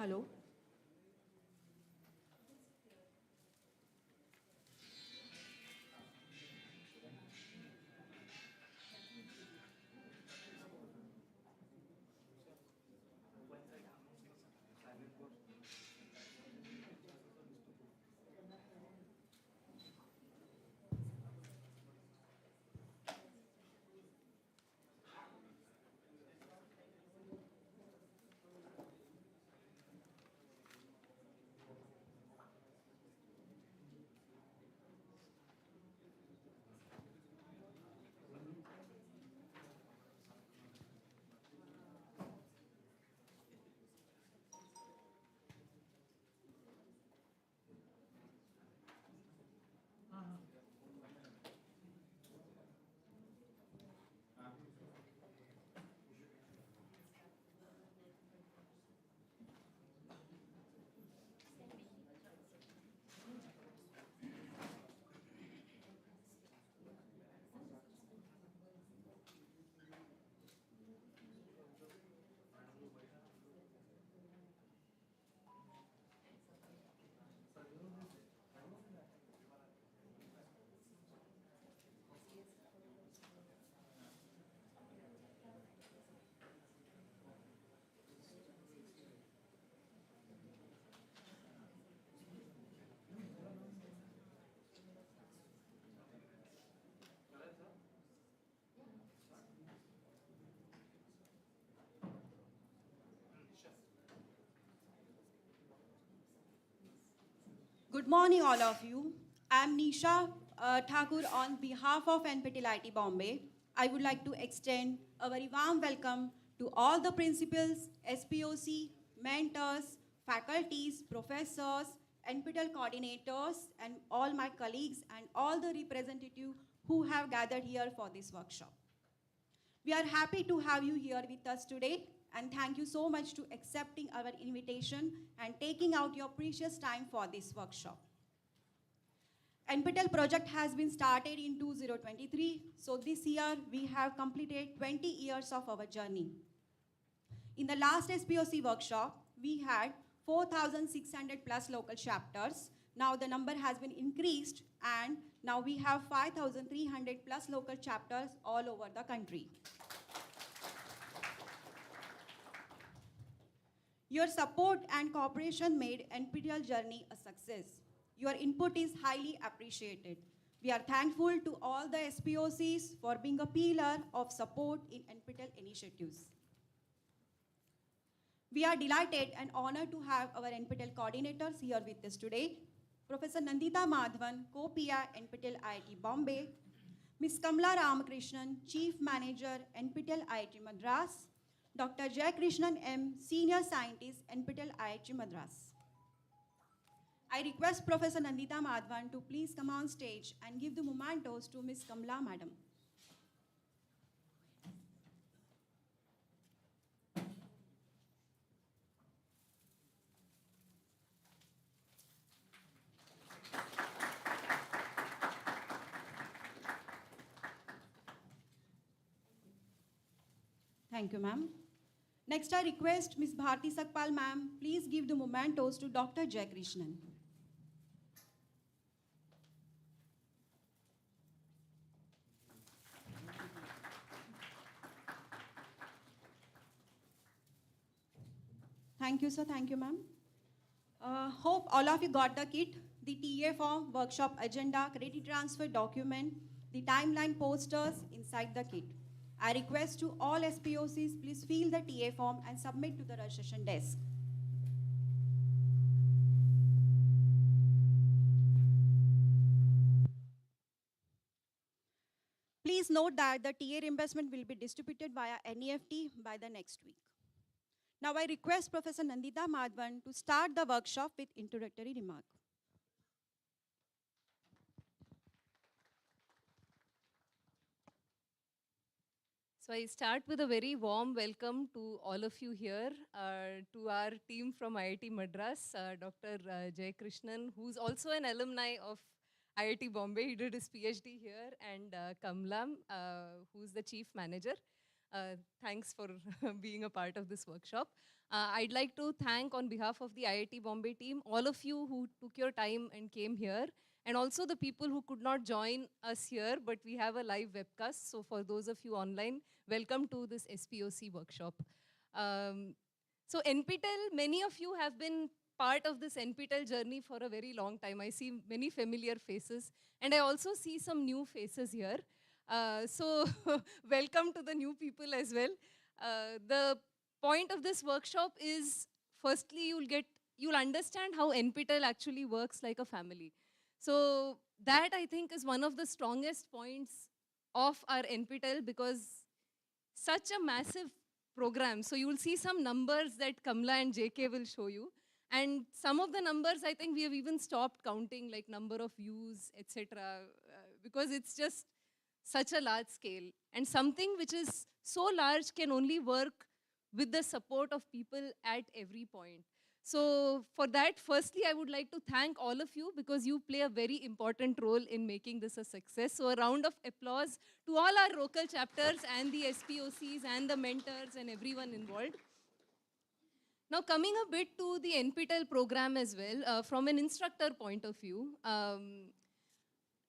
Hello. Good morning, all of you. I'm Nisha Thakur on behalf of NPTEL IT Bombay. I would like to extend a very warm welcome to all the principals, SPOC, mentors, faculties, professors, NPTEL coordinators, and all my colleagues and all the representatives who have gathered here for this workshop. We are happy to have you here with us today, and thank you so much to accepting our invitation and taking out your precious time for this workshop. NPTEL project has been started in 2023, so this year we have completed 20 years of our journey. In the last SPOC workshop, we had 4,600 plus local chapters. Now the number has been increased, and now we have 5,300 plus local chapters all over the country. Your support and cooperation made NPTEL journey a success. Your input is highly appreciated. We are thankful to all the SPOCs for being a pillar of support in NPTEL initiatives. We are delighted and honored to have our NPTEL coordinators here with us today. Professor Nandita Madhavan, Co-PI, NPTEL IIT Bombay. Ms. Kamla Ramakrishnan, Chief Manager, NPTEL IIT Madras. Dr. Jay Krishnan M., Senior Scientist, NPTEL IIT Madras. I request Professor Nandita Madhavan to please come on stage and give the mementos to Ms. Kamla Madam. Thank you, ma'am. Next, I request Ms. Bharti Sakpal, ma'am, please give the mementos to Dr. Jay Krishnan. Thank you, sir. Thank you, ma'am. Hope all of you got the kit, the TA form, workshop agenda, credit transfer document, the timeline posters inside the kit. I request to all SPOCs, please fill the TA form and submit to the registration desk. Please note that the TA reimbursement will be distributed via NEFT by the next week. Now I request Professor Nandita Madhavan to start the workshop with introductory remark. So I start with a very warm welcome to all of you here, to our team from IIT Madras, Dr. Jay Krishnan, who's also an alumni of IIT Bombay. He did his PhD here, and Kamlam, who's the chief manager. Thanks for being a part of this workshop. I'd like to thank on behalf of the IIT Bombay team, all of you who took your time and came here, and also the people who could not join us here, but we have a live webcast. So for those of you online, welcome to this SPOC workshop. So NPTEL, many of you have been part of this NPTEL journey for a very long time. I see many familiar faces, and I also see some new faces here. So welcome to the new people as well. The point of this workshop is, firstly, you'll understand how NPTEL actually works like a family. So that, I think, is one of the strongest points of our NPTEL, because such a massive program. So you'll see some numbers that Kamla and JK will show you. And some of the numbers, I think we have even stopped counting, like number of views, etc., because it's just such a large scale. And something which is so large can only work with the support of people at every point. So for that, firstly, I would like to thank all of you, because you play a very important role in making this a success. So a round of applause to all our local chapters and the SPOCs and the mentors and everyone involved. Now, coming a bit to the NPTEL program as well, from an instructor point of view,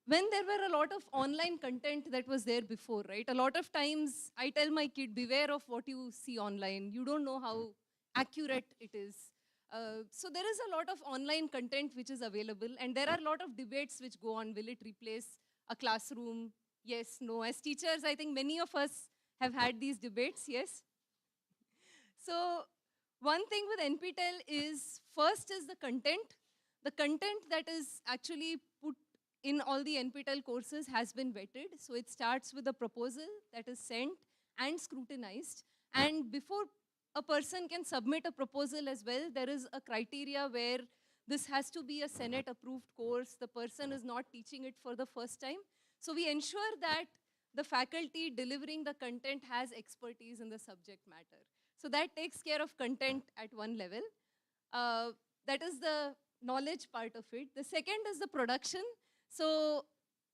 when there were a lot of online content that was there before, right? A lot of times I tell my kid, beware of what you see online. You don't know how accurate it is. So there is a lot of online content which is available, and there are a lot of debates which go on. Will it replace a classroom? Yes, no. As teachers, I think many of us have had these debates, yes? So one thing with NPTEL is, first is the content. The content that is actually put in all the NPTEL courses has been vetted. So it starts with a proposal that is sent and scrutinized. And before a person can submit a proposal as well, there is a criteria where this has to be a Senate approved course. The person is not teaching it for the first time. So we ensure that the faculty delivering the content has expertise in the subject matter. So that takes care of content at one level. That is the knowledge part of it. The second is the production. So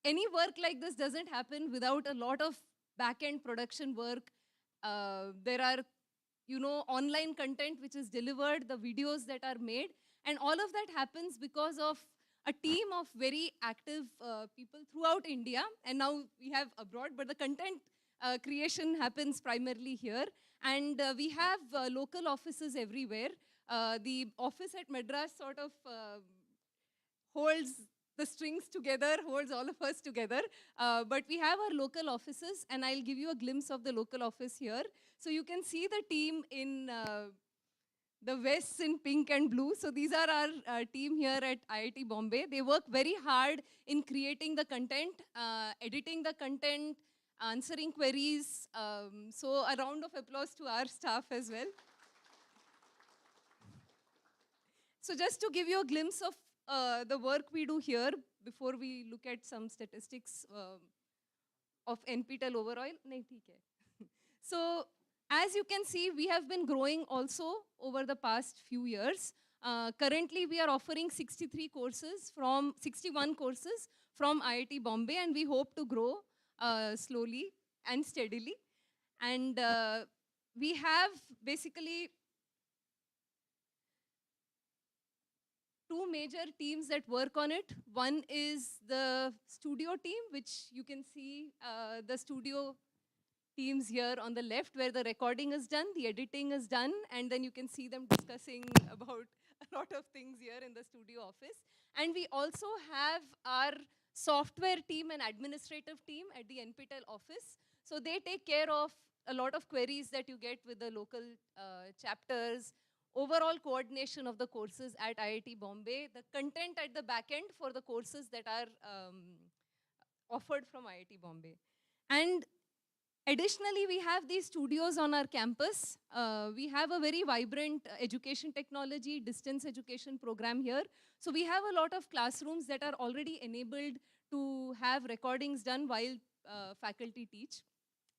any work like this doesn't happen without a lot of back-end production work. There are, online content which is delivered, the videos that are made, and all of that happens because of a team of very active people throughout India, and now we have abroad, but the content creation happens primarily here. And we have local offices everywhere. The office at Madras sort of holds the strings together, holds all of us together. But we have our local offices, and I'll give you a glimpse of the local office here. So you can see the team in the vests in pink and blue. So these are our team here at IIT Bombay. They work very hard in creating the content, editing the content, answering queries. So a round of applause to our staff as well. So just to give you a glimpse of the work we do here, before we look at some statistics of NPTEL overall. So as you can see, we have been growing also over the past few years. Currently, we are offering 61 courses from IIT Bombay, and we hope to grow slowly and steadily. And we have basically two major teams that work on it. One is the studio team, which you can see the studio teams here on the left, where the recording is done, the editing is done, and then you can see them discussing about a lot of things here in the studio office. And we also have our software team and administrative team at the NPTEL office. So they take care of a lot of queries that you get with the local chapters, overall coordination of the courses at IIT Bombay, the content at the back end for the courses that are offered from IIT Bombay. And additionally, we have these studios on our campus. We have a very vibrant education technology, distance education program here. So we have a lot of classrooms that are already enabled to have recordings done while faculty teach.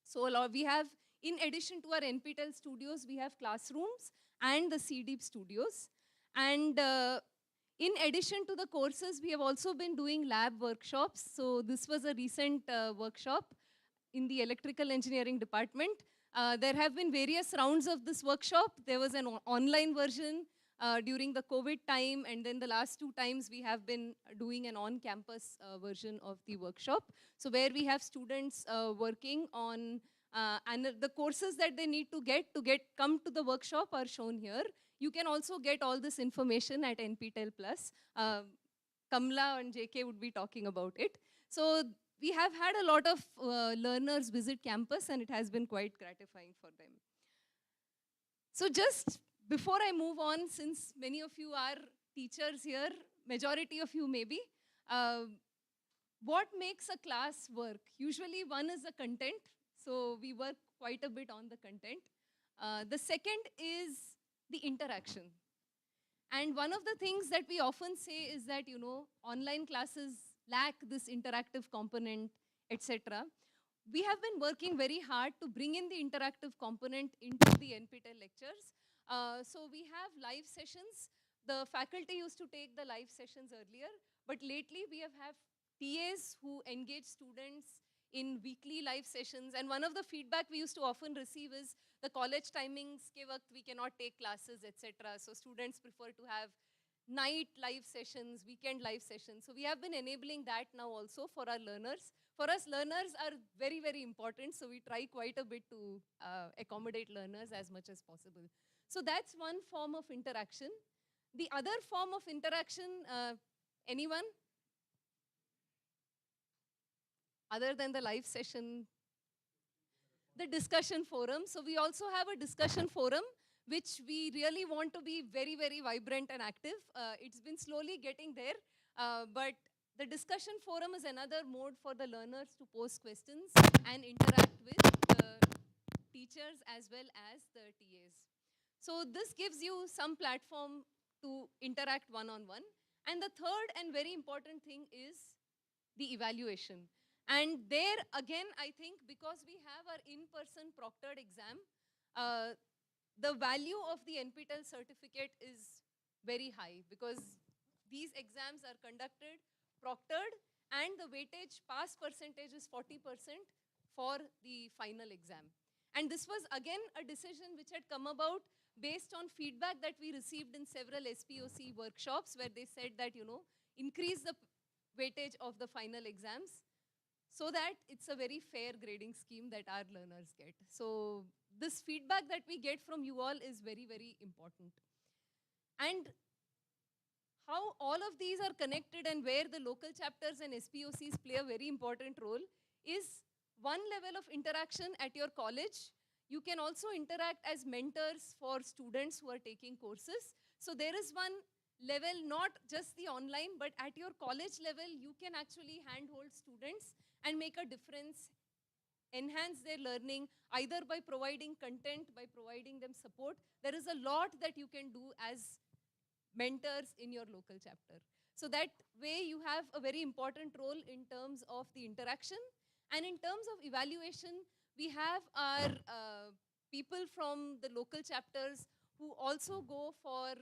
So we have, in addition to our NPTEL studios, we have classrooms and the CDeep studios. And in addition to the courses, we have also been doing lab workshops. So this was a recent workshop in the electrical engineering department. There have been various rounds of this workshop. There was an online version during the COVID time, and then the last 2 times we have been doing an on-campus version of the workshop. So where we have students working on and the courses that they need to come to the workshop are shown here. You can also get all this information at NPTEL Plus. Kamla and JK would be talking about it. So we have had a lot of learners visit campus, and it has been quite gratifying for them. So just before I move on, since many of you are teachers here, majority of you maybe, what makes a class work? Usually one is the content, so we work quite a bit on the content. The second is the interaction. And one of the things that we often say is that, online classes lack this interactive component, etc. We have been working very hard to bring in the interactive component into the NPTEL lectures. So we have live sessions. The faculty used to take the live sessions earlier, but lately we have TAs who engage students in weekly live sessions. And one of the feedback we used to often receive is the college timings ke waqt we cannot take classes, etc. So students prefer to have night live sessions, weekend live sessions. So we have been enabling that now also for our learners. For us, learners are very, very important. So we try quite a bit to accommodate learners as much as possible. So that's one form of interaction. The other form of interaction, anyone? Other than the live session, the discussion forum. So we also have a discussion forum, which we really want to be very, very vibrant and active. It's been slowly getting there, but the discussion forum is another mode for the learners to pose questions and interact with the teachers as well as the TAs. So this gives you some platform to interact one-on-one. And the third and very important thing is the evaluation. And there, again, I think because we have our in-person proctored exam, the value of the NPTEL certificate is very high because these exams are conducted, proctored, and the weightage pass percentage is 40% for the final exam. And this was, again, a decision which had come about based on feedback that we received in several SPOC workshops where they said that, increase the weightage of the final exams, so that it's a very fair grading scheme that our learners get. So this feedback that we get from you all is very, very important. And how all of these are connected and where the local chapters and SPOCs play a very important role is one level of interaction at your college. You can also interact as mentors for students who are taking courses. So there is one level, not just the online, but at your college level, you can actually handhold students and make a difference, enhance their learning, either by providing content, by providing them support. There is a lot that you can do as mentors in your local chapter. So that way you have a very important role in terms of the interaction. And in terms of evaluation, we have our people from the local chapters who also go for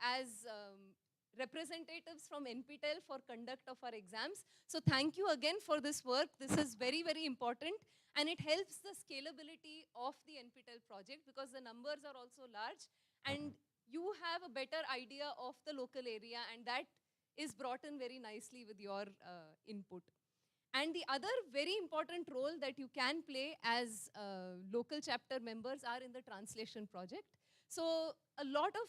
as representatives from NPTEL for conduct of our exams. So thank you again for this work. This is very, very important. And it helps the scalability of the NPTEL project because the numbers are also large. And you have a better idea of the local area. And that is brought in very nicely with your input. And the other very important role that you can play as local chapter members are in the translation project. So a lot of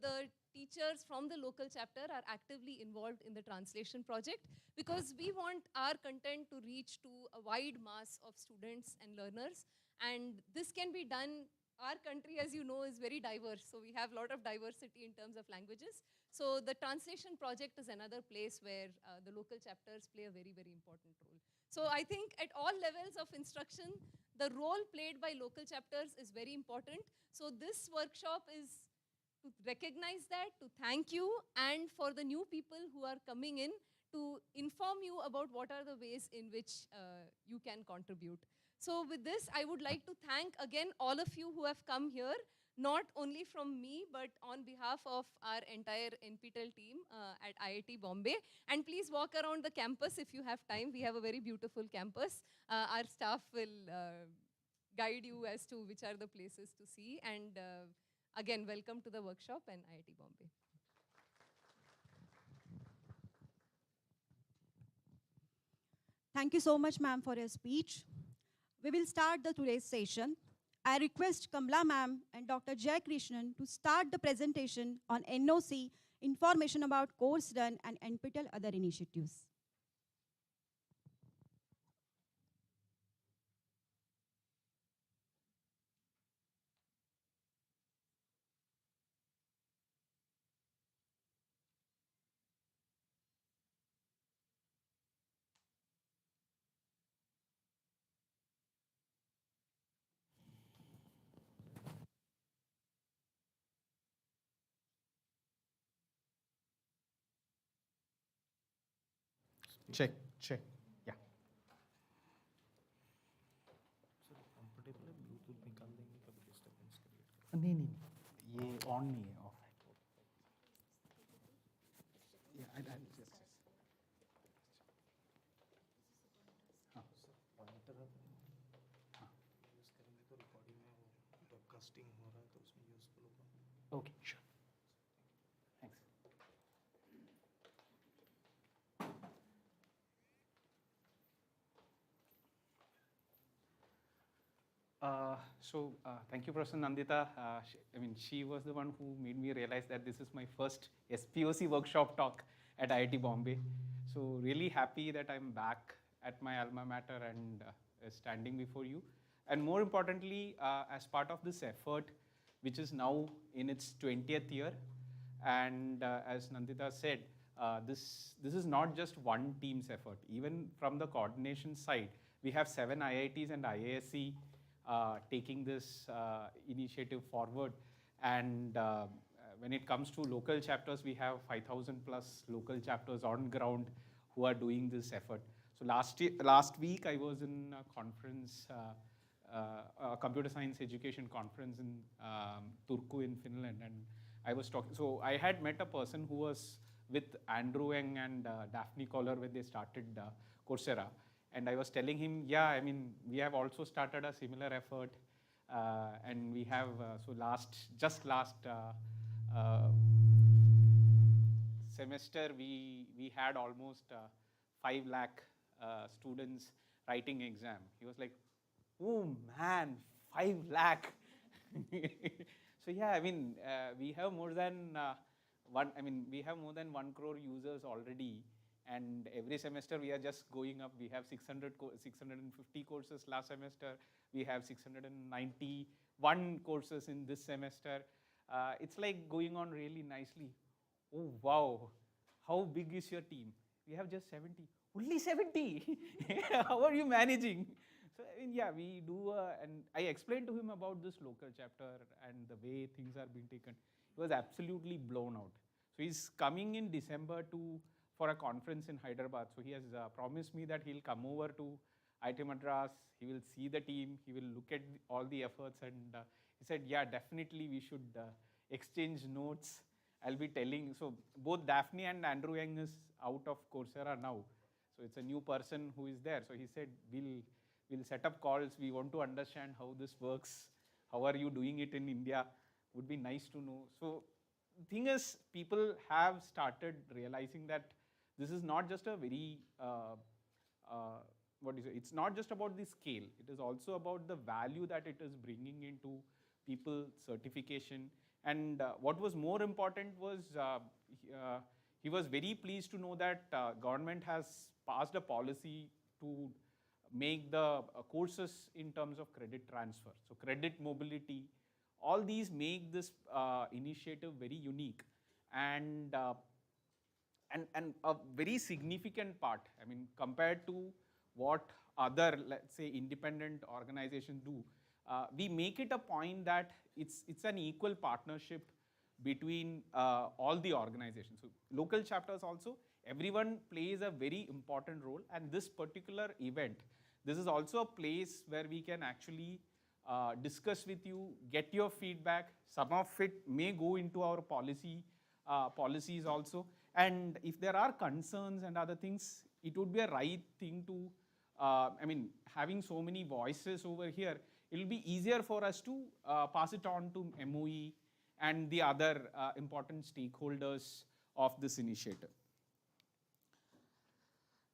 the teachers from the local chapter are actively involved in the translation project because we want our content to reach to a wide mass of students and learners. And this can be done. Our country, as you know, is very diverse. So we have a lot of diversity in terms of languages. So the translation project is another place where the local chapters play a very, very important role. So I think at all levels of instruction, the role played by local chapters is very important. So this workshop is to recognize that, to thank you, and for the new people who are coming in to inform you about what are the ways in which you can contribute. So with this, I would like to thank again all of you who have come here, not only from me, but on behalf of our entire NPTEL team at IIT Bombay. And please walk around the campus if you have time. We have a very beautiful campus. Our staff will guide you as to which are the places to see. And again, welcome to the workshop and IIT Bombay. Thank you so much, ma'am, for your speech. We will start the today's session. I request Kamla ma'am and Dr. Jay Krishnan to start the presentation on NOC, information about course done and NPTEL other initiatives. Check, check. Yeah. Comfortable है Bluetooth निकाल देंगे कभी disturbance create नहीं नहीं ये on नहीं है of है पॉइंटर यूज़ करेंगे तो रिकॉर्डिंग में वो ब्रॉडकास्टिंग हो रहा है तो उसमें यूज़फुल होगा okay sure thanks Thank you, Professor Nandita. She was the one who made me realize that this is my first SPOC workshop talk at IIT Bombay. So really happy that I'm back at my alma mater and standing before you. And more importantly, as part of this effort, which is now in its 20th year, and as Nandita said, this is not just one team's effort. Even from the coordination side, we have 7 IITs and IASC taking this initiative forward. And when it comes to local chapters, we have 5,000 plus local chapters on ground who are doing this effort. So last week, I was in a conference, a computer science education conference in Turku in Finland, and I was talking. So I had met a person who was with Andrew Eng and Daphne Koller when they started Coursera. And I was telling him, yeah, we have also started a similar effort. And we have, just last semester, we had almost 5 lakh students writing exam. He was like, oh man, 5 lakh. So yeah, we have more than we have more than 1 crore users already. And every semester we are just going up. We have 650 courses last semester. We have 691 courses in this semester. It's like going on really nicely. Oh, wow. How big is your team? We have just 70. Only 70? How are you managing? So, yeah, we do, and I explained to him about this local chapter and the way things are being taken. He was absolutely blown out. So he's coming in December for a conference in Hyderabad. So he has promised me that he'll come over to IIT Madras, he will see the team, he will look at all the efforts, and he said, yeah, definitely we should exchange notes. I'll be telling, so both Daphne and Andrew Yang is out of Coursera now. So it's a new person who is there. So he said, we'll set up calls, we want to understand how this works, how are you doing it in India, would be nice to know. So the thing is, people have started realizing that this is not just a very, it's not just about the scale, it is also about the value that it is bringing into people certification. And what was more important was, he was very pleased to know that government has passed a policy to make the courses in terms of credit transfer. So credit mobility, all these make this initiative very unique. And a very significant part, compared to what other, let's say, independent organizations do, we make it a point that it's an equal partnership between all the organizations. So local chapters also, everyone plays a very important role, and this particular event, this is also a place where we can actually discuss with you, get your feedback. Some of it may go into our policies also. And if there are concerns and other things, it would be a right thing to I mean, having so many voices over here, it will be easier for us to pass it on to MOE and the other important stakeholders of this initiative.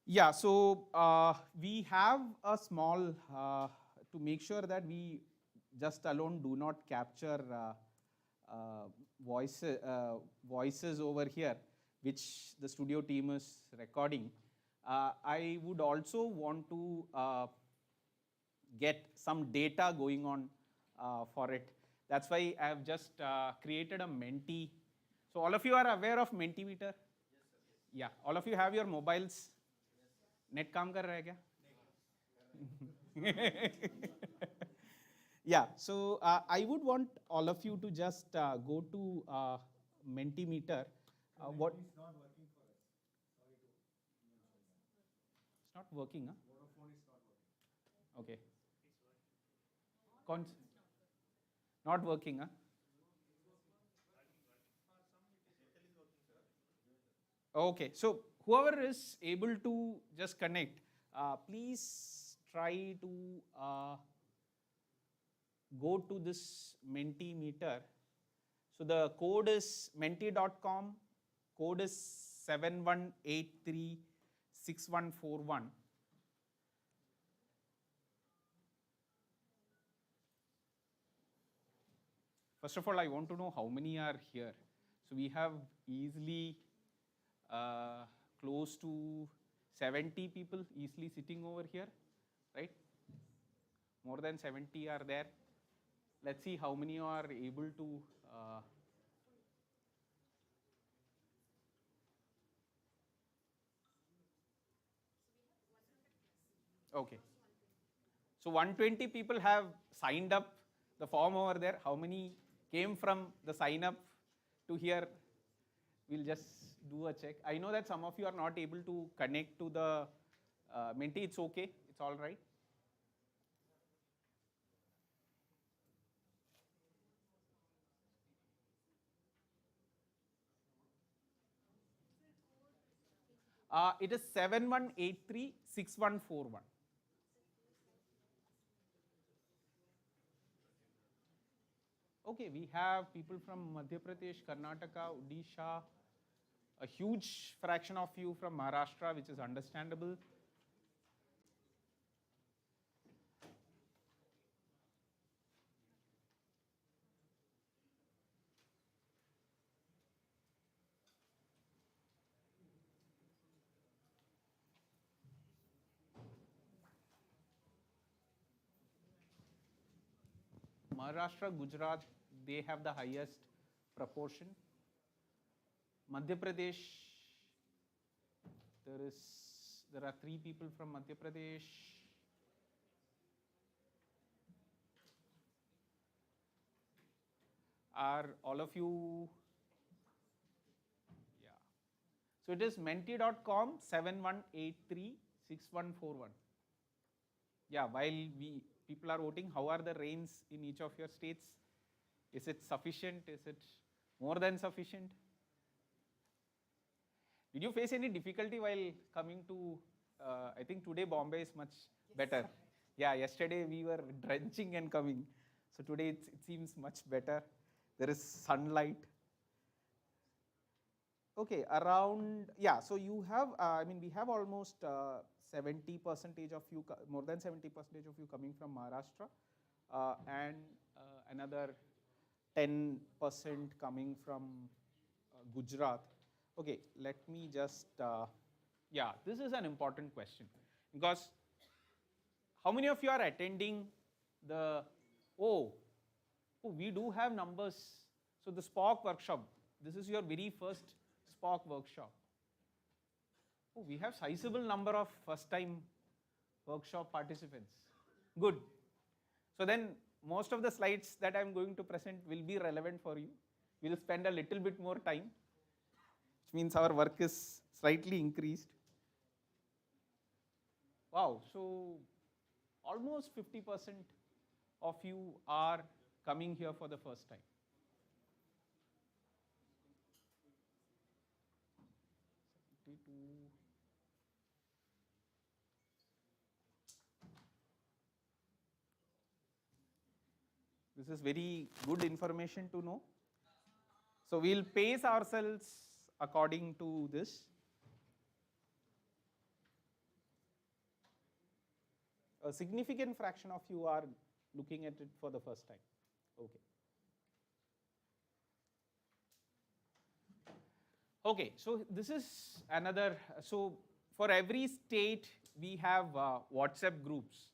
Yeah, so we have a small, to make sure that we just alone do not capture voices over here, which the studio team is recording. I would also want to get some data going on for it. That's why I have just created a Menti. So all of you are aware of Mentimeter? Yes, sir. Yeah, all of you have your mobiles? Net काम कर रहा है क्या? Yeah, so I would want all of you to just go to Mentimeter. What? It's not working for us. Sorry to mention that. It's not working, huh? Vodafone is not working. Okay. It's working. Not working, huh? Okay, so whoever is able to just connect, please try to go to this Mentimeter. So the code is menti.com, code is 71836141. First of all, I want to know how many are here. So we have easily close to 70 people easily sitting over here, right? More than 70 are there. Let's see how many are able to okay. So 120 people have signed up the form over there. How many came from the sign up to here? We'll just do a check. I know that some of you are not able to connect to the Menti. It's okay. It's all right. It is 71836141. Okay, we have people from Madhya Pradesh, Karnataka, Odisha, a huge fraction of you from Maharashtra, which is understandable. Maharashtra, Gujarat, they have the highest proportion. Madhya Pradesh, there are 3 people from Madhya Pradesh. Are all of you? Yeah. So it is menti.com 71836141. Yeah, while people are voting, how are the rains in each of your states? Is it sufficient? Is it more than sufficient? Did you face any difficulty while coming to, I think today Bombay is much better. Yeah, yesterday we were drenching and coming. So today it seems much better. There is sunlight. Okay, around, yeah, so you have, I mean, we have almost 70% of you, more than 70% of you coming from Maharashtra, and another 10% coming from Gujarat. Okay, let me just, yeah, this is an important question, because how many of you are attending the, oh, we do have numbers. So the SPOC workshop, this is your very first SPOC workshop. Oh, we have sizable number of first time workshop participants. Good. So then most of the slides that I'm going to present will be relevant for you. We'll spend a little bit more time, which means our work is slightly increased. Wow, so almost 50% of you are coming here for the first time. This is very good information to know. So we'll pace ourselves according to this. A significant fraction of you are looking at it for the first time. Okay. Okay, so this is another, so for every state we have WhatsApp groups.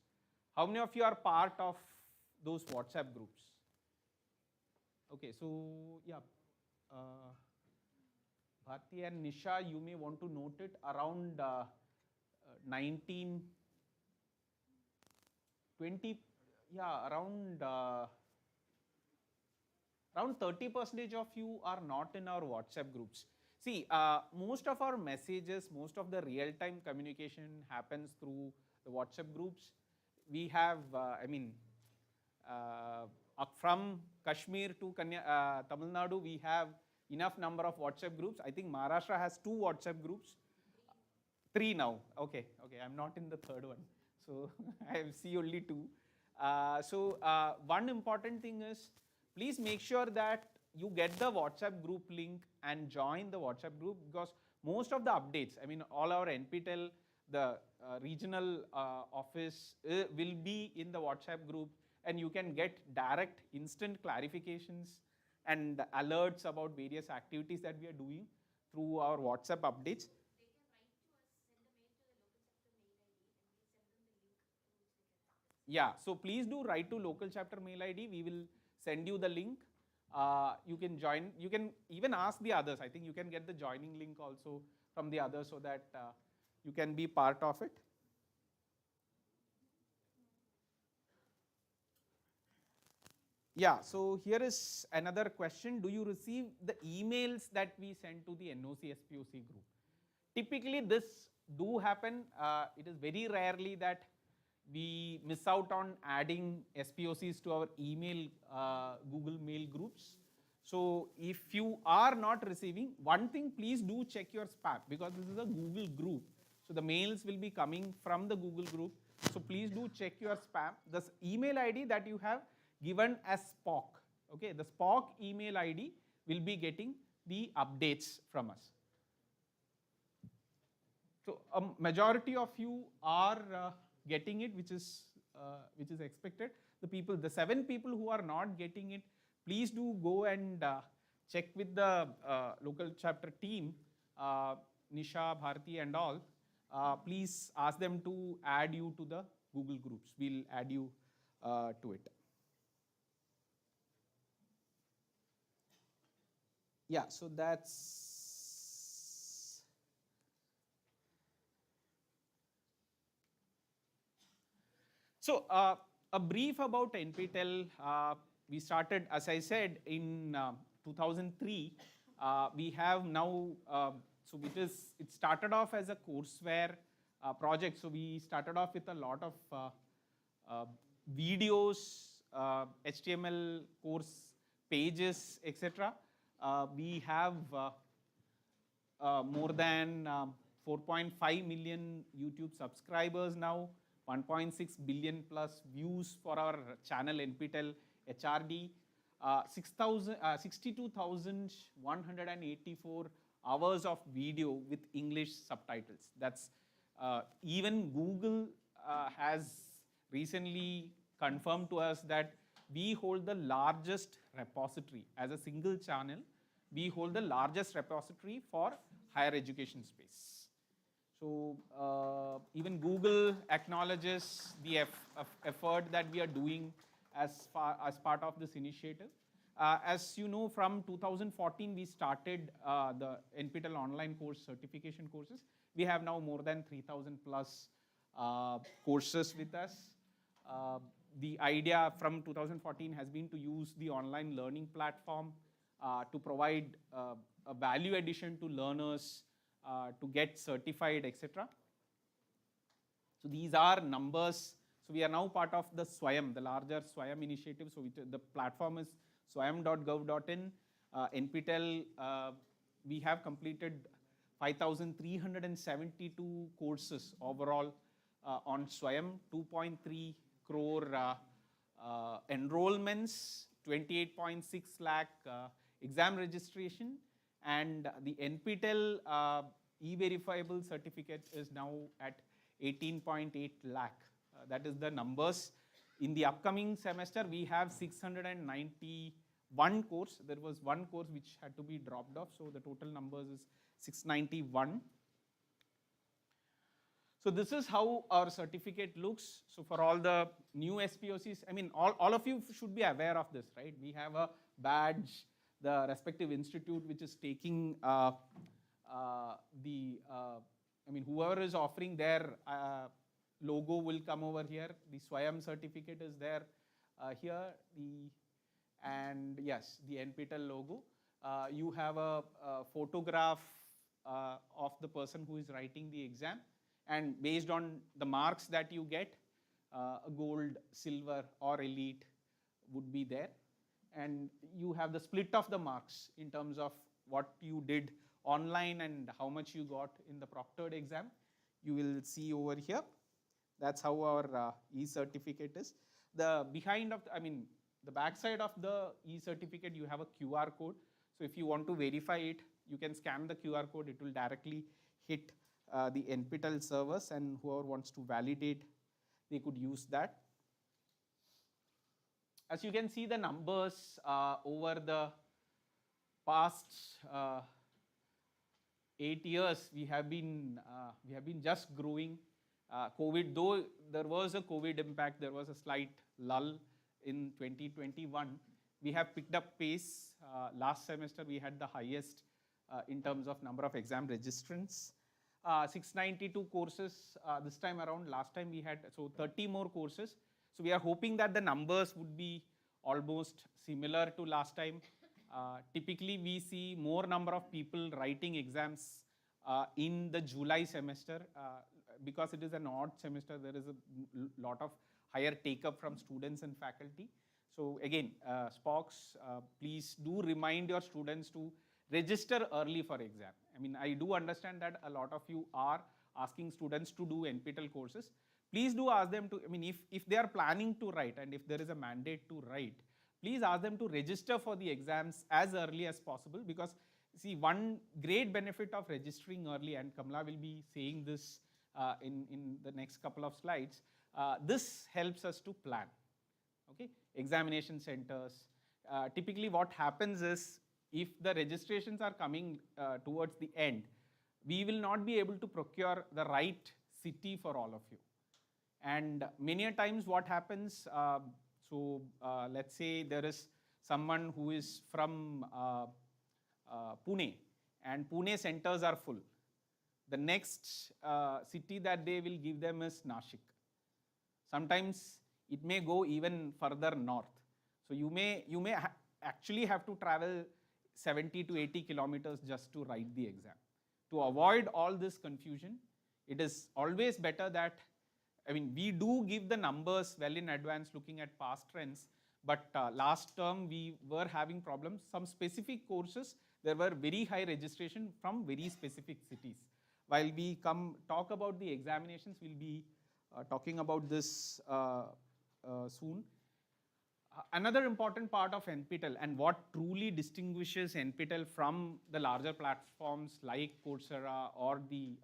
How many of you are part of those WhatsApp groups? Okay, so yeah, Bharti and Nisha, you may want to note it around 19, 20, yeah, around 30% of you are not in our WhatsApp groups. See, most of our messages, most of the real-time communication happens through the WhatsApp groups. We have, from Kashmir to Tamil Nadu, we have enough number of WhatsApp groups. I think Maharashtra has 2 WhatsApp groups. 3 now. Okay, I'm not in the third one. So I see only 2. One important thing is, please make sure that you get the WhatsApp group link and join the WhatsApp group, because most of the updates, all our NPTEL, the regional office will be in the WhatsApp group, and you can get direct instant clarifications and alerts about various activities that we are doing through our WhatsApp updates. Yeah, so please do write to local chapter mail ID. We will send you the link. You can join. You can even ask the others. I think you can get the joining link also from the others, so that you can be part of it. Yeah, so here is another question. Do you receive the emails that we send to the NOC SPOC group? Typically this do happen. It is very rarely that we miss out on adding SPOCs to our email, Google Mail groups. So if you are not receiving, one thing, please do check your spam, because this is a Google group. So the mails will be coming from the Google group. So please do check your spam. The email ID that you have given as SPOC, okay, the SPOC email ID will be getting the updates from us. So a majority of you are getting it, which is expected. The 7 people who are not getting it, please do go and check with the local chapter team, Nisha, Bharti and all. Please ask them to add you to the Google groups. We'll add you to it. Yeah, so that's so a brief about NPTEL. We started, as I said, in 2003. We have now, so it started off as a courseware project. So we started off with a lot of videos, HTML course pages, etc. We have more than 4.5 million YouTube subscribers now, 1.6 billion plus views for our channel NPTEL HRD, 62,184 hours of video with English subtitles. That's even Google has recently confirmed to us that we hold the largest repository as a single channel. We hold the largest repository for higher education space. So even Google acknowledges the effort that we are doing as part of this initiative. As you know, from 2014 we started the NPTEL online course certification courses. We have now more than 3,000 plus courses with us. The idea from 2014 has been to use the online learning platform to provide a value addition to learners, to get certified, etc. So these are numbers. So we are now part of the SWAYAM, the larger SWAYAM initiative. So the platform is swayam.gov.in. NPTEL, we have completed 5,372 courses overall on SWAYAM, 2.3 crore enrollments, 28.6 lakh exam registration, and the NPTEL e-verifiable certificate is now at 18.8 lakh. That is the numbers. In the upcoming semester, we have 691 course. There was one course which had to be dropped off, so the total numbers is 691. So this is how our certificate looks. So for all the new SPOCs, I mean, all of you should be aware of this, right? We have a badge, the respective institute which is taking whoever is offering their logo will come over here. The Swayam certificate is there here. And yes, the NPTEL logo. You have a photograph of the person who is writing the exam. And based on the marks that you get, a gold, silver, or elite would be there. And you have the split of the marks in terms of what you did online and how much you got in the proctored exam. You will see over here. That's how our e-certificate is. The backside of the e-certificate, you have a QR code. So if you want to verify it, you can scan the QR code. It will directly hit the NPTEL servers, and whoever wants to validate, they could use that. As you can see, the numbers over the past 8 years, we have been just growing. COVID, though there was a COVID impact, there was a slight lull in 2021. We have picked up pace. Last semester, we had the highest in terms of number of exam registrants. 692 courses this time around. Last time we had 30 more courses. So we are hoping that the numbers would be almost similar to last time. Typically, we see more number of people writing exams in the July semester. Because it is an odd semester, there is a lot of higher take-up from students and faculty. So again, SPOCs, please do remind your students to register early for exam. I mean, I do understand that a lot of you are asking students to do NPTEL courses. Please do ask them to, if they are planning to write and if there is a mandate to write, please ask them to register for the exams as early as possible, because see, one great benefit of registering early, and Kamala will be saying this in the next couple of slides, this helps us to plan. Okay, examination centers. Typically what happens is, if the registrations are coming towards the end, we will not be able to procure the right city for all of you. And many a times what happens, let's say there is someone who is from Pune, and Pune centers are full. The next city that they will give them is Nashik. Sometimes it may go even further north. So you may actually have to travel 70 to 80 kilometers just to write the exam. To avoid all this confusion, it is always better that, we do give the numbers well in advance looking at past trends, but last term we were having problems. Some specific courses, there were very high registration from very specific cities. While we talk about the examinations, we'll be talking about this soon. Another important part of NPTEL, and what truly distinguishes NPTEL from the larger platforms like Coursera or the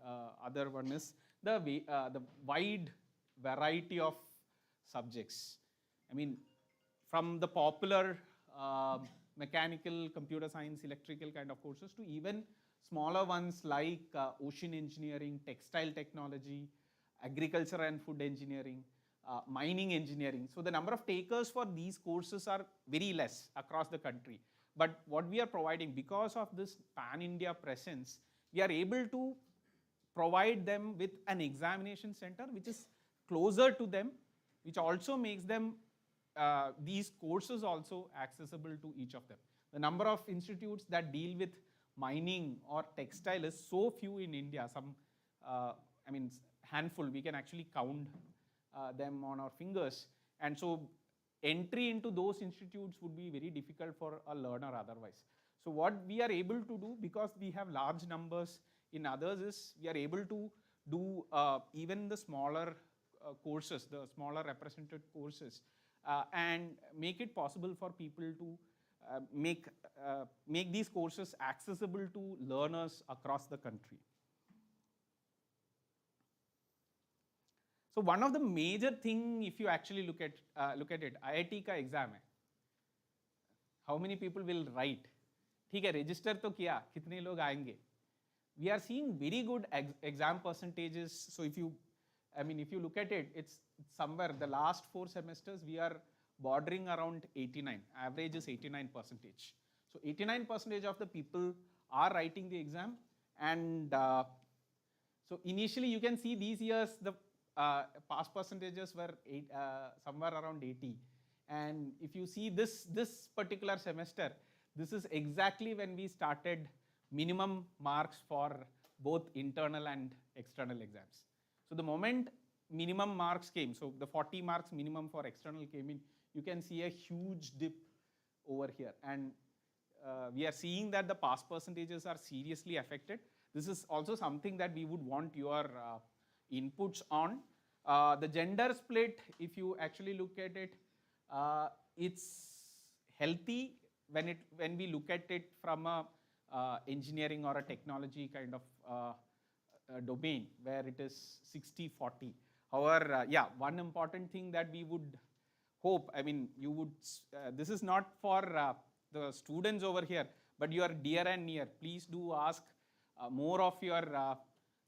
other one, is the wide variety of subjects. From the popular mechanical, computer science, electrical kind of courses to even smaller ones like ocean engineering, textile technology, agriculture and food engineering, mining engineering. So the number of takers for these courses are very less across the country. But what we are providing, because of this pan-India presence, we are able to provide them with an examination center which is closer to them, which also makes them these courses also accessible to each of them. The number of institutes that deal with mining or textile is so few in India. Handful, we can actually count them on our fingers. And so entry into those institutes would be very difficult for a learner otherwise. So what we are able to do, because we have large numbers in others, is we are able to do even the smaller courses, the smaller represented courses, and make it possible for people to make these courses accessible to learners across the country. So one of the major thing, if you actually look at it, IIT का exam है. How many people will write? ठीक है, register तो किया, कितने लोग आएंगे? We are seeing very good exam percentages. So if you look at it, it's somewhere the last 4 semesters we are bordering around 89. Average is 89%. So 89% of the people are writing the exam, and so initially you can see these years the pass percentages were somewhere around 80. And if you see this particular semester, this is exactly when we started minimum marks for both internal and external exams. So the moment minimum marks came, so the 40 marks minimum for external came in, you can see a huge dip over here. And we are seeing that the pass percentages are seriously affected. This is also something that we would want your inputs on. The gender split, if you actually look at it, it's healthy when we look at it from a engineering or a technology kind of domain where it is 60-40. However, one important thing that we would hope, this is not for the students over here, but your dear and near, please do ask more of your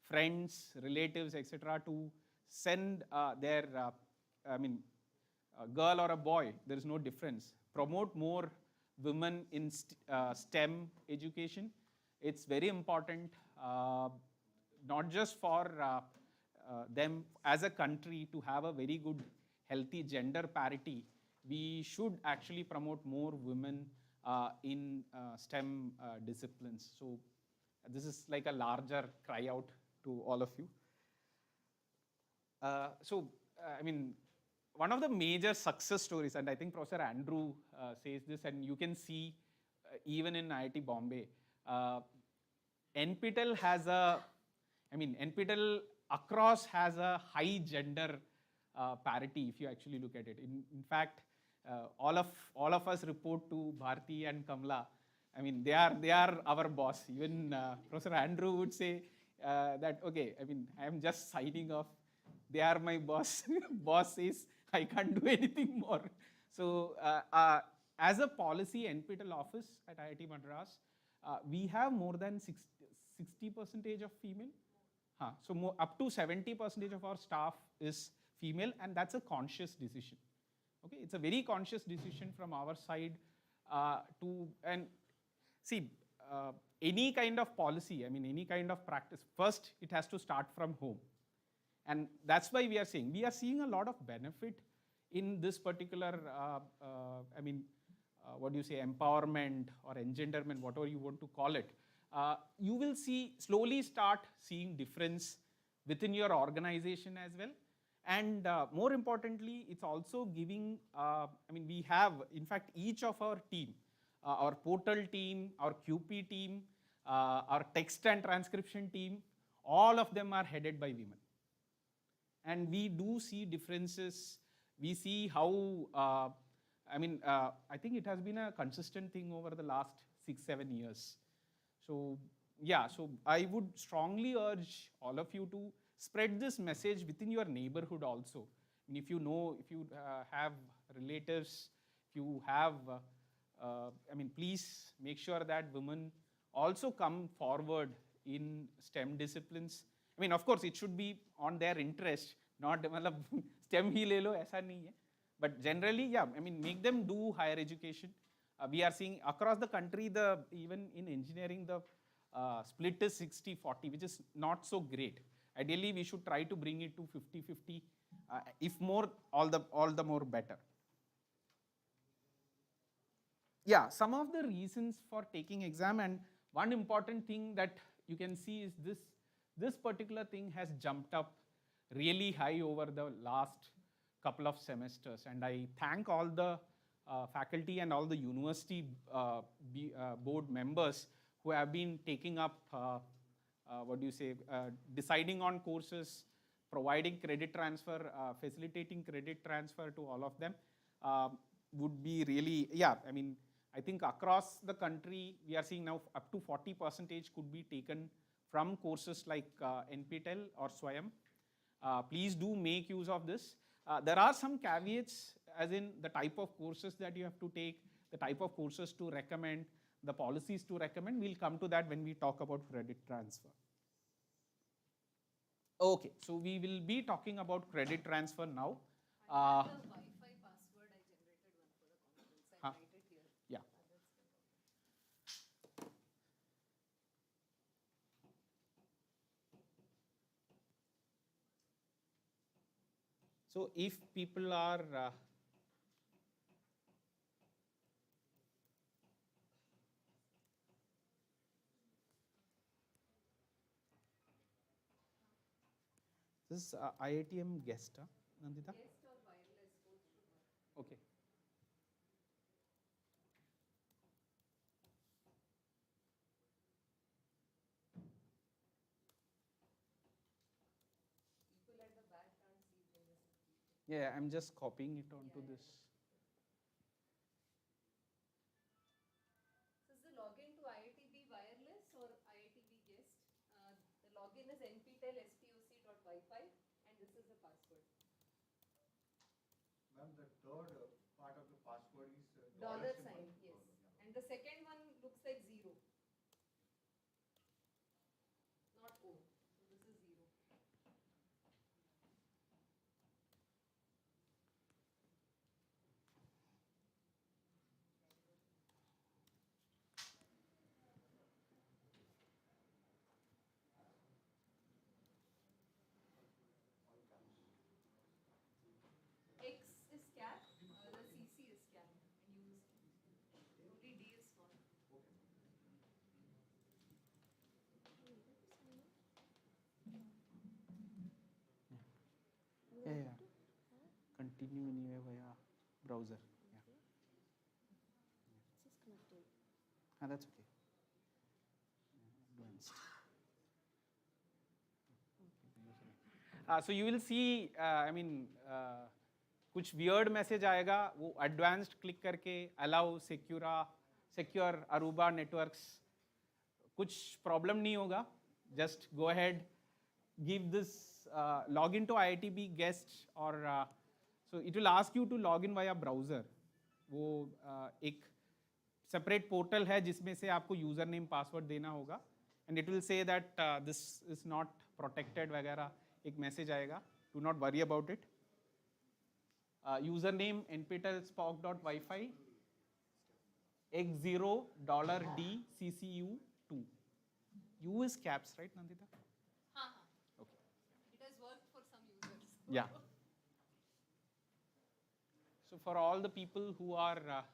friends, relatives, etc. to send their, a girl or a boy, there is no difference. Promote more women in STEM education. It's very important, not just for them as a country to have a very good, healthy gender parity. We should actually promote more women in STEM disciplines. So this is like a larger cry out to all of you. One of the major success stories, and I think Professor Andrew says this, and you can see even in IIT Bombay, NPTEL has NPTEL across has a high gender parity if you actually look at it. In fact, all of us report to Bharti and Kamla. They are our boss. Even Professor Andrew would say that, okay, I am just signing off. They are my boss. Boss says I can't do anything more. So as a policy NPTEL office at IIT Madras, we have more than 60% of female. So up to 70% of our staff is female, and that's a conscious decision. Okay, it's a very conscious decision from our side any kind of policy, any kind of practice, first it has to start from home. And that's why we are seeing a lot of benefit in this particular, empowerment or engenderment, whatever you want to call it. You will slowly start seeing difference within your organization as well. And more importantly, it's also giving, we have, in fact, each of our team, our portal team, our QP team, our text and transcription team, all of them are headed by women. And we do see differences. We see how, I think it has been a consistent thing over the last 6-7 years. So I would strongly urge all of you to spread this message within your neighborhood also. And if you have relatives, if you have, please make sure that women also come forward in STEM disciplines. Of course, it should be on their interest, not STEM hi le lo, aisa nahi hai. But generally, make them do higher education. We are seeing across the country, even in engineering, the split is 60-40, which is not so great. Ideally, we should try to bring it to 50-50. If more, all the more better. Some of the reasons for taking exam, and one important thing that you can see is this particular thing has jumped up really high over the last couple of semesters. And I thank all the faculty and all the university board members who have been taking up, deciding on courses, providing credit transfer, facilitating credit transfer to all of them. would be really, yeah, I mean, I think across the country, we are seeing now up to 40% could be taken from courses like NPTEL or Swayam. Please do make use of this. There are some caveats, as in the type of courses that you have to take, the type of courses to recommend, the policies to recommend. We'll come to that when we talk about credit transfer. Okay, so we will be talking about credit transfer now. I have the Wi-Fi password. I generated one for the conference. I'll write it here. Yeah. So if people are this is IITM guest, Nandita? Guest or wireless, both should work. Okay. People at the back can't see this. Yeah, I'm just copying it onto this. So is the login to IITB wireless or IITB guest? The login is nptel.spoc.wifi and this is the password. Ma'am, the third part of the password is Dollar symbol. sign, yes. And the second one looks like 0. Not O. So this is 0. X is cap, the CC is cap, and U is cap. Only D is small. Yeah. Continue anyway via browser. Yeah. That's okay. Advanced. So you will see, I mean, कुछ weird message आएगा, वो advanced click करके allow secure Aruba networks, कुछ problem नहीं होगा, just go ahead, give this login to IITB guest or so it will ask you to log in via browser. वो एक separate portal है जिसमें से आपको username password देना होगा and it will say that this is not protected वगैरह एक message आएगा. Do not worry about it. Username nptel spoc.wifi x0$DCCU2. U is caps, right, Nandita? Okay. It has worked for some users. Yeah. So for all the people who are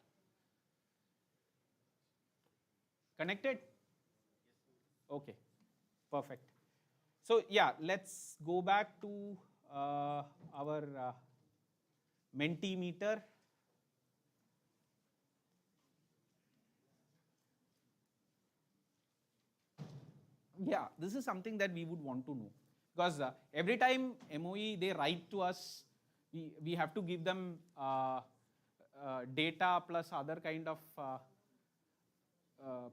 connected? Okay, perfect. So yeah, let's go back to our Mentimeter. Yeah, this is something that we would want to know because every time MOE they write to us, we have to give them data plus other kind of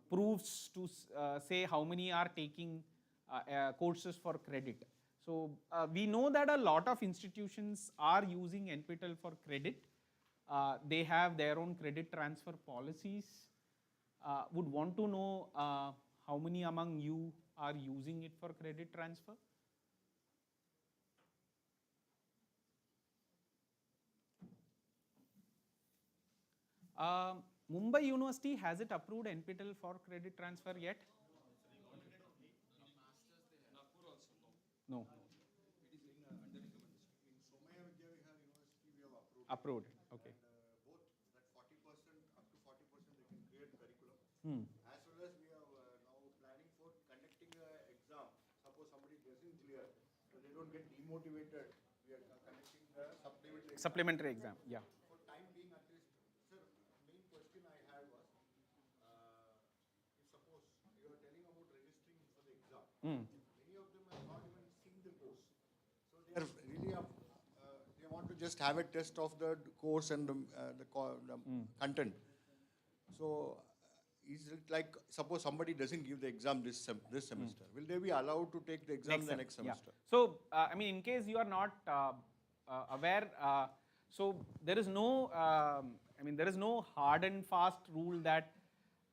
proofs to say how many are taking courses for credit. So we know that a lot of institutions are using NPTEL for credit. They have their own credit transfer policies. Would want to know how many among you are using it for credit transfer? Mumbai University, has it approved NPTEL for credit transfer yet? No. It is in under recommendation. In Somaya Vidya Vihar University, we have approved. Approved. Okay. And both that 40% up to 40% they can create curriculum. As well as we are now planning for conducting an exam. Suppose somebody doesn't clear, so they don't get demotivated. We are conducting the supplementary exam. Supplementary exam. Yeah. For time being, at least, sir, main question I had was, if suppose you are telling about registering for the exam. Many of them have not even seen the course. So they are really they want to just have a test of the course and the content. So, is it like, suppose somebody doesn't give the exam this semester, will they be allowed to take the exam the next semester? So, I mean, in case you are not aware, so there is no, I mean, there is no hard and fast rule that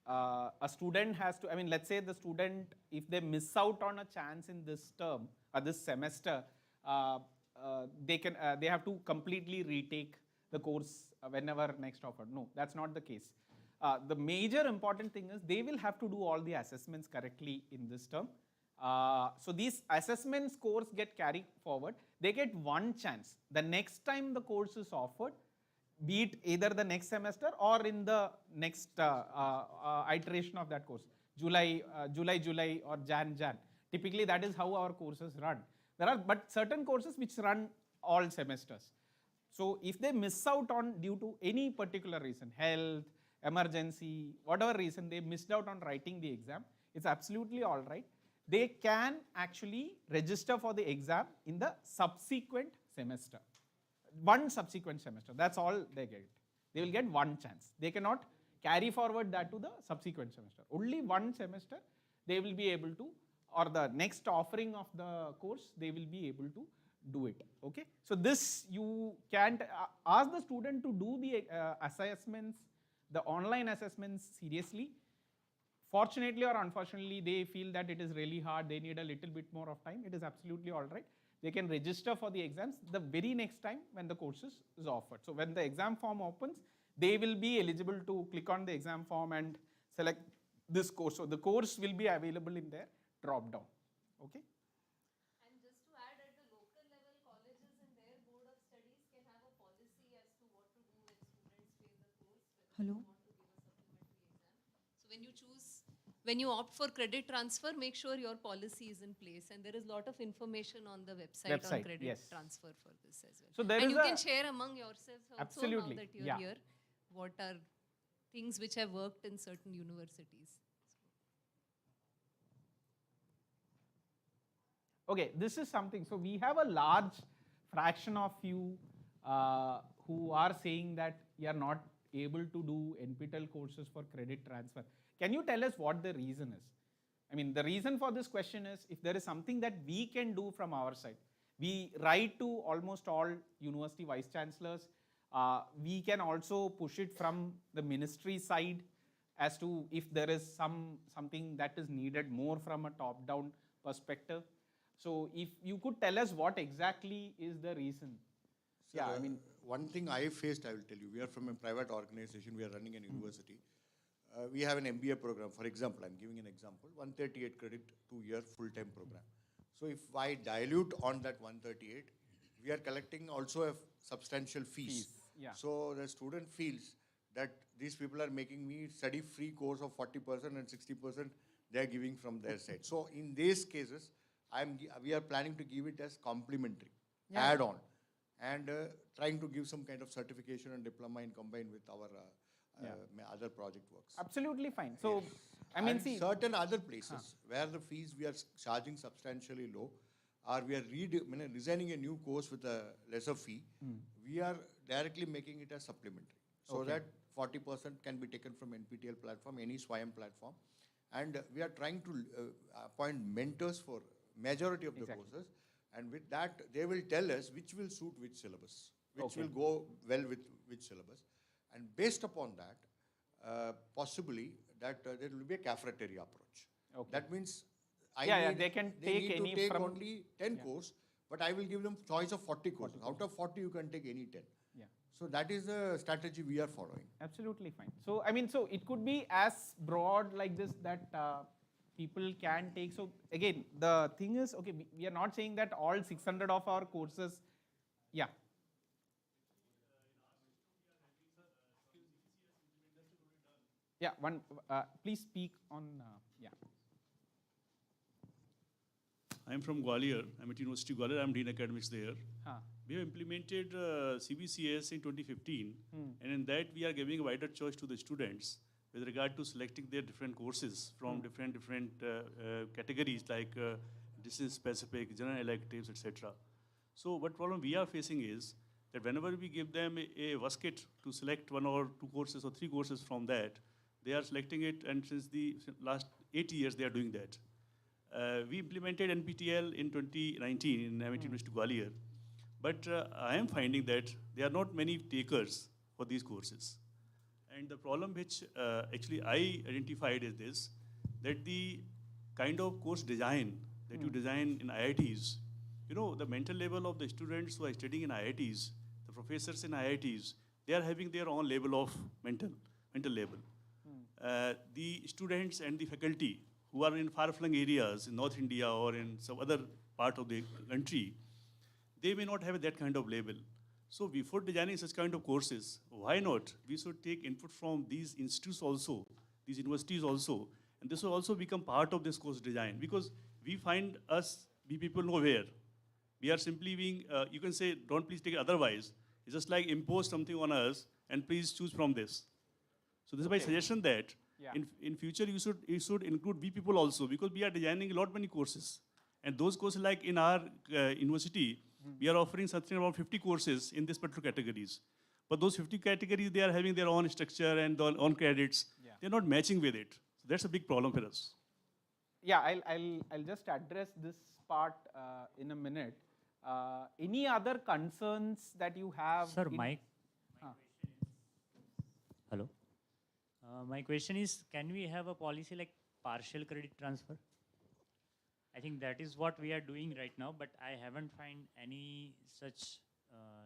a student has to, I mean, let's say the student, if they miss out on a chance in this term or this semester, they have to completely retake the course whenever next offered. No, that's not the case. The major important thing is they will have to do all the assessments correctly in this term. So these assessment scores get carried forward. They get one chance. The next time the course is offered, be it either the next semester or in the next iteration of that course, July or Jan. Typically, that is how our courses run. There are but certain courses which run all semesters. So if they miss out on due to any particular reason, health, emergency, whatever reason they missed out on writing the exam, it's absolutely all right. They can actually register for the exam in the subsequent semester. One subsequent semester, that's all they get. They will get one chance. They cannot carry forward that to the subsequent semester. Only one semester they will be able to, or the next offering of the course, they will be able to do it. Okay. So this you can't ask the student to do the assessments, the online assessments seriously. Fortunately or unfortunately, they feel that it is really hard, they need a little bit more of time. It is absolutely all right. They can register for the exams the very next time when the course is offered. So when the exam form opens, they will be eligible to click on the exam form and select this course. So the course will be available in their drop down. Okay. And just to add, at the local level, colleges in their board of studies can have a policy as to what to do when students fail the course, whether they want to give a supplementary exam. So when you opt for credit transfer, make sure your policy is in place. And there is a lot of information on the website on credit transfer for this as well. So there and is you can share among yourselves also absolutely, now that you're here, what are things which have worked in certain universities. Okay, this is something. So we have a large fraction of you who are saying that you are not able to do NPTEL courses for credit transfer. Can you tell us what the reason is? I mean, the reason for this question is if there is something that we can do from our side. We write to almost all university vice chancellors. We can also push it from the ministry side as to if there is something that is needed more from a top-down perspective. So if you could tell us what exactly is the reason. Sir, I mean, one thing I faced, I will tell you. We are from a private organization. We are running an university. We have an MBA program. For example, I'm giving an example, 138 credit, 2-year full-time program. So if I dilute on that 138, we are collecting also a substantial fees. So the student feels that these people are making me study free course of 40% and 60% they are giving from their side. So in these cases, we are planning to give it as complimentary, add-on, and trying to give some kind of certification and diploma in combined with our other project works. Absolutely fine. So, I mean, see, certain other places where the fees we are charging substantially low, or we are designing a new course with a lesser fee, we are directly making it as supplementary. So that 40% can be taken from NPTEL platform, any SWAYAM platform. And we are trying to appoint mentors for majority of the courses. And with that, they will tell us which will suit which syllabus, which will go well with which syllabus. And based upon that, possibly that there will be a cafeteria approach. That means they can take need any to take from only 10 courses, but I will give them choice of 40 courses. Out of 40, you can take any 10. So that is the strategy we are following. Absolutely fine. So, I mean, so it could be as broad like this that people can take. So, again, the thing is, okay, we are not saying that all 600 of our courses, please speak on, I'm from Gwalior. I'm at University of Gwalior. I'm Dean Academics there. We have implemented CBCS in 2015, and in that we are giving a wider choice to the students with regard to selecting their different courses from different categories like distance specific, general electives, etc. So what problem we are facing is that whenever we give them a basket to select 1 or 2 courses or 3 courses from that, they are selecting it, and since the last 8 years they are doing that. We implemented NPTEL in 2019 in IIT University Gwalior, but I am finding that there are not many takers for these courses. And the problem which actually I identified is this, that the kind of course design that you design in IITs, you know, the mental level of the students who are studying in IITs, the professors in IITs, they are having their own level of mental level. The students and the faculty who are in far-flung areas in North India or in some other part of the country, they may not have that kind of level. So before designing such kind of courses, why not? We should take input from these institutes also, these universities also, and this will also become part of this course design, because we find us, we people nowhere. We are simply being, you can say, don't please take it otherwise. It's just like impose something on us and please choose from this. So this is my suggestion that in future you should include we people also, because we are designing a lot many courses. And those courses, like in our university, we are offering something around 50 courses in this particular categories. But those 50 categories, they are having their own structure and their own credits. They're not matching with it. So that's a big problem for us. Yeah, I'll just address this part in a minute. Any other concerns that you have? Sir, hello. My question is, can we have a policy like partial credit transfer? I think that is what we are doing right now, but I haven't found any such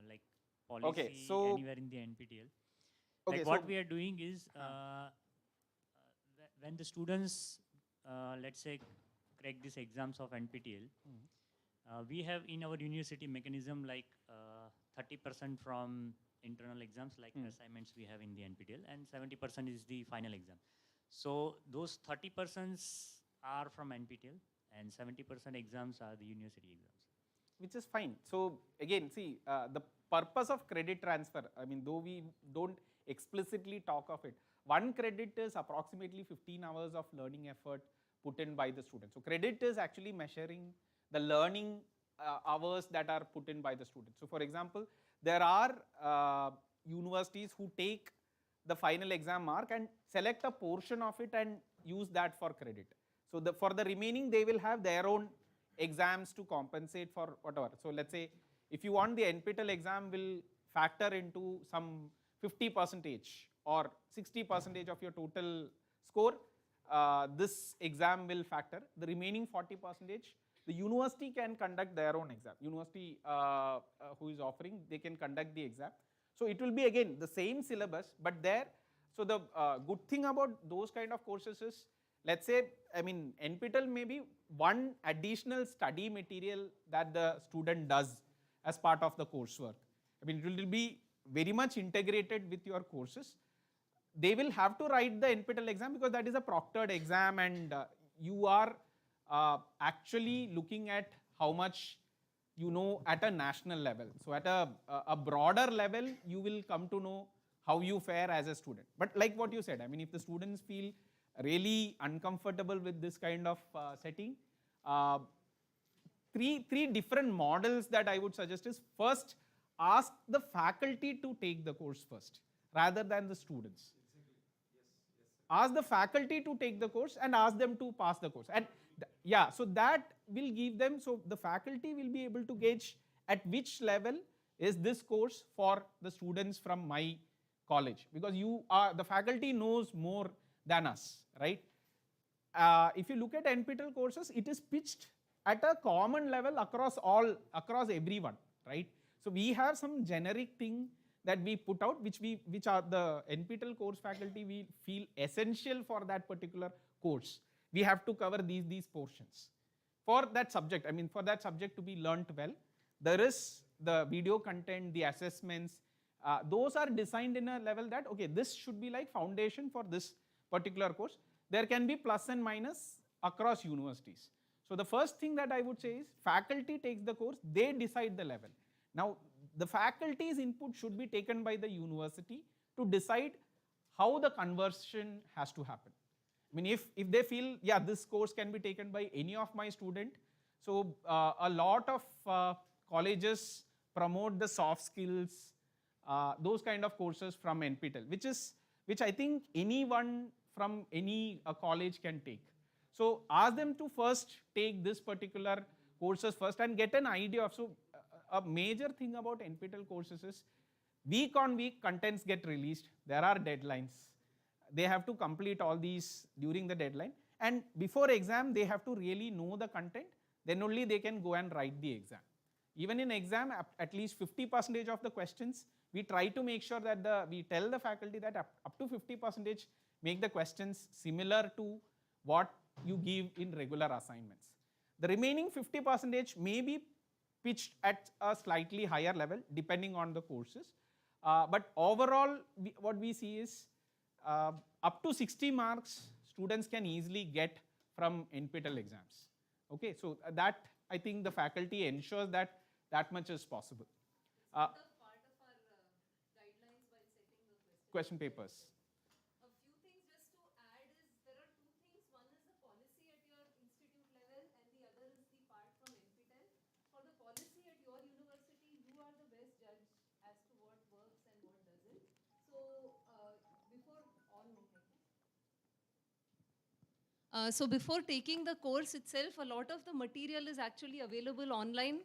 like policy anywhere in the NPTEL. Like what we are doing is, when the students, let's say, crack these exams of NPTEL, we have in our university mechanism like 30% from internal exams, like assignments we have in the NPTEL, and 70% is the final exam. So those 30% are from NPTEL, and 70% exams are the university exams. Which is fine. So again, see, the purpose of credit transfer, I mean, though we don't explicitly talk of it, 1 credit is approximately 15 hours of learning effort put in by the student. So credit is actually measuring the learning hours that are put in by the student. So for example, there are universities who take the final exam mark and select a portion of it and use that for credit. So for the remaining, they will have their own exams to compensate for whatever. So let's say if you want the NPTEL exam will factor into some 50% or 60% of your total score, this exam will factor. The remaining 40%, the university can conduct their own exam. University who is offering, they can conduct the exam. So it will be again the same syllabus, but there, so the good thing about those kind of courses is, let's say, I mean, NPTEL may be one additional study material that the student does as part of the coursework. I mean, it will be very much integrated with your courses. They will have to write the NPTEL exam because that is a proctored exam, and you are actually looking at how much you know at a national level. So at a broader level, you will come to know how you fare as a student. But like what you said, I mean, if the students feel really uncomfortable with this kind of setting, three different models that I would suggest is, first, ask the faculty to take the course first rather than the students. Ask the faculty to take the course and ask them to pass the course. And so that will give them, so the faculty will be able to gauge at which level is this course for the students from my college, because the faculty knows more than us, right? If you look at NPTEL courses, it is pitched at a common level across everyone, right? So we have some generic thing that we put out, which are the NPTEL course faculty we feel essential for that particular course. We have to cover these portions. For that subject, I mean, for that subject to be learnt well, there is the video content, the assessments, those are designed in a level that, okay, this should be like foundation for this particular course. There can be plus and minus across universities. So the first thing that I would say is, faculty takes the course, they decide the level. Now, the faculty's input should be taken by the university to decide how the conversion has to happen. I mean, if they feel, yeah, this course can be taken by any of my student, so a lot of colleges promote the soft skills, those kind of courses from NPTEL, which I think anyone from any college can take. So ask them to first take this particular courses first and get an idea of, so a major thing about NPTEL courses is week on week contents get released, there are deadlines. They have to complete all these during the deadline, and before exam they have to really know the content, then only they can go and write the exam. Even in exam, at least 50% of the questions, we try to make sure that we tell the faculty that up to 50% make the questions similar to what you give in regular assignments. The remaining 50% may be pitched at a slightly higher level depending on the courses. But overall, what we see is up to 60 marks students can easily get from NPTEL exams. Okay, so that I think the faculty ensures that much is possible. Part of our guidelines while setting the Question papers. A few things just to add is there are two things. One is the policy at your institute level and the other is the part from NPTEL. For the policy at your university, you are the best judge as to what works and what doesn't. So before taking the course itself, a lot of the material is actually available online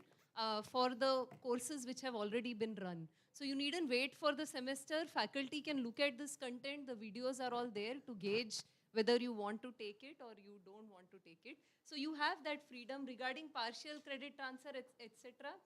for the courses which have already been run. So you needn't wait for the semester. Faculty can look at this content. The videos are all there to gauge whether you want to take it or you don't want to take it. So you have that freedom regarding partial credit transfer, etc.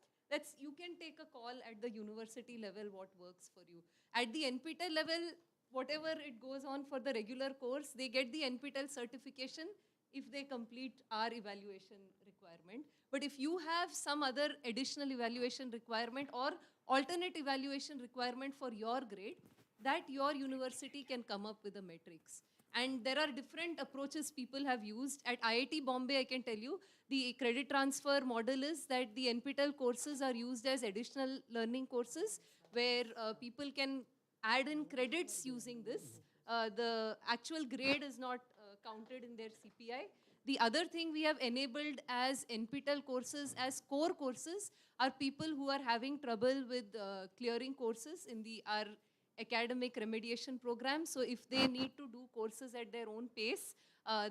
You can take a call at the university level what works for you. At the NPTEL level, whatever it goes on for the regular course, they get the NPTEL certification if they complete our evaluation requirement. But if you have some other additional evaluation requirement or alternate evaluation requirement for your grade, that your university can come up with a matrix. And there are different approaches people have used. At IIT Bombay, I can tell you, the credit transfer model is that the NPTEL courses are used as additional learning courses where people can add in credits using this. The actual grade is not counted in their CPI. The other thing we have enabled as NPTEL courses as core courses are people who are having trouble with clearing courses in our academic remediation program. So if they need to do courses at their own pace,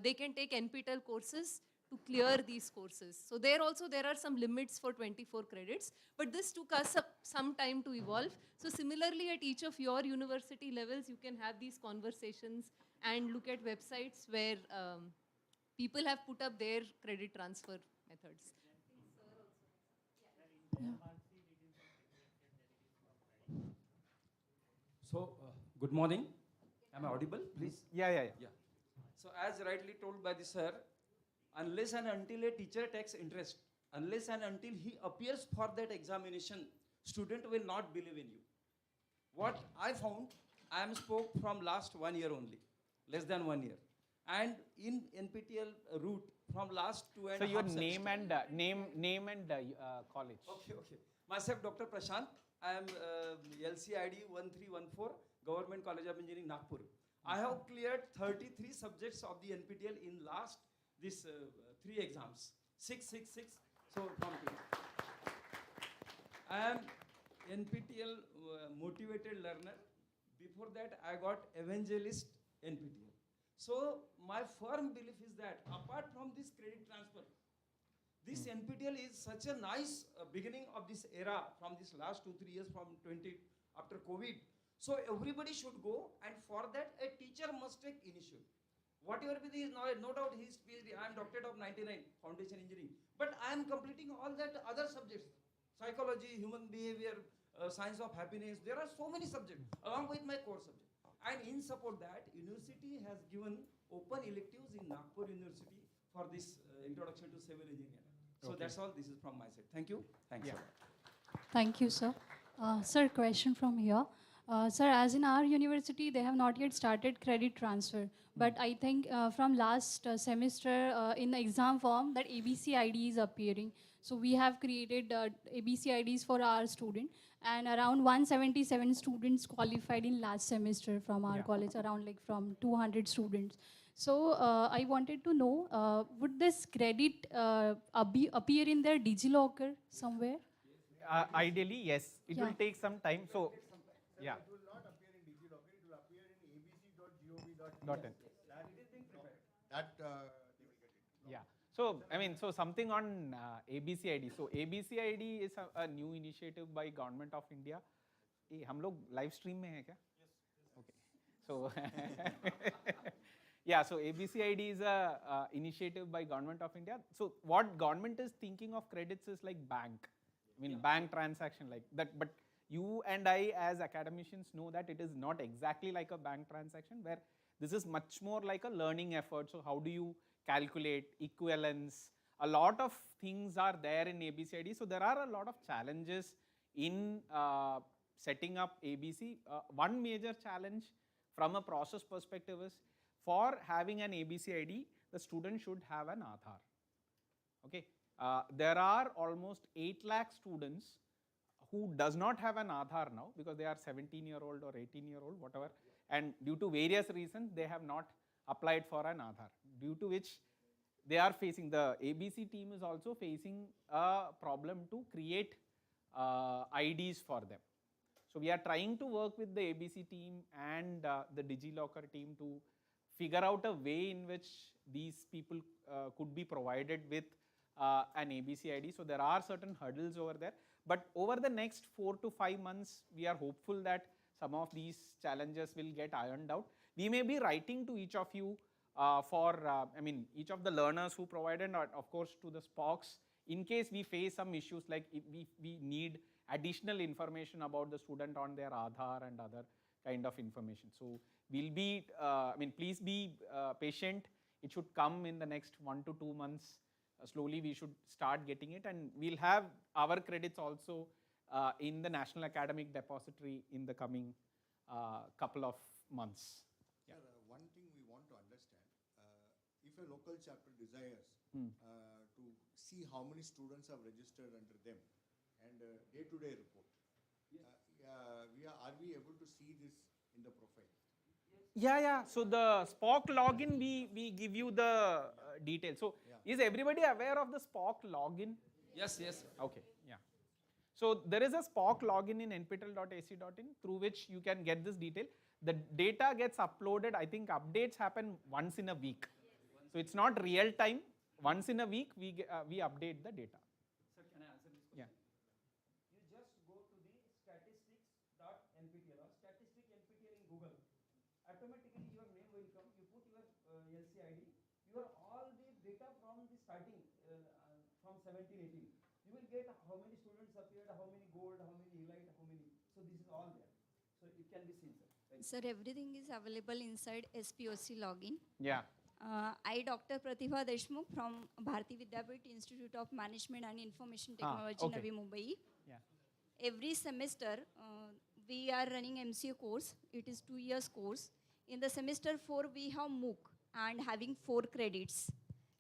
they can take NPTEL courses to clear these courses. So there are some limits for 24 credits, but this took us some time to evolve. So similarly at each of your university levels, you can have these conversations and look at websites where people have put up their credit transfer methods. So, good morning. Am I audible, please? Yeah. So, as rightly told by the sir, unless and until a teacher takes interest, unless and until he appears for that examination, student will not believe in you. What I found, I am spoke from last 1 year only, less than 1 year. And in NPTEL route from last 2.5 So your semester. name and college. Okay. Myself, Dr. Prashant. I am LCID 1314, Government College of Engineering, Nagpur. I have cleared 33 subjects of the NPTEL in last this 3 exams. 6. So from here. I am NPTEL motivated learner. Before that, I got evangelist NPTEL. So my firm belief is that apart from this credit transfer, this NPTEL is such a nice beginning of this era from this last 2-3 years from after COVID. So everybody should go, and for that a teacher must take initiative. Whatever be the no doubt his PhD, I am doctorate of 99, foundation engineering, but I am completing all that other subjects, psychology, human behavior, science of happiness. There are so many subjects along with my core subject. And in support that, university has given open electives in Nagpur University for this introduction to civil engineering. So that's all. This is from my side. Thank you. Thanks. Yeah. Thank you, sir. Sir, question from here. Sir, as in our university, they have not yet started credit transfer. But I think from last semester in the exam form, that ABC ID is appearing. So we have created ABC IDs for our student. And around 177 students qualified in last semester from our college, around like from 200 students. So I wanted to know, would this credit appear in their DigiLocker somewhere? Ideally, yes. It will Yeah. take some time. So, yeah. It will not appear in DigiLocker, it will appear in abc.gov.in. Dot in. That they will get it. Yeah. So, I mean, so something on ABCID. So, ABCID is a new initiative by Government of India. हम लोग live stream में हैं क्या? Yes. Okay. So, yeah. So, ABCID is a initiative by Government of India. So, what government is thinking of credits is like bank. I mean, bank transaction like that. But you and I, as academicians, know that it is not exactly like a bank transaction, where this is much more like a learning effort. So, how do you calculate equivalence? A lot of things are there in ABCID. So, there are a lot of challenges in setting up ABC. One major challenge from a process perspective is, for having an ABCID, the student should have an Aadhaar. Okay. There are almost 8 lakh students who does not have an Aadhaar now, because they are 17-year-old or 18-year-old, whatever, and due to various reasons they have not applied for an Aadhaar, due to which they are facing, the ABC team is also facing a problem to create IDs for them. So, we are trying to work with the ABC team and the DigiLocker team to figure out a way in which these people could be provided with an ABCID. So, there are certain hurdles over there. But over the next 4 to 5 months, we are hopeful that some of these challenges will get ironed out. We may be writing to each of you each of the learners who provided, and of course to the SPOCs, in case we face some issues, like if we need additional information about the student on their Aadhaar and other kind of information. So, we'll be, please be patient. It should come in the next 1 to 2 months. Slowly we should start getting it, and we'll have our credits also in the National Academic Depository in the coming couple of months. Yeah. Sir, one thing we want to understand, if a local chapter desires to see how many students have registered under them and day-to-day report, are we able to see this in the profile? Yeah. So, the SPOC login, we give you the details. So, is everybody aware of the SPOC login? Yes, yes. Okay, yeah. So, there is a SPOC login in nptel.ac.in through which you can get this detail. The data gets uploaded, I think updates happen once in a week. So, it's not real time. Once in a week, we update the data. Sir, can I answer this question? Yeah. You just go to the statistics.nptel or statistic NPTEL in Google. Automatically your name will come. You put your LCID. Your all the data from the starting from 17, 18. You will get how many students appeared, how many gold, how many elite, how many. So this is all there. So it can be seen, sir. Sir, everything is available inside SPOC login. Yeah. I, Dr. Pratibha Deshmukh from Bharati Vidyapeeth Institute of Management and Information Technology, okay. Navi Mumbai. Yeah. Every semester, we are running MCA course. It is 2 years course. In the semester 4, we have MOOC and having 4 credits.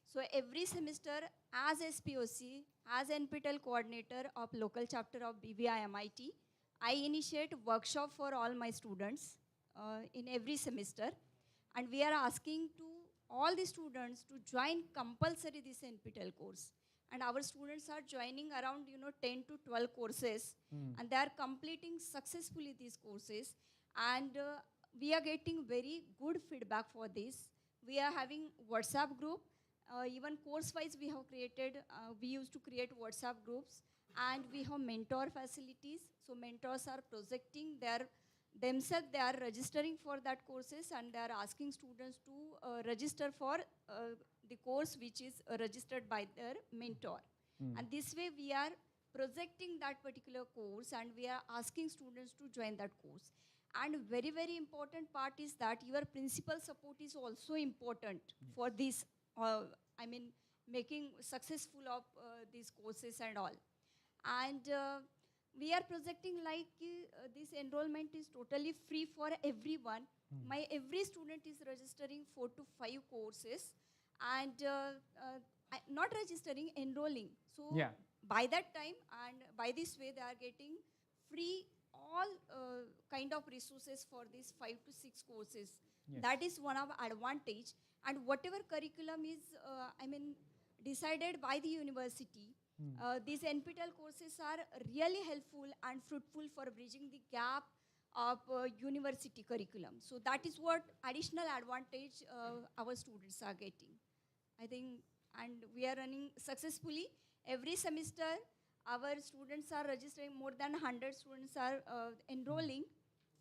So every semester, as SPOC, as NPTEL coordinator of local chapter of BVI MIT, I initiate workshop for all my students in every semester. And we are asking to all the students to join compulsory this NPTEL course. And our students are joining around 10 to 12 courses, and they are completing successfully these courses. And we are getting very good feedback for this. We are having WhatsApp group. Even course-wise, we have created, we used to create WhatsApp groups, and we have mentor facilities. So mentors are projecting themselves, they are registering for that courses, and they are asking students to register for the course which is registered by their mentor. And this way we are projecting that particular course, and we are asking students to join that course. And very, very important part is that your principal support is also important for this, making successful of these courses and all. And we are projecting like this enrollment is totally free for everyone. Every student is registering 4 to 5 courses, and not registering, enrolling. So by that time and by this way, they are getting free all kind of resources for these 5 to 6 courses. Yes. That is one of advantage. And whatever curriculum is, decided by the university, These NPTEL courses are really helpful and fruitful for bridging the gap of university curriculum. So that is what additional advantage our students are getting. I think, and we are running successfully. Every semester, our students are registering, more than 100 students are enrolling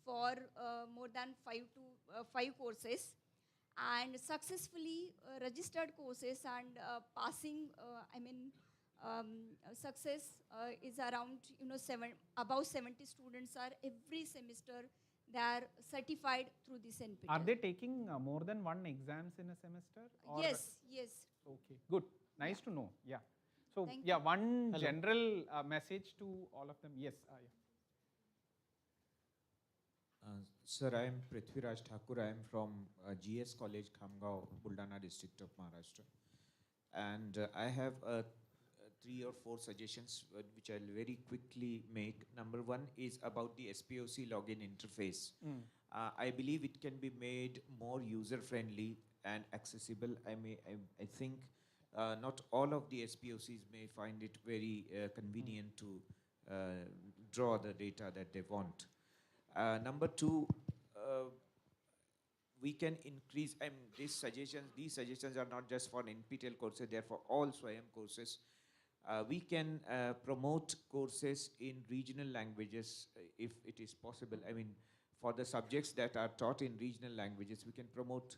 for more than 5 courses, and successfully registered courses and passing, success is around, about 70 students are every semester, they are certified through this NPTEL. Are they taking more than one exams in a semester? Or Yes. Okay, good. Nice to know. Yeah. So, Thank yeah, you. one Hello. general message to all of them. Yes. Yeah. Sir, I am Prithviraj Thakur. I am from GS College, Khamgaon, Buldana district of Maharashtra. And I have 3 or 4 suggestions which I'll very quickly make. Number one is about the SPOC login interface. I believe it can be made more user-friendly and accessible. I think not all of the SPOCs may find it very convenient to draw the data that they want. Number two, we can increase, these suggestions are not just for NPTEL courses, they are for all SWAYAM courses. We can promote courses in regional languages if it is possible. I mean, for the subjects that are taught in regional languages, we can promote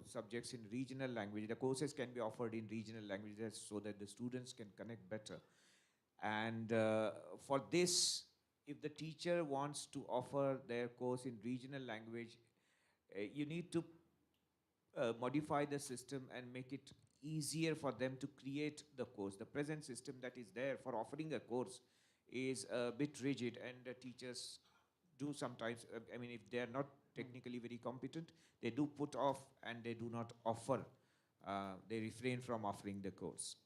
subjects in regional language. The courses can be offered in regional languages so that the students can connect better. And for this, if the teacher wants to offer their course in regional language, you need to modify the system and make it easier for them to create the course. The present system that is there for offering a course is a bit rigid, and teachers do sometimes, if they are not technically very competent, they do put off and they do not offer, they refrain from offering the course.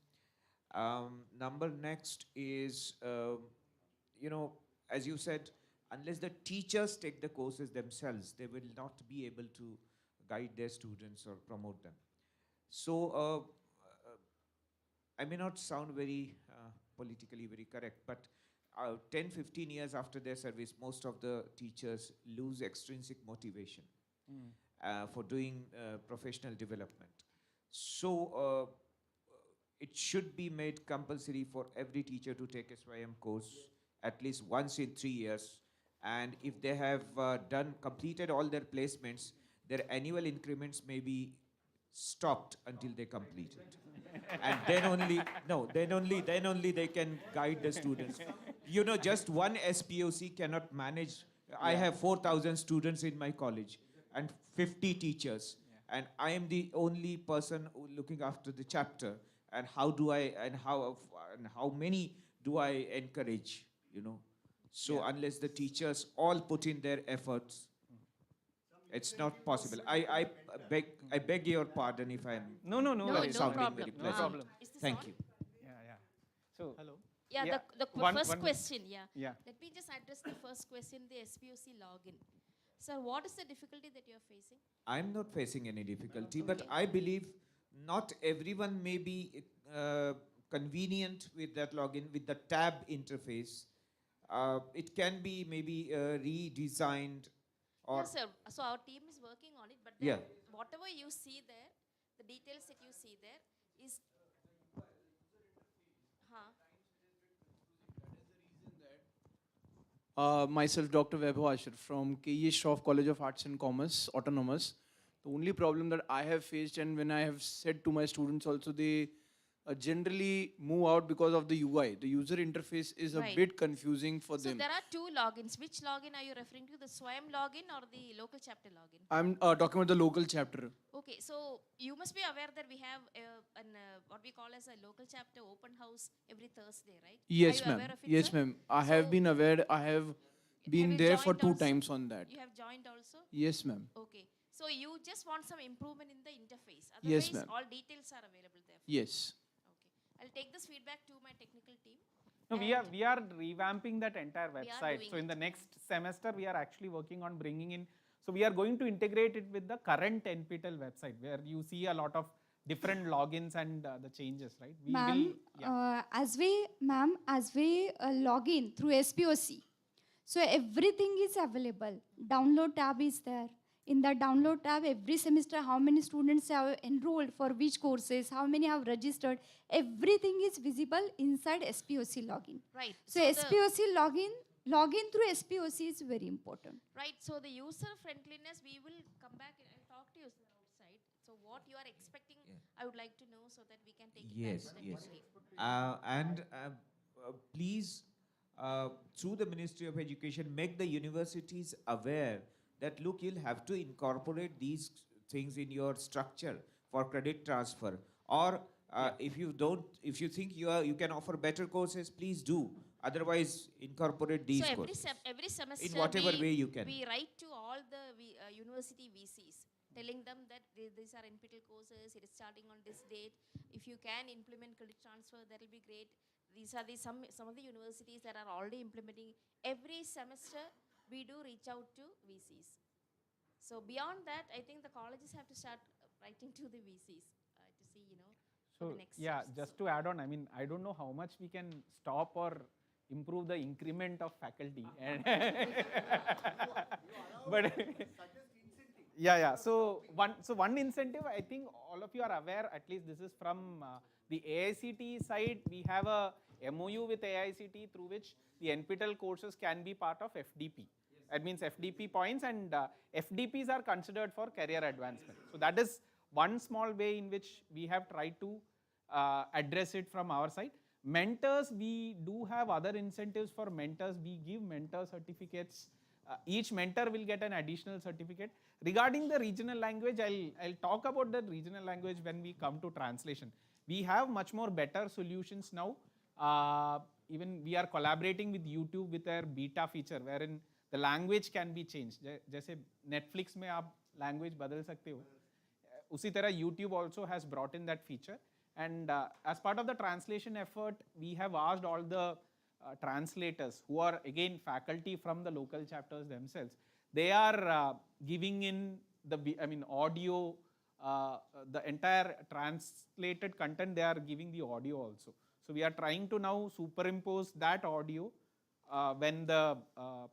Number next is, as you said, unless the teachers take the courses themselves, they will not be able to guide their students or promote them. So, I may not sound very politically very correct, but 10, 15 years after their service, most of the teachers lose extrinsic motivation for doing professional development. So, it should be made compulsory for every teacher to take a SWAYAM course at least once in 3 years. And if they have completed all their placements, their annual increments may be stopped until they complete it. And then only they can guide the students. Just one SPOC cannot manage. I have 4,000 students in my college and 50 teachers. And I am the only person looking after the chapter. And how many do I encourage, So unless the teachers all put in their efforts, it's not possible. I beg your pardon if I'm sounding very pleasant. No problem. Thank you. Yeah. So, Hello. Yeah, Yeah. the One- first one- question, yeah. Yeah. Let me just address the first question, the SPOC login. Sir, what is the difficulty that you're facing? I'm not facing any difficulty, but I believe not everyone may be convenient with that login, with the tab interface. It can be maybe redesigned. Or Yes, sir. So our team is working on it, but Yeah. then whatever you see there, the details that you see there is. Myself, Dr. Vaibhav Ashar from KE Shroff College of Arts and Commerce, Autonomous. The only problem that I have faced, and when I have said to my students also, they generally move out because of the UI. The user interface is a Right. bit confusing for So them. there are 2 logins. Which login are you referring to? The SWAYAM login or the local chapter login? I'm talking about the local chapter. Okay, so you must be aware that we have what we call as a local chapter open house every Thursday, right? Yes, Are you ma'am. aware of it, Yes, sir? ma'am. I have So been aware. I have been you there for joined 2 also? times on that. You have joined also? Yes, ma'am. Okay. So you just want some improvement in the interface. Yes, Otherwise, ma'am. all details are available there. Yes. Okay. I'll take this feedback to my technical team. no, And we are revamping that entire We are website. doing So in it. the next semester, we are actually working on bringing in. So we are going to integrate it with the current NPTEL website, where you see a lot of different logins and the changes, right? We Ma'am, as we log in through SPOC, so everything is available. Download tab is there. In the download tab, every semester, how many students have enrolled for which courses, how many have registered, everything is visible inside SPOC login. Right. So SPOC login through SPOC is very important. Right. So the user friendliness, we will come back and talk to you outside. So what you are expecting, I would like to know so that we can take it back to the Yes. Please, through the Ministry of Education, make the universities aware that look, you'll have to incorporate these things in your structure for credit transfer. Or if you think you can offer better courses, please do. Otherwise, incorporate these courses. So every semester, in whatever way you can. We write to all the university VCs, telling them that these are NPTEL courses, it is starting on this date. If you can implement credit transfer, that will be great. These are some of the universities that are already implementing. Every semester, we do reach out to VCs. So beyond that, I think the colleges have to start writing to the VCs to see, So the next yeah, steps. just to add on, I mean, I don't know how much we can stop or improve the increment of faculty. But yeah. So one incentive, I think all of you are aware, at least this is from the AICT side, we have a MOU with AICT through which the NPTEL courses can be part of FDP. That means FDP points, and FDPs are considered for career advancement. So that is one small way in which we have tried to address it from our side. Mentors, we do have other incentives for mentors. We give mentor certificates. Each mentor will get an additional certificate. Regarding the regional language, I'll talk about the regional language when we come to translation. We have much more better solutions now. Even we are collaborating with YouTube with their beta feature, wherein the language can be changed. जैसे Netflix में आप language बदल सकते हो, उसी तरह YouTube also has brought in that feature. And as part of the translation effort, we have asked all the translators who are again faculty from the local chapters themselves. They are giving in audio, the entire translated content. They are giving the audio also. So we are trying to now superimpose that audio when the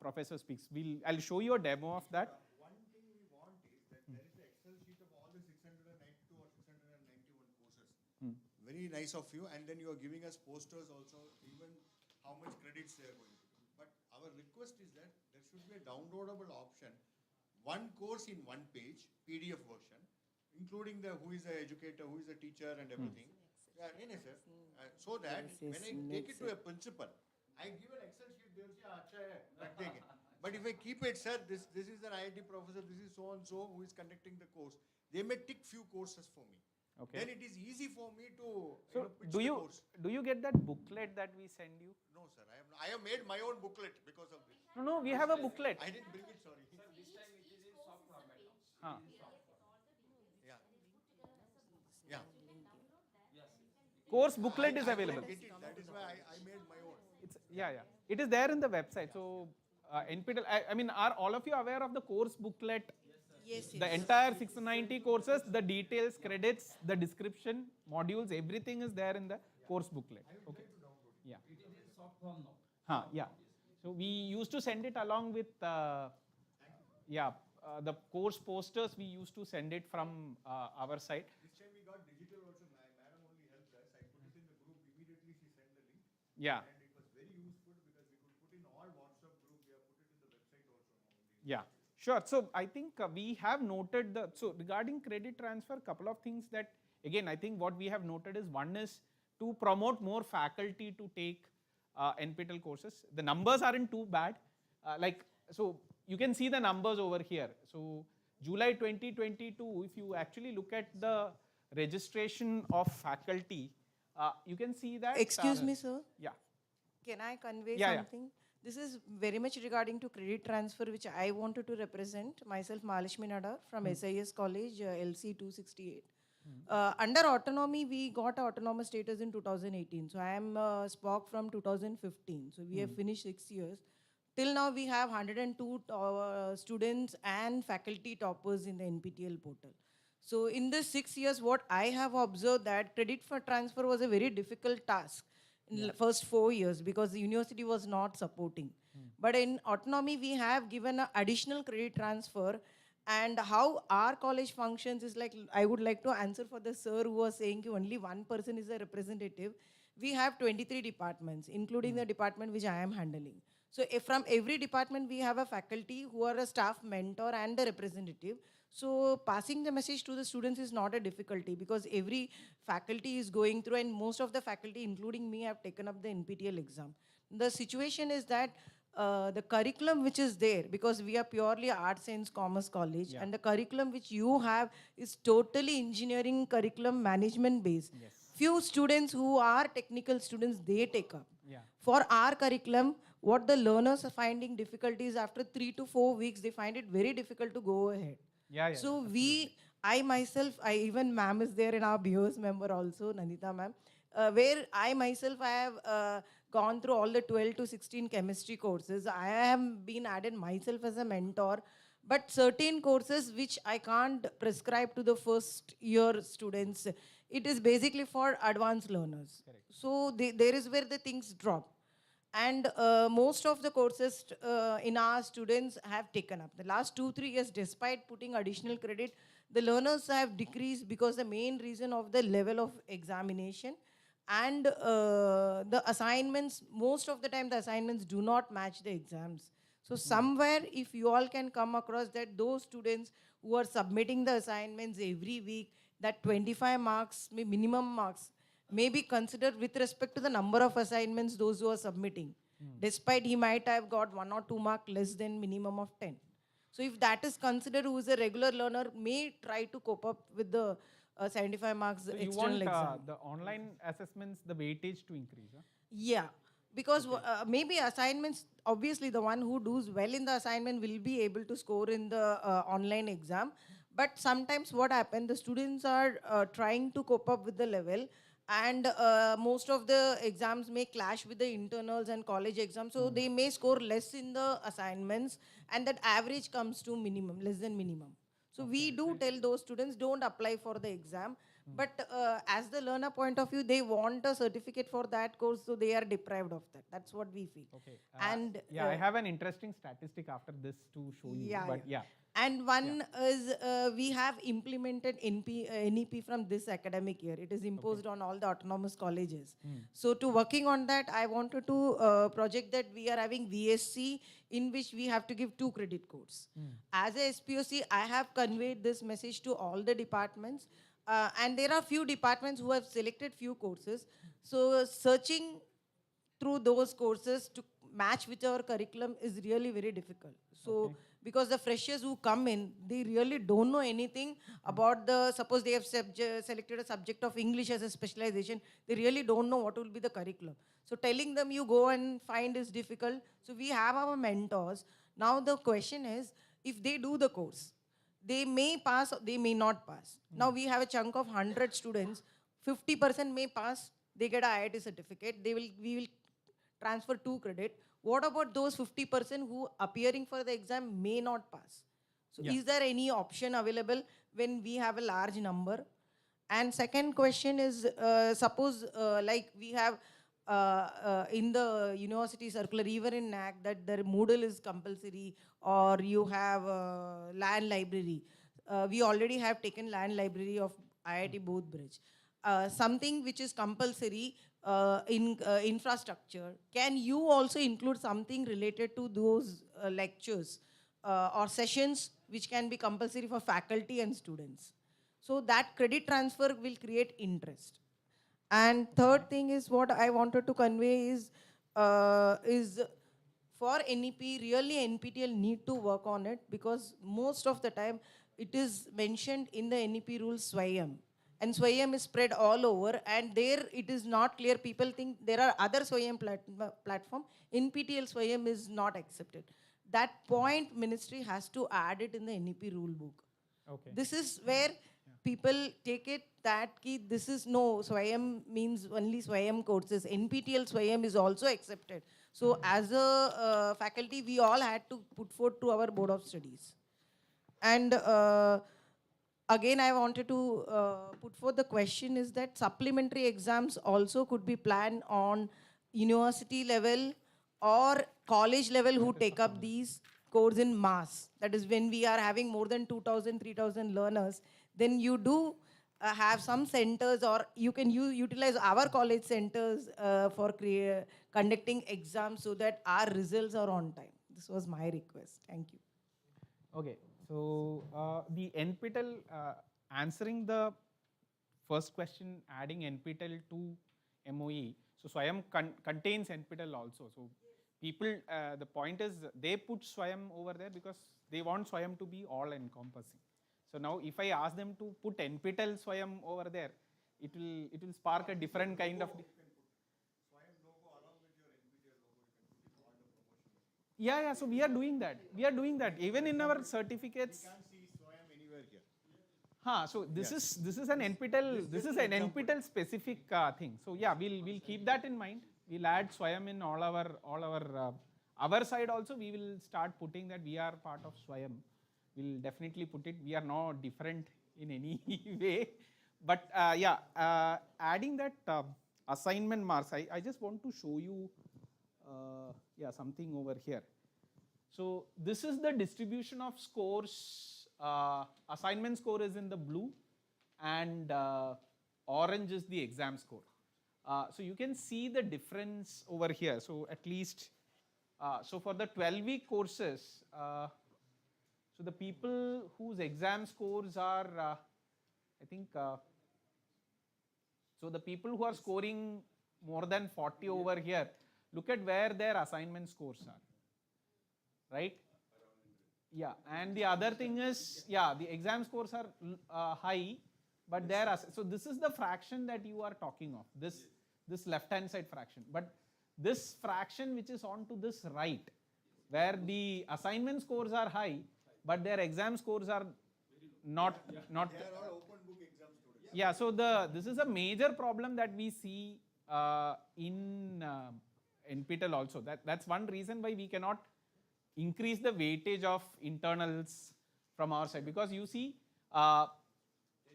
professor speaks. I'll show you a demo of that. One thing we want is that there is an Excel sheet of all the 692 or 691 courses. Very nice of you, and then you are giving us posters also, even how much credits they are going to do. But our request is that there should be a downloadable option, one course in one page, PDF version, including who is the educator, who is the teacher, and everything. So that when I take it to a principal, I give an Excel sheet, they will say, "Acha hai, but take it." But if I keep it, sir, this is an IIT professor, this is so and so who is conducting the course. They may tick few courses for me. Okay. Then it is easy for me to pitch do the you course. do you get that booklet that we send you? No, sir. I have made my own booklet because of this. No, we have a booklet. I didn't bring it. Sorry. This time it is in soft format. Huh. Yeah. Yeah. Course booklet is available. Get it. That is why I made my own. Yeah. It is there in the website. So NPTEL, I mean, are all of you aware of the course booklet? Yes. The entire 690 courses, the details, credits, the description, modules, everything is there in the course booklet. Okay. Yeah. It is in soft form now. Yeah. So we used to send it along with the course posters. We used to send it from our side. This time we got digital also. My madam only helped us. I put it in the group. Immediately she sent the link. Yeah. And it was very useful because we could put in all WhatsApp group. We have put it in the website also now. Yeah. Sure. So I think we have noted regarding credit transfer, couple of things that, again, I think what we have noted is, one is to promote more faculty to take NPTEL courses. The numbers aren't too bad. So you can see the numbers over here. So July 2022, if you actually look at the registration of faculty, you can see that. Excuse me, sir. Yeah. Can I convey Yeah. something? This is very much regarding to credit transfer, which I wanted to represent. Myself, Malishmi Nada from SIS College, LC 268. Under autonomy, we got autonomous status in 2018. So I am a SPOC from 2015. So we have finished 6 years. Till now, we have 102 students and faculty toppers in the NPTEL portal. So in the 6 years, what I have observed that credit for transfer was a very difficult task in the first 4 years because the university was not supporting. But in autonomy, we have given an additional credit transfer, and how our college functions is like, I would like to answer for the sir who was saying only one person is a representative. We have 23 departments, including the department which I am handling. So from every department, we have a faculty who are a staff mentor and a representative. So passing the message to the students is not a difficulty because every faculty is going through, and most of the faculty, including me, have taken up the NPTEL exam. The situation is that the curriculum which is there, because we are purely arts, science, commerce college, and the curriculum which you have is totally engineering curriculum management based. Few students who are technical students, they take up. For our curriculum, what the learners are finding difficulties after 3 to 4 weeks, they find it very difficult to go ahead. So I myself, even ma'am is there in our BOS member also, Nandita ma'am, where I myself, I have gone through all the 12 to 16 chemistry courses. I have been added myself as a mentor, but certain courses which I can't prescribe to the first year students, it is basically for advanced learners. So there is where the things drop. And most of the courses in our students have taken up. The last 2-3 years, despite putting additional credit, the learners have decreased because the main reason of the level of examination and the assignments, most of the time the assignments do not match the exams. So somewhere, if you all can come across that those students who are submitting the assignments every week, that 25 marks, minimum marks, may be considered with respect to the number of assignments those who are submitting. Despite he might have got 1 or 2 marks less than minimum of 10. So if that is considered, who is a regular learner may try to cope up with the 75 marks So you external want exam. the online assessments, the weightage to increase, huh? Yeah, because maybe assignments, obviously the one who does well in the assignment will be able to score in the online exam. But sometimes what happens, the students are trying to cope up with the level, and most of the exams may clash with the internals and college exams. So they may score less in the assignments, and that average comes to minimum, less than minimum. So we do tell those students, don't apply for the exam. But as the learner point of view, they want a certificate for that course, so they are deprived of that. That's what we feel. Okay. And I have an interesting statistic after this to show you. But yeah. And one is we have implemented NEP from this academic year. It is imposed on all the autonomous colleges. So to working on that, I wanted to project that we are having VSC in which we have to give 2 credit codes. As a SPOC, I have conveyed this message to all the departments. And there are few departments who have selected few courses. So searching through those courses to match with our curriculum is really very difficult. So because the freshers who come in, they really don't know anything about suppose they have selected a subject of English as a specialization, they really don't know what will be the curriculum. So telling them you go and find is difficult. So we have our mentors. Now the question is, if they do the course, they may pass, they may not pass. Now we have a chunk of 100 students, 50% may pass, they get a IIT certificate, we will transfer 2 credit. What about those 50% who appearing for the exam may not pass? So is there any option available when we have a large number? And second question is, suppose like we have in the university circular, even in NAC, that the Moodle is compulsory, or you have land library. We already have taken land library of IIT Bridge. Something which is compulsory in infrastructure. Can you also include something related to those lectures or sessions which can be compulsory for faculty and students? So that credit transfer will create interest. And third thing is what I wanted to convey is for NEP, really NPTEL need to work on it, because most of the time it is mentioned in the NEP rules Swayam. And Swayam is spread all over, and there it is not clear. People think there are other Swayam platform. NPTEL Swayam is not accepted. That point ministry has to add it in the NEP rule book. This is where people take it that this is no, Swayam means only Swayam courses. NPTEL Swayam is also accepted. So as a faculty, we all had to put forth to our board of studies. And again, I wanted to put forth the question is that supplementary exams also could be planned on university level or college level who take up these courses in mass. That is when we are having more than 2,000, 3,000 learners, then you do have some centers, or you can utilize our college centers for conducting exams so that our results are on time. This was my request. Thank you. Okay, so the NPTEL, answering the first question, adding NPTEL to MOE. So Swayam contains NPTEL also. So people, the point is they put Swayam over there because they want Swayam to be all encompassing. So now if I ask them to put NPTEL Swayam over there, it will spark a different kind of. Yeah, so we are doing that. Even in our certificates. We can't see Swayam anywhere here. So this is an NPTEL, this is an NPTEL specific thing. So yeah, we'll keep that in mind. We'll add Swayam in all our side also. We will start putting that we are part of Swayam. We'll definitely put it. We are not different in any way. But adding that assignment marks, I just want to show you something over here. So this is the distribution of scores. Assignment score is in the blue, and orange is the exam score. So you can see the difference over here. So at least, so for the 12-week courses, so the people whose exam scores are, I think, so the people who are scoring more than 40 over here, look at where their assignment scores are, right? Yeah, and the other thing is, the exam scores are high, but so this is the fraction that you are talking of, this left-hand side fraction. But this fraction which is on to this right, where the assignment scores are high, but their exam scores are not. They are all open book exam students. Yeah, so this is a major problem that we see in NPTEL also. That's one reason why we cannot increase the weightage of internals from our side, because you see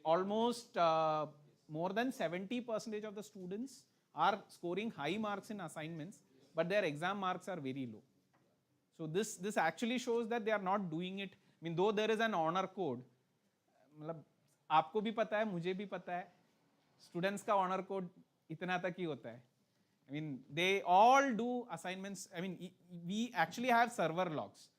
almost more than 70% of the students are scoring high marks in assignments, but their exam marks are very low. So this actually shows that they are not doing it. I mean, though there is an honor code, मतलब आपको भी पता है, मुझे भी पता है, students का honor code इतना तक ही होता है. I mean, they all do assignments. I mean, we actually have server logs.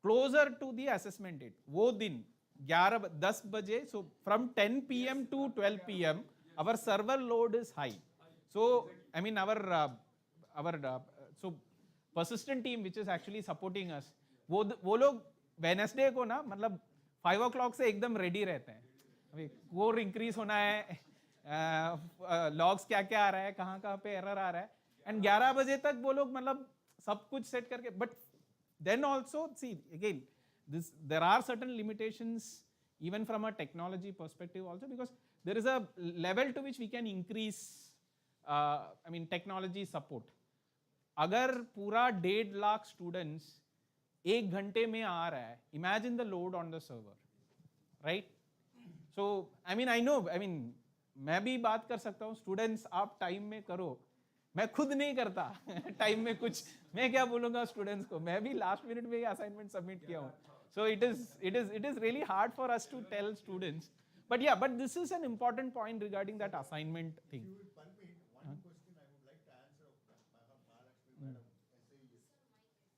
Closer to the assessment date, वो दिन 10 बजे, so from 10 p.m. to 12 p.m. our server load is high. So I mean our so persistent team which is actually supporting us, वो लोग Wednesday को ना मतलब 5 o'clock से एकदम ready रहते हैं. अभी core increase होना है, logs क्या क्या आ रहा है, कहाँ पे error आ रहा है, and 11 बजे तक वो लोग मतलब सब कुछ set करके. But then also see again, there are certain limitations even from a technology perspective also, because there is a level to which we can increase I mean technology support. अगर पूरा 1.5 लाख students 1 घंटे में आ रहा है, imagine the load on the server, right? So I mean I know, I mean मैं भी बात कर सकता हूँ, students आप time में करो, मैं खुद नहीं करता time में कुछ, मैं क्या बोलूँगा students को, मैं भी last minute में ही assignment submit किया हूँ. So it is really hard for us to tell students, but yeah, but this is an important point regarding that assignment thing. If you would permit, one question I would like to answer Madam SAES.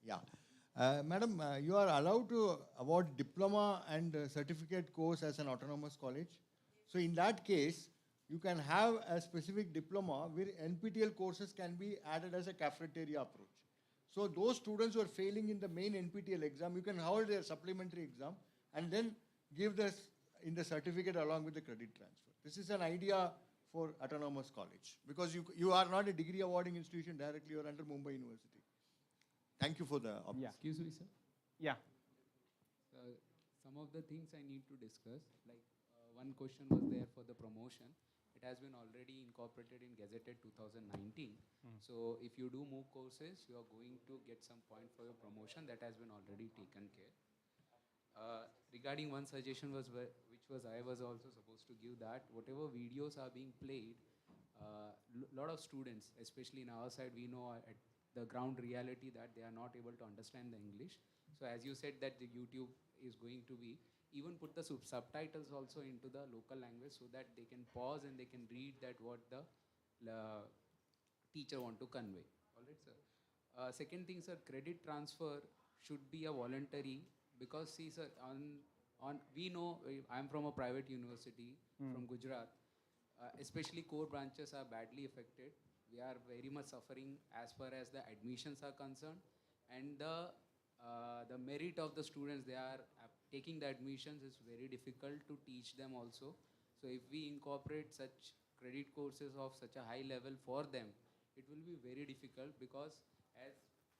Yeah. Madam, you are allowed to award diploma and certificate course as an autonomous college. So in that case, you can have a specific diploma where NPTEL courses can be added as a cafeteria approach. So those students who are failing in the main NPTEL exam, you can hold their supplementary exam and then give this in the certificate along with the credit transfer. This is an idea for autonomous college, because you are not a degree awarding institution directly, you are under Mumbai University. Thank you for the opportunity. Yeah. Excuse me, sir. Yeah. Some of the things I need to discuss, like one question was there for the promotion. It has been already incorporated in Gazetted 2019. So if you do MOOC courses, you are going to get some point for your promotion. That has been already taken care. Regarding one suggestion was which which was I was also supposed to give that. Whatever videos are being played, lot of students, especially in our side, we know at the ground reality that they are not able to understand the English. So as you said that the YouTube is going to be, even put the subtitles also into the local language so that they can pause and they can read that what the teacher want to convey. All right, sir. Second thing, sir, credit transfer should be a voluntary, because see, sir, on we know I'm from a private university from Gujarat. Especially core branches are badly affected. We are very much suffering as far as the admissions are concerned, and the merit of the students they are taking the admissions is very difficult to teach them also. So if we incorporate such credit courses of such a high level for them, it will be very difficult, because as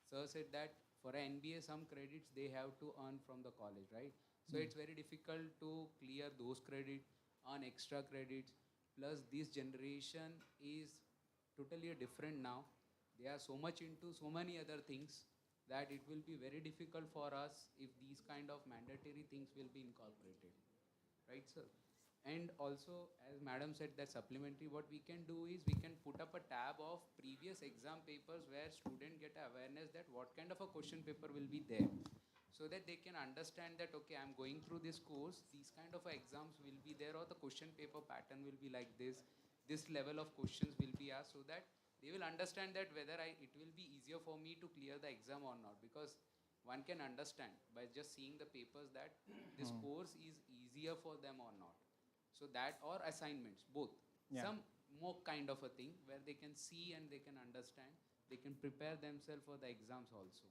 sir said that for an MBA some credits they have to earn from the college, right? So it's very difficult to clear those credits, earn extra credits. Plus this generation is totally different now. They are so much into so many other things that it will be very difficult for us if these kind of mandatory things will be incorporated. Right, sir? And also, as madam said, that supplementary, what we can do is we can put up a tab of previous exam papers where students get awareness that what kind of a question paper will be there, so that they can understand that, okay, I'm going through this course, these kind of exams will be there, or the question paper pattern will be like this level of questions will be asked, so that they will understand that whether it will be easier for me to clear the exam or not. Because one can understand by just seeing the papers that this course is easier for them or not. So that, or assignments, both. Yeah. Some more kind of a thing where they can see and they can understand, they can prepare themselves for the exams also.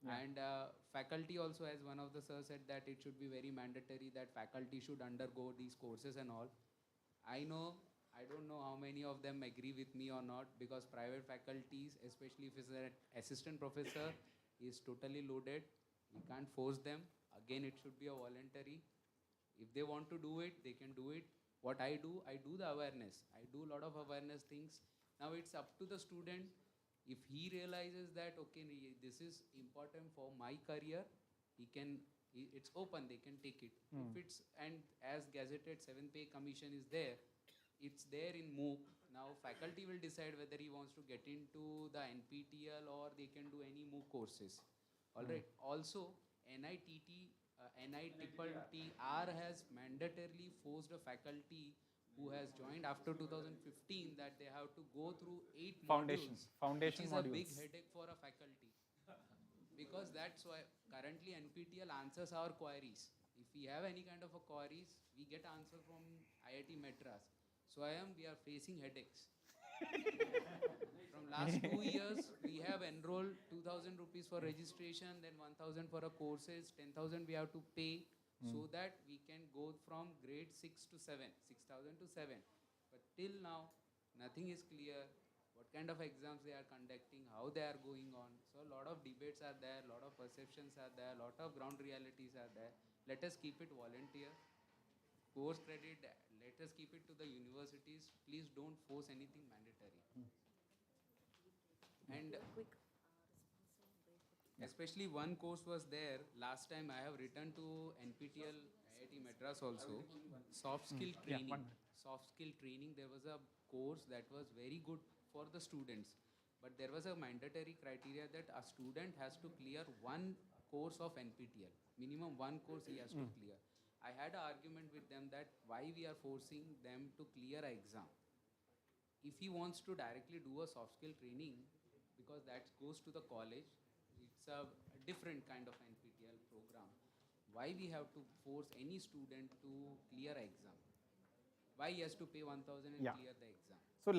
Yeah. And faculty also, as one of the sir said, that it should be very mandatory that faculty should undergo these courses and all. I don't know how many of them agree with me or not, because private faculties, especially if it's an assistant professor, is totally loaded. We can't force them. Again, it should be a voluntary. If they want to do it, they can do it. What I do the awareness. I do a lot of awareness things. Now it's up to the student. If he realizes that, okay, this is important for my career, it's open, they can take it. If it's, and as gazetted 7th pay commission is there, it's there in MOOC. Now faculty will decide whether he wants to get into the NPTEL or they can do any MOOC courses. All right. Also, NITTR has mandatorily forced a faculty who has joined after 2015 that they have to go through 8 Foundation modules, which is modules. a big headache for a faculty. Because that's why currently NPTEL answers our queries. If we have any kind of a queries, we get answer from IIT Madras. So we are facing headaches. From last 2 years, we have enrolled 2,000 rupees for registration, then 1,000 for a courses, 10,000 we have to pay, so that we can go from grade 6 to 7, 6,000 to 7. But till now, nothing is clear. What kind of exams they are conducting, how they are going on. So a lot of debates are there, a lot of perceptions are there, a lot of ground realities are there. Let us keep it volunteer. Course credit, let us keep it to the universities. Please don't force anything mandatory. And especially one course was there. Last time I have written to NPTEL IIT Madras also. Soft skill training. Soft skill training. There was a course that was very good for the students. But there was a mandatory criteria that a student has to clear one course of NPTEL. Minimum one course he has to clear. I had an argument with them that why we are forcing them to clear an exam. If he wants to directly do a soft skill training, because that goes to the college, it's a different kind of NPTEL program. Why we have to force any student to clear an exam? Why he has to pay 1,000 and clear the exam? So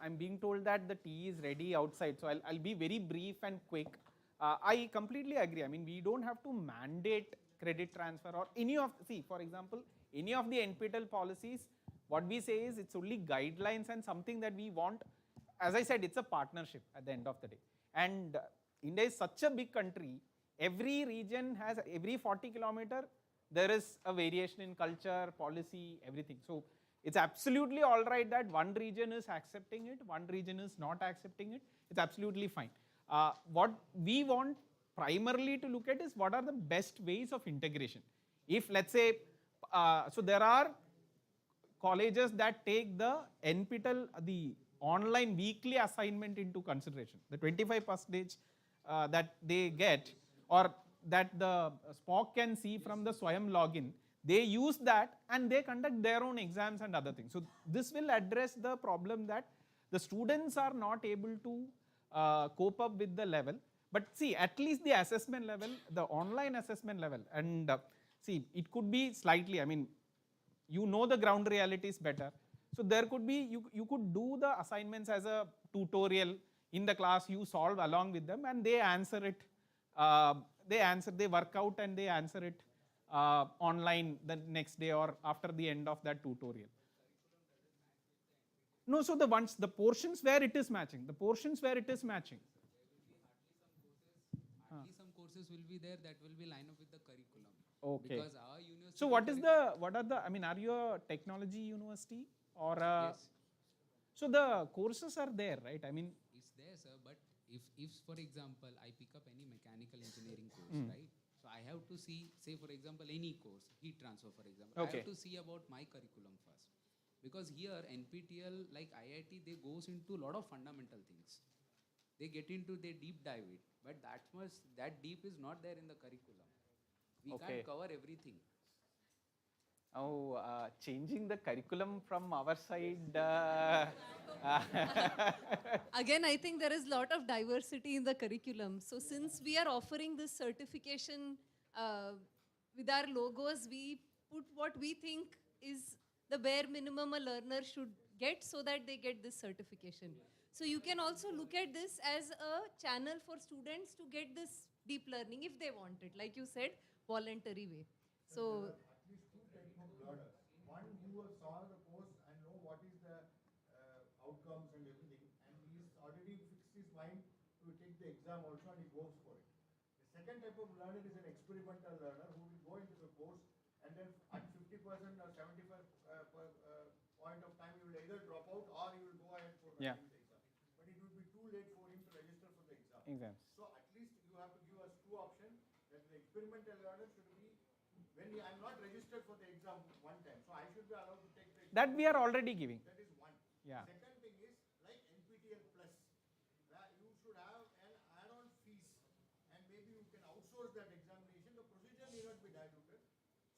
I'm being told that the tea is ready outside. So I'll be very brief and quick. I completely agree. I mean, we don't have to mandate credit transfer or for example, any of the NPTEL policies. What we say is it's only guidelines and something that we want. As I said, it's a partnership at the end of the day. And India is such a big country. Every region has, every 40 kilometer, there is a variation in culture, policy, everything. So it's absolutely all right that one region is accepting it, one region is not accepting it. It's absolutely fine. What we want primarily to look at is what are the best ways of integration. If let's say So there are colleges that take the NPTEL, the online weekly assignment into consideration. The 25% that they get, or that the SPOC can see from the Swayam login, they use that and they conduct their own exams and other things. So this will address the problem that the students are not able to cope up with the level. But see, at least the assessment level, the online assessment level, and see, it could be slightly, I mean, you know the ground realities better. So there could be, you could do the assignments as a tutorial in the class, you solve along with them and they answer it. They work out and they answer it online the next day or after the end of that tutorial. No, so the portions where it is matching, Hardly some courses will be there that will be line up with the curriculum. Okay. Because our university. So I mean, are you a technology university or a? Yes. So the courses are there, right? I mean. It's there, sir, but if for example, I pick up any mechanical engineering course, right? So I have to see, say for example, any course, heat transfer for example. Okay. I have to see about my curriculum first. Because here, NPTEL, like IIT, they goes into a lot of fundamental things. They get into, they deep dive it. But that deep is not there in the curriculum. We Okay. can't cover everything. Oh, changing the curriculum from our side. Again, I think there is a lot of diversity in the curriculum. So since we are offering this certification with our logos, we put what we think is the bare minimum a learner should get so that they get this certification. So you can also look at this as a channel for students to get this deep learning if they want it, like you said, voluntary way. So At least two types of learners. One who saw the course and know what is the outcomes and everything, and he's already fixed his mind to take the exam also and he goes for it. The second type of learner is an experimental learner who will go into the course and then at 50% or 75 point of time he will either drop out or he will go ahead for writing the exam. But it will be too late for him to register for the exam. Exams. So at least you have to give us two options, that the experimental learner should be, when I'm not registered for the exam one time, so I should be allowed to take the exam. That we are already giving. That is one. Yeah. Second thing is, like NPTEL Plus, where you should have an add-on fees and maybe you can outsource that examination. The procedure need not be diluted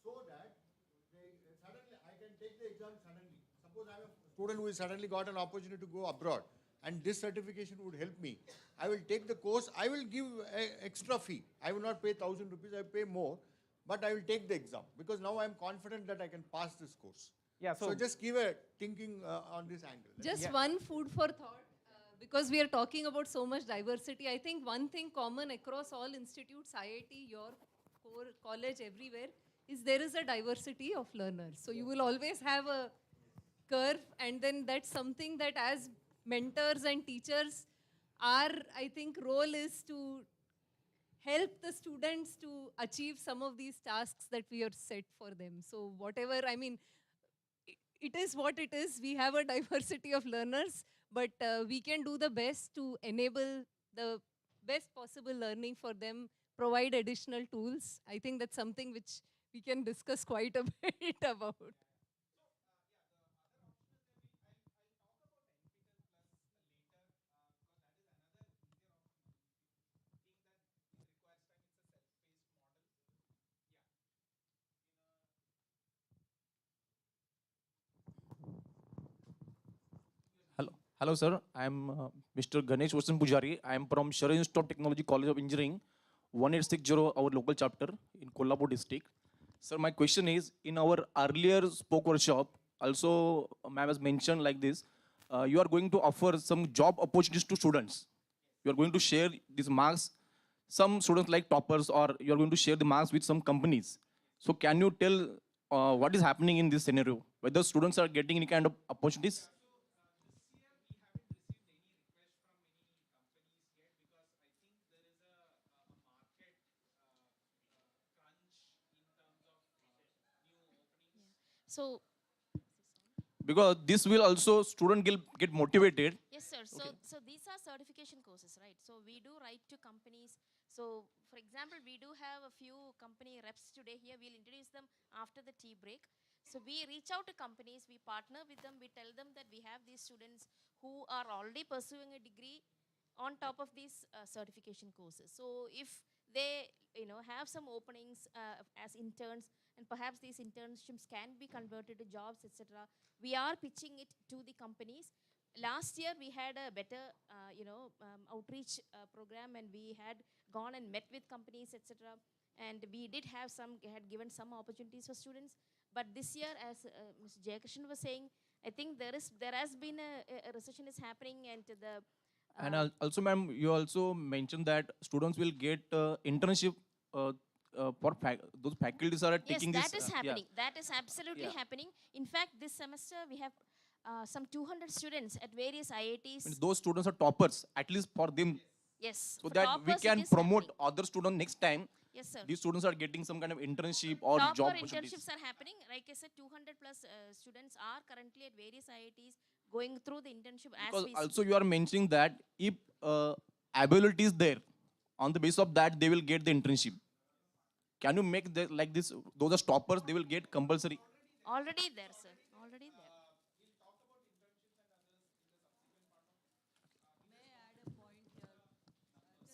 so that suddenly I can take the exam suddenly. Suppose I'm a student who has suddenly got an opportunity to go abroad and this certification would help me. I will take the course, I will give an extra fee. I will not pay 1,000 rupees, I pay more, but I will take the exam because now I am confident that I can pass this course. Yeah, So just give a thinking on this angle. just one food for thought, because we are talking about so much diversity. I think one thing common across all institutes, IIT, your core college, everywhere, is there is a diversity of learners. So you will always have a curve, and then that's something that as mentors and teachers, our, I think, role is to help the students to achieve some of these tasks that we are set for them. So whatever, I mean, it is what it is. We have a diversity of learners, but we can do the best to enable the best possible learning for them, provide additional tools. I think that's something which we can discuss quite a bit about. Hello, sir. I am Mr. Ganesh Vasan Pujari. I am from Sharan Institute of Technology College of Engineering, 1860, our local chapter in Kolhapur district. Sir, my question is, in our earlier spoke workshop, also ma'am has mentioned like this, you are going to offer some job opportunities to students. You are going to share these marks, some students like toppers, or you are going to share the marks with some companies. So can you tell what is happening in this scenario? Whether students are getting any kind of opportunities? So, Because this will also student get motivated. yes, sir. So, Okay. so these are certification courses, right? So we do write to companies. So So, for example, we do have a few company reps today here. We'll introduce them after the tea break. So we reach out to companies, we partner with them, we tell them that we have these students who are already pursuing a degree on top of these certification courses. So if they have some openings as interns, and perhaps these internships can be converted to jobs, etc., we are pitching it to the companies. Last year we had a better outreach program, and we had gone and met with companies, etc., and we did have had given some opportunities for students. But this year, as Mr. Jayakrishnan was saying, I think there has been a recession is happening, and the and also, ma'am, you also mentioned that students will get internship for those faculties are taking yes, this. that is happening. Yeah. That is absolutely Yeah. happening. In fact, this semester we have some 200 students at various IITs. Means those students are toppers, at least for them. Yes, So for that we toppers it can is promote happening. other students next time. Yes, sir. These students are getting some kind of internship or Topper job opportunities. internships are happening. Like I said, 200 plus students are currently at various IITs going through the internship Because as we also speak. you are mentioning that if ability is there, on the basis of that they will get the internship. Can you make like this? Those are stoppers. They will get compulsory. Already there, sir. Already there.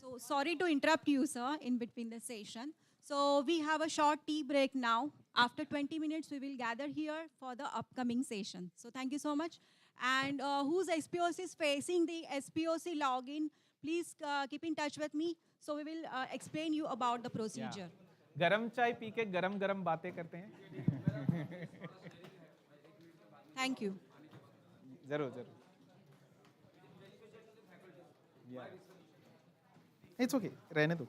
So sorry to interrupt you, sir, in between the session. So we have a short tea break now. After 20 minutes, we will gather here for the upcoming session. So thank you so much. And whose SPOC is facing the SPOC login, please keep in touch with me. So we will explain you about the procedure. गरम चाय P के गरम गरम बातें करते हैं. Thank you. जरूर जरूर. Yeah. It's okay. रहने दो.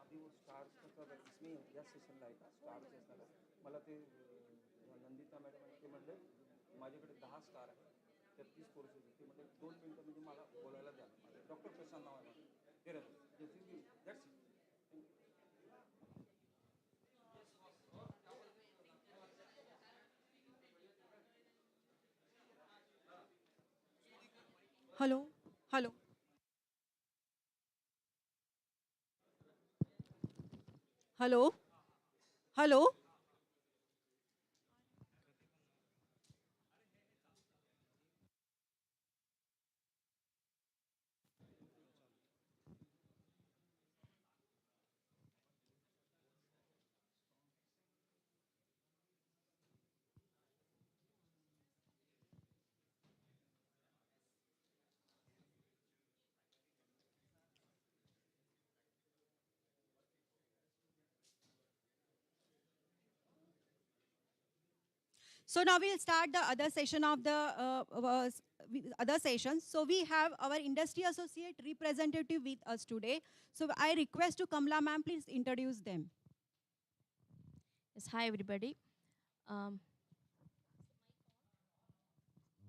आधी वो स्टार्स का इसमें या सेशनला आहे का स्टारचे असतात मला ते नंदिता मॅडम आणि ते म्हटले माझ्याकडे 10 स्टार आहे 33 कोर्सेस ते म्हटले 2 मिनिटं म्हणजे मला बोलायला द्या डॉक्टर प्रशांत नाव आहे माझं ते that's Hello, hello. Hello, hello. So now we'll start the other session of the other sessions. So we have our industry associate representative with us today. So I request to Kamla ma'am, please introduce them. Yes, hi everybody.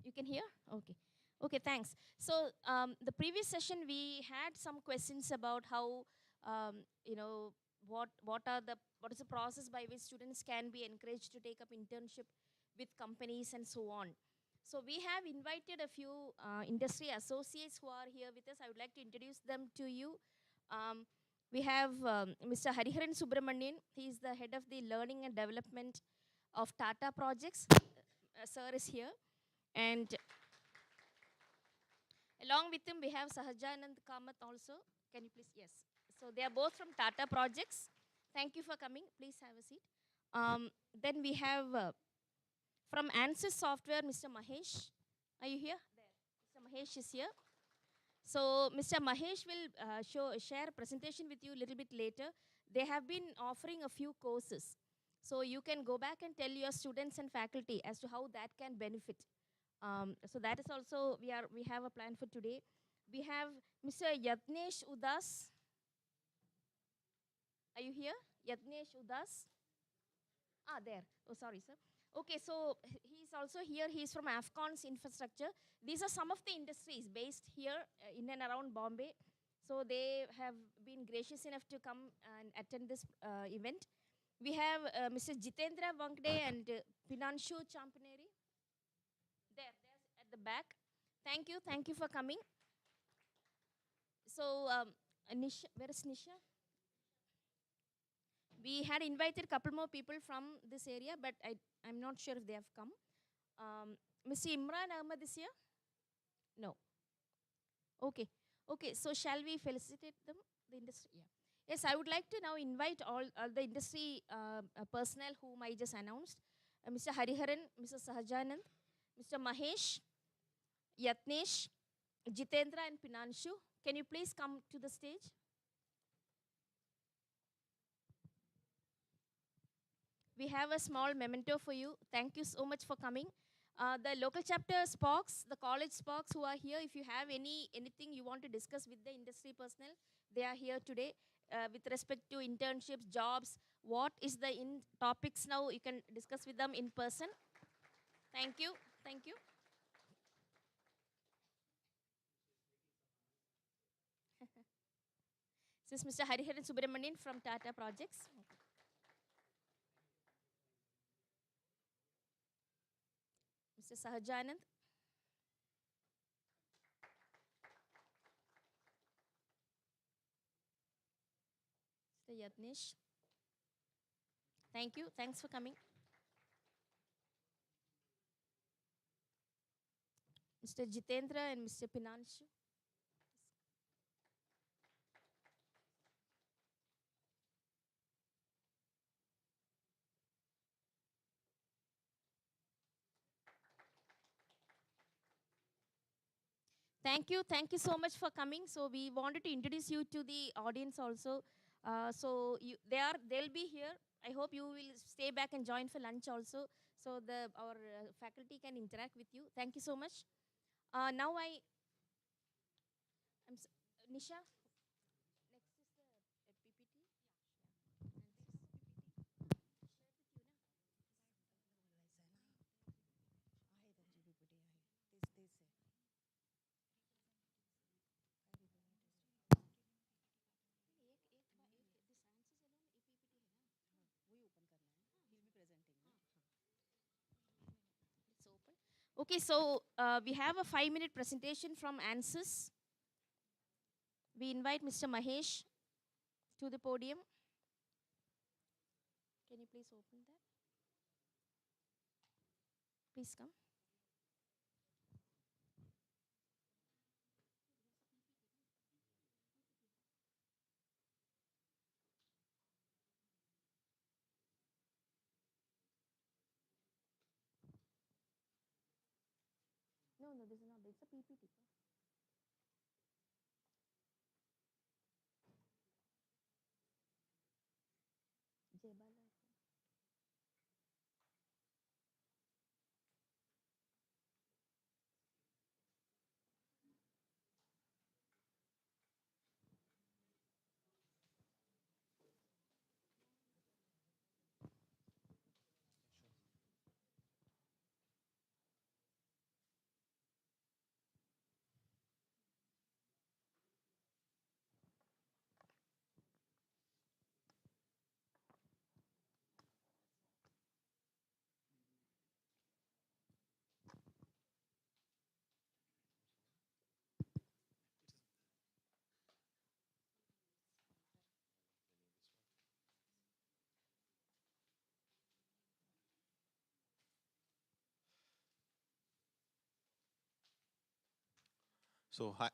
You can hear? Okay. Okay, thanks. So the previous session we had some questions about how you know what is the process by which students can be encouraged to take up internship with companies and so on. So we have invited a few industry associates who are here with us. I would like to introduce them to you. We have Mr. Hariharan Subramanian. He is the head of the learning and development of Tata projects. Sir is here. And along with him, we have Sahajanand Kamath also. Can you please? Yes. So they are both from Tata projects. Thank you for coming. Please have a seat. Then we have from Ansys Software, Mr. Mahesh. Are you here? There. Mr. Mahesh is here. So Mr. Mahesh will share a presentation with you a little bit later. They have been offering a few courses. So you can go back and tell your students and faculty as to how that can benefit. So that is also, we have a plan for today. We have Mr. Yatnesh Udas. Are you here? Yatnesh Udas? Ah, there. Oh, sorry, sir. Okay, so he's also here. He's from Afcon's infrastructure. These are some of the industries based here in and around Bombay. So they have been gracious enough to come and attend this event. We have Mr. Jitendra Vankde and Pinanshu Champaneri. There's at the back. Thank you for coming. So, Nisha, where is Nisha? We had invited a couple more people from this area, but I'm not sure if they have come. Mr. Imran Ahmad is here? No. Okay. Okay, so shall we felicitate them, the industry? Yeah. Yes, I would like to now invite all the industry personnel whom I just announced. Mr. Hariharan, Mr. Sahajanand, Mr. Mahesh, Yatnesh, Jitendra and Pinanshu. Can you please come to the stage? We have a small memento for you. Thank you so much for coming. The local chapter SPOCs, the college SPOCs who are here, if you have anything you want to discuss with the industry personnel, they are here today with respect to internships, jobs, what is the topics now, you can discuss with them in person. Thank you. Thank you. This is Mr. Hariharan Subramanian from Tata Projects. Mr. Sahajanand. Mr. Yatnesh. Thank you. Thanks for coming. Mr. Jitendra and Mr. Pinanshu. Thank you so much for coming. So we wanted to introduce you to the audience also. So they'll be here. I hope you will stay back and join for lunch also, so our faculty can interact with you. Thank you so much. Now Nisha. Next is the PPT. It's open. Okay, so we have a 5-minute presentation from Ansys. We invite Mr. Mahesh to the podium. Can you please open that? Please come. No, this is not. It's a PPT. Jebala. So hi.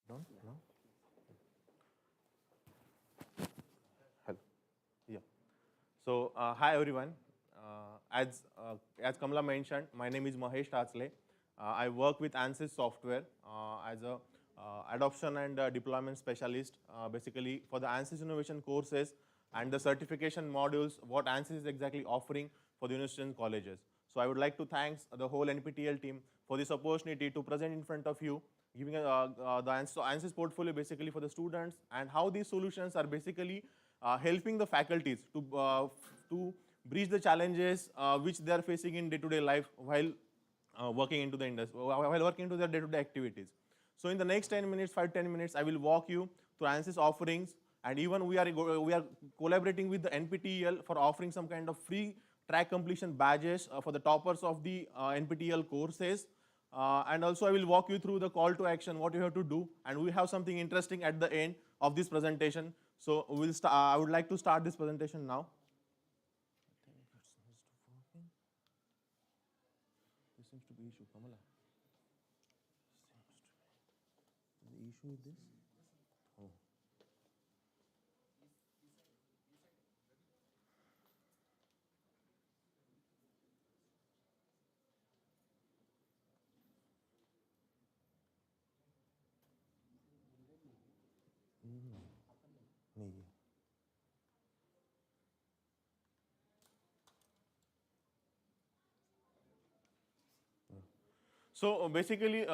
Don't no. Hello. Yeah. So hi everyone. As Kamala mentioned, my name is Mahesh Tatsle. I work with Ansys software as a adoption and deployment specialist, basically for the Ansys innovation courses and the certification modules. What Ansys is exactly offering for the universities and colleges. So I would like to thank the whole NPTEL team for this opportunity to present in front of you, giving the Ansys portfolio basically for the students and how these solutions are basically helping the faculties to breach the challenges which they are facing in day-to-day life while working into the industry, while working into their day-to-day activities. So in the next 10 minutes, 5-10 minutes, I will walk you through Ansys offerings, and even we are collaborating with the NPTEL for offering some kind of free track completion badges for the toppers of the NPTEL courses. And also I will walk you through the call to action, what you have to do, and we have something interesting at the end of this presentation. So I would like to start this presentation now. This seems to be issue, Kamala. The issue with this? Oh. नहीं है. So basically,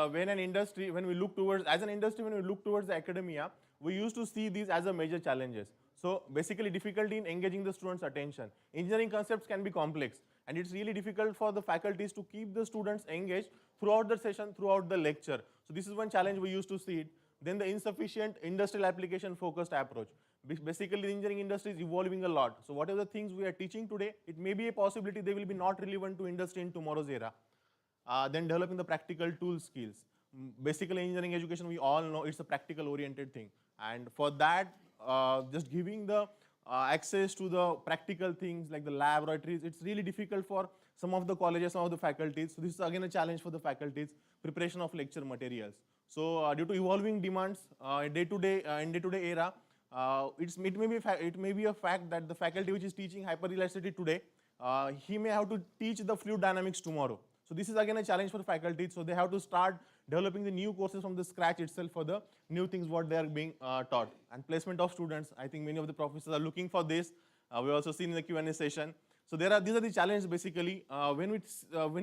when we look towards the academia, we used to see these as a major challenges. So basically, difficulty in engaging the students' attention. Engineering concepts can be complex, and it's really difficult for the faculties to keep the students engaged throughout the session, throughout the lecture. So this is one challenge we used to see it. Then the insufficient industrial application focused approach. Basically, the engineering industry is evolving a lot. So whatever the things we are teaching today, it may be a possibility they will be not relevant to industry in tomorrow's era. Then developing the practical tool skills. basically engineering education, we all know it's a practical oriented thing. And for that, just giving the access to the practical things like the laboratories, it's really difficult for some of the colleges, some of the faculties. So this is again a challenge for the faculties, preparation of lecture materials. So due to evolving demands in day-to-day era, it may be a fact that the faculty which is teaching hyperelasticity today, he may have to teach the fluid dynamics tomorrow. So this is again a challenge for faculty. So they have to start developing the new courses from the scratch itself for the new things what they are being taught. And placement of students, I think many of the professors are looking for this. We also seen in the Q&A session. So these are the challenges basically. When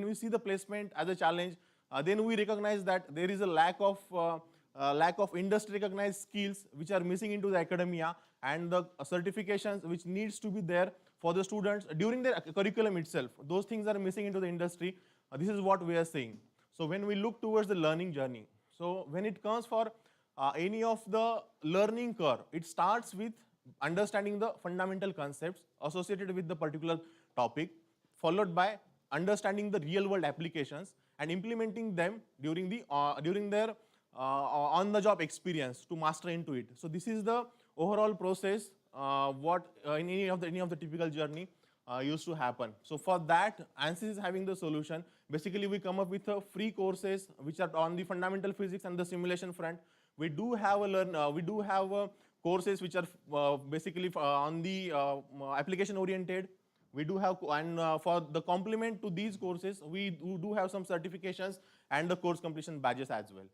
we see the placement as a challenge, then we recognize that there is a lack of industry recognized skills which are missing into the academia, and the certifications which needs to be there for the students during their curriculum itself. Those things are missing into the industry. This is what we are seeing. So when we look towards the learning journey, so when it comes for any of the learning curve, it starts with understanding the fundamental concepts associated with the particular topic, followed by understanding the real world applications and implementing them during their on-the-job experience to master into it. So this is the overall process what in any of the typical journey used to happen. So for that, Ansys is having the solution. Basically, we come up with free courses which are on the fundamental physics and the simulation front. We do have courses which are basically on the application oriented. We do have, and for the complement to these courses, we do have some certifications and the course completion badges as well.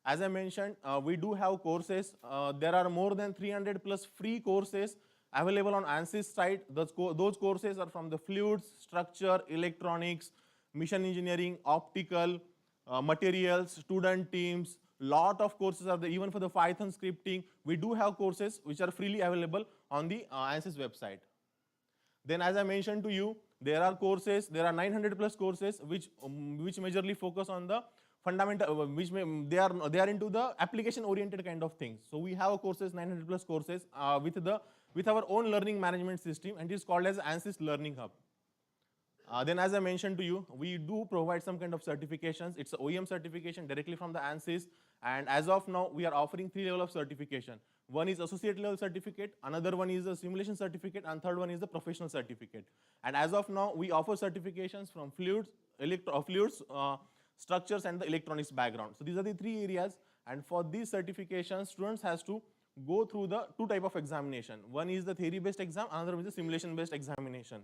As I mentioned, we do have courses. There are more than 300 plus free courses available on Ansys site. Those courses are from the fluids, structure, electronics, mission engineering, optical, materials, student teams. Lot of courses are there, even for the Python scripting. We do have courses which are freely available on the Ansys website. Then, as I mentioned to you, there are courses. There are 900 plus courses which majorly focus on the fundamental, they are into the application-oriented kind of things. So we have courses, 900 plus courses with our own learning management system, and it is called as Ansys Learning Hub. Then, as I mentioned to you, we do provide some kind of certifications. It's an OEM certification directly from the Ansys, and as of now, we are offering 3 levels of certification. One is associate level certificate, another one is a simulation certificate, and third one is the professional certificate. And as of now, we offer certifications from fluids, structures, and the electronics background. So these are the 3 areas, and for these certifications, students has to go through the 2 type of examination. One is the theory-based exam, another is the simulation-based examination.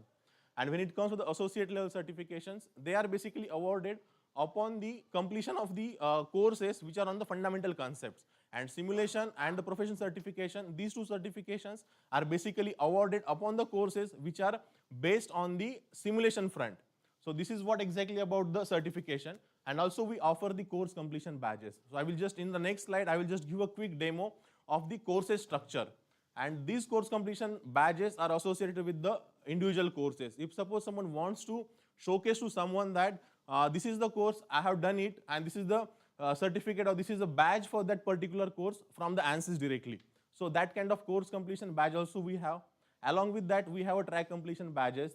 And when it comes to the associate level certifications, they are basically awarded upon the completion of the courses which are on the fundamental concepts. And simulation and the professional certification, these 2 certifications are basically awarded upon the courses which are based on the simulation front. So this is what exactly about the certification. And also we offer the course completion badges. So I will just, in the next slide, I will just give a quick demo of the courses structure. And these course completion badges are associated with the individual courses. If suppose someone wants to showcase to someone that this is the course, I have done it, and this is the certificate, or this is a badge for that particular course from the Ansys directly. So that kind of course completion badge also we have. Along with that, we have a track completion badges.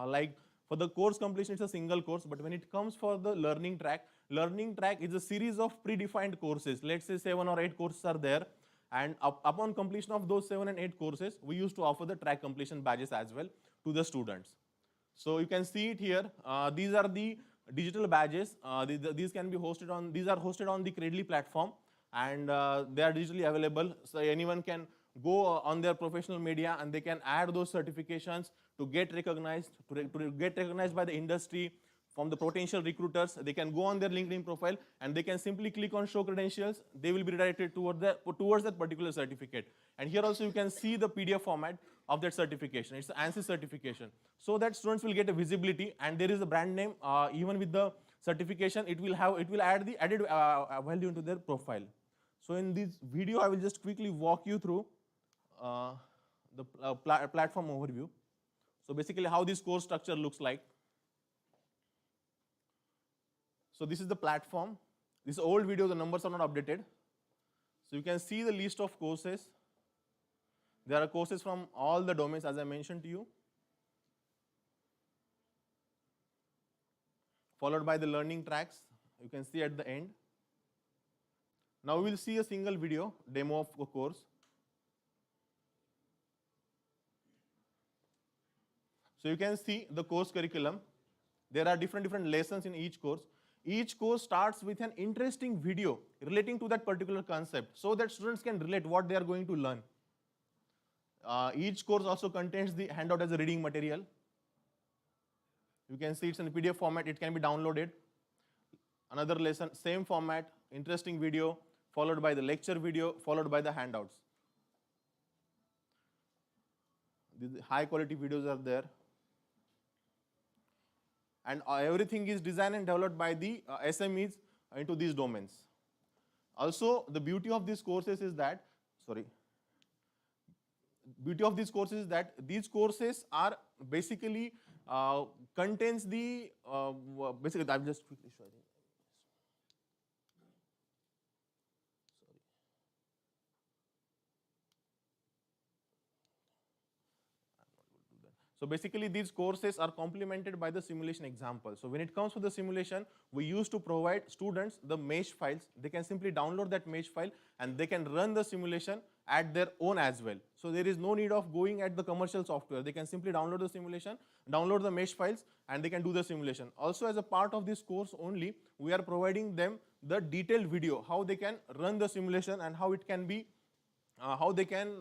Like for the course completion, it's a single course, but when it comes for the learning track is a series of predefined courses. Let's say 7 or 8 courses are there. And upon completion of those 7 and 8 courses, we used to offer the track completion badges as well to the students. So you can see it here. These are the digital badges. These can be hosted on. These are hosted on the Credly platform, and they are digitally available. So anyone can go on their professional media and they can add those certifications to get recognized, to get recognized by the industry. From the potential recruiters, they can go on their LinkedIn profile and they can simply click on show credentials. They will be redirected towards that particular certificate. And here also you can see the PDF format of that certification. It's the Ansys certification. So that students will get a visibility, and there is a brand name even with the certification. It will add the added value into their profile. So in this video, I will just quickly walk you through the platform overview. So basically how this course structure looks like. So this is the platform. This old video, the numbers are not updated. So you can see the list of courses. There are courses from all the domains, as I mentioned to you. Followed by the learning tracks, you can see at the end. Now we will see a single video demo of a course. So you can see the course curriculum. There are different lessons in each course. Each course starts with an interesting video relating to that particular concept so that students can relate what they are going to learn. Each course also contains the handout as a reading material. You can see it's in PDF format, it can be downloaded. Another lesson, same format, interesting video, followed by the lecture video, followed by the handouts. The high quality videos are there. And everything is designed and developed by the SMEs into these domains. Also, the beauty of these courses is that, these courses are basically contains the, basically I'm just quickly showing. So basically these courses are complemented by the simulation example. So when it comes to the simulation, we used to provide students the mesh files. They can simply download that mesh file and they can run the simulation at their own as well. So there is no need of going at the commercial software. They can simply download the simulation, download the mesh files, and they can do the simulation. Also, as a part of this course only, we are providing them the detailed video, how they can run the simulation and how it can be how they can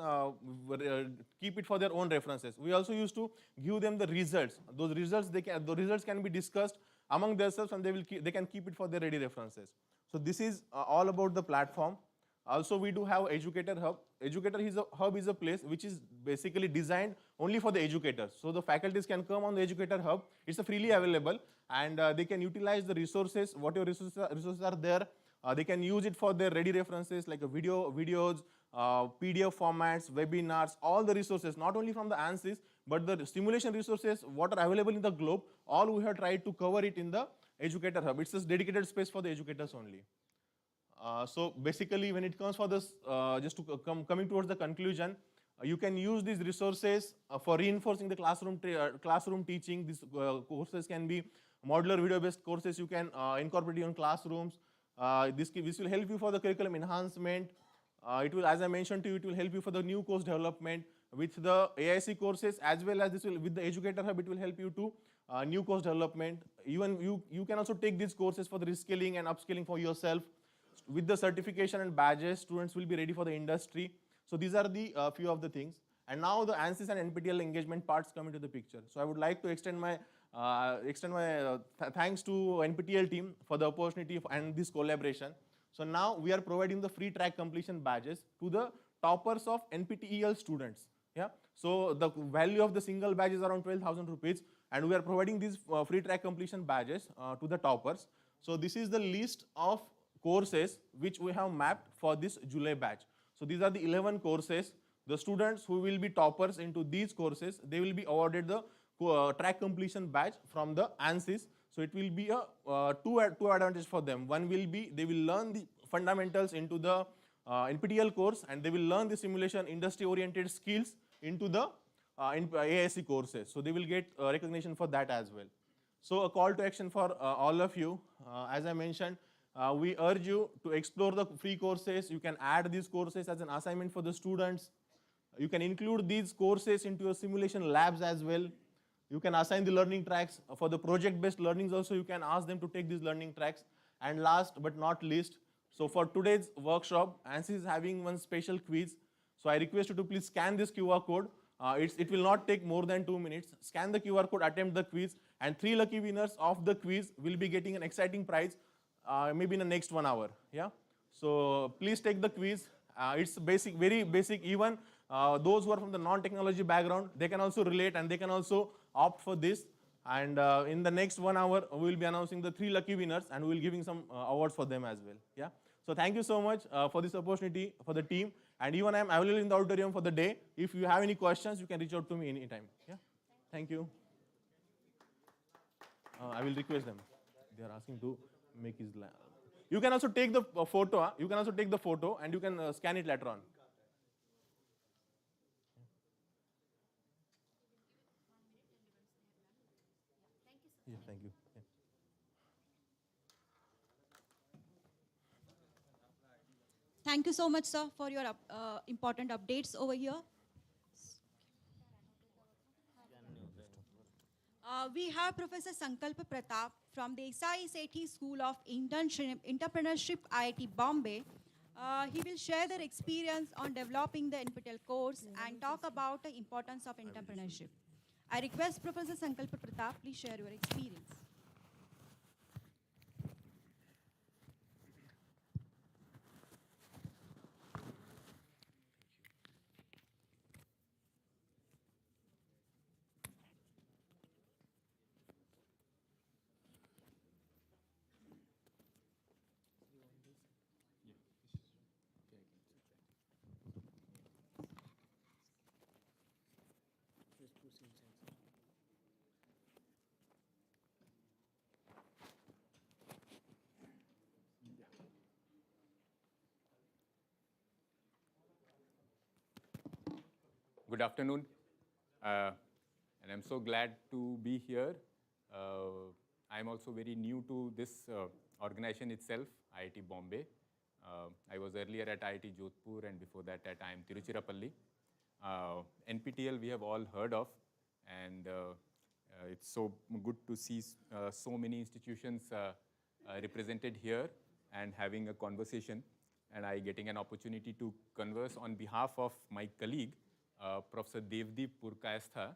keep it for their own references. We also used to give them the results. Those results, the results can be discussed among themselves and they can keep it for their ready references. So this is all about the platform. Also, we do have Educator Hub. Educator Hub is a place which is basically designed only for the educators. So the faculties can come on the Educator Hub. It's freely available and they can utilize the resources, whatever resources are there. They can use it for their ready references like videos, PDF formats, webinars, all the resources, not only from the Ansys, but the simulation resources, what are available in the globe, all we have tried to cover it in the Educator Hub. It's a dedicated space for the educators only. So basically, when it comes for this, just to coming towards the conclusion, you can use these resources for reinforcing the classroom teaching. These courses can be modular video-based courses. You can incorporate in classrooms. This will help you for the curriculum enhancement. It will, as I mentioned to you, it will help you for the new course development with the AIC courses, as well as this will, with the Educator Hub, it will help you to new course development. Even you can also take these courses for the reskilling and upskilling for yourself. With the certification and badges, students will be ready for the industry. So these are the few of the things. And now the Ansys and NPTEL engagement parts come into the picture. So I would like to extend my thanks to NPTEL team for the opportunity and this collaboration. So now we are providing the free track completion badges to the toppers of NPTEL students. Yeah. So the value of the single badge is around 12,000 rupees, and we are providing these free track completion badges to the toppers. So this is the list of courses which we have mapped for this July batch. So these are the 11 courses. The students who will be toppers into these courses, they will be awarded the track completion badge from the Ansys. So it will be a two advantage for them. One will be they will learn the fundamentals into the NPTEL course, and they will learn the simulation industry-oriented skills into the AIC courses. So they will get recognition for that as well. So a call to action for all of you. As I mentioned, we urge you to explore the free courses. You can add these courses as an assignment for the students. You can include these courses into your simulation labs as well. You can assign the learning tracks. For the project-based learnings also, you can ask them to take these learning tracks. And last but not least, so for today's workshop, Ansys is having one special quiz. So I request you to please scan this QR code. It will not take more than 2 minutes. Scan the QR code, attempt the quiz, and 3 lucky winners of the quiz will be getting an exciting prize maybe in the next 1 hour. Yeah. So please take the quiz. It's basic, very basic. Even those who are from the non-technology background, they can also relate and they can also opt for this. And in the next 1 hour, we will be announcing the 3 lucky winners and we will be giving some awards for them as well. Yeah. So thank you so much for this opportunity for the team. And even I am available in the auditorium for the day. If you have any questions, you can reach out to me anytime. Yeah. Thank you. I will request them. They are asking to make his. You can also take the photo. You can also take the photo and you can scan it later on. Yeah, thank you. Yeah. Thank you so much, sir, for your important updates over here. We have Professor Sankalp Pratap from the SIT School of Entrepreneurship, IIT Bombay. He will share their experience on developing the NPTEL course and talk about the importance of entrepreneurship. I request Professor Sankalp Pratap, please share your experience. Good afternoon, and I'm so glad to be here. I'm also very new to this organization itself, IIT Bombay. I was earlier at IIT Jodhpur and before that at IIM Tiruchirappalli. NPTEL we have all heard of, and it's so good to see so many institutions represented here and having a conversation, and I getting an opportunity to converse on behalf of my colleague, Professor Devdeep Purkayastha,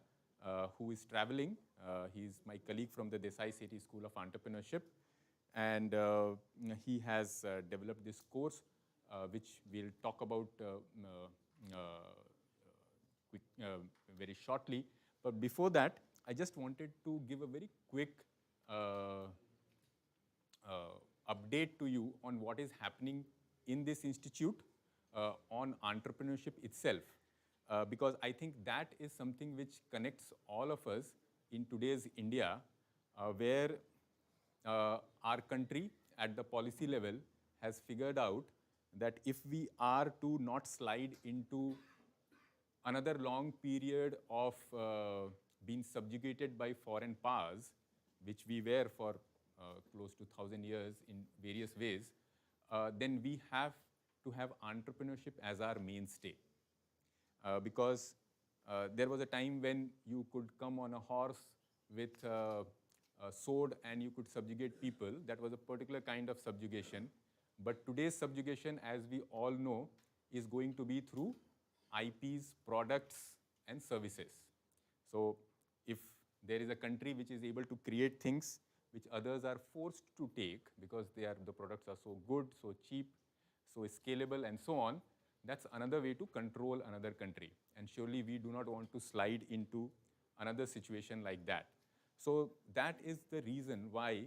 who is traveling. He's my colleague from the Desai Sethi School of Entrepreneurship, and he has developed this course, which we'll talk about very shortly. But before that, I just wanted to give a very quick update to you on what is happening in this institute on entrepreneurship itself. Because I think that is something which connects all of us in today's India, where our country at the policy level has figured out that if we are to not slide into another long period of being subjugated by foreign powers, which we were for close to 1,000 years in various ways, then we have to have entrepreneurship as our mainstay. Because there was a time when you could come on a horse with a sword and you could subjugate people. That was a particular kind of subjugation. But today's subjugation, as we all know, is going to be through IPs, products, and services. So if there is a country which is able to create things which others are forced to take because the products are so good, so cheap, so scalable, and so on, that's another way to control another country. And surely we do not want to slide into another situation like that. So that is the reason why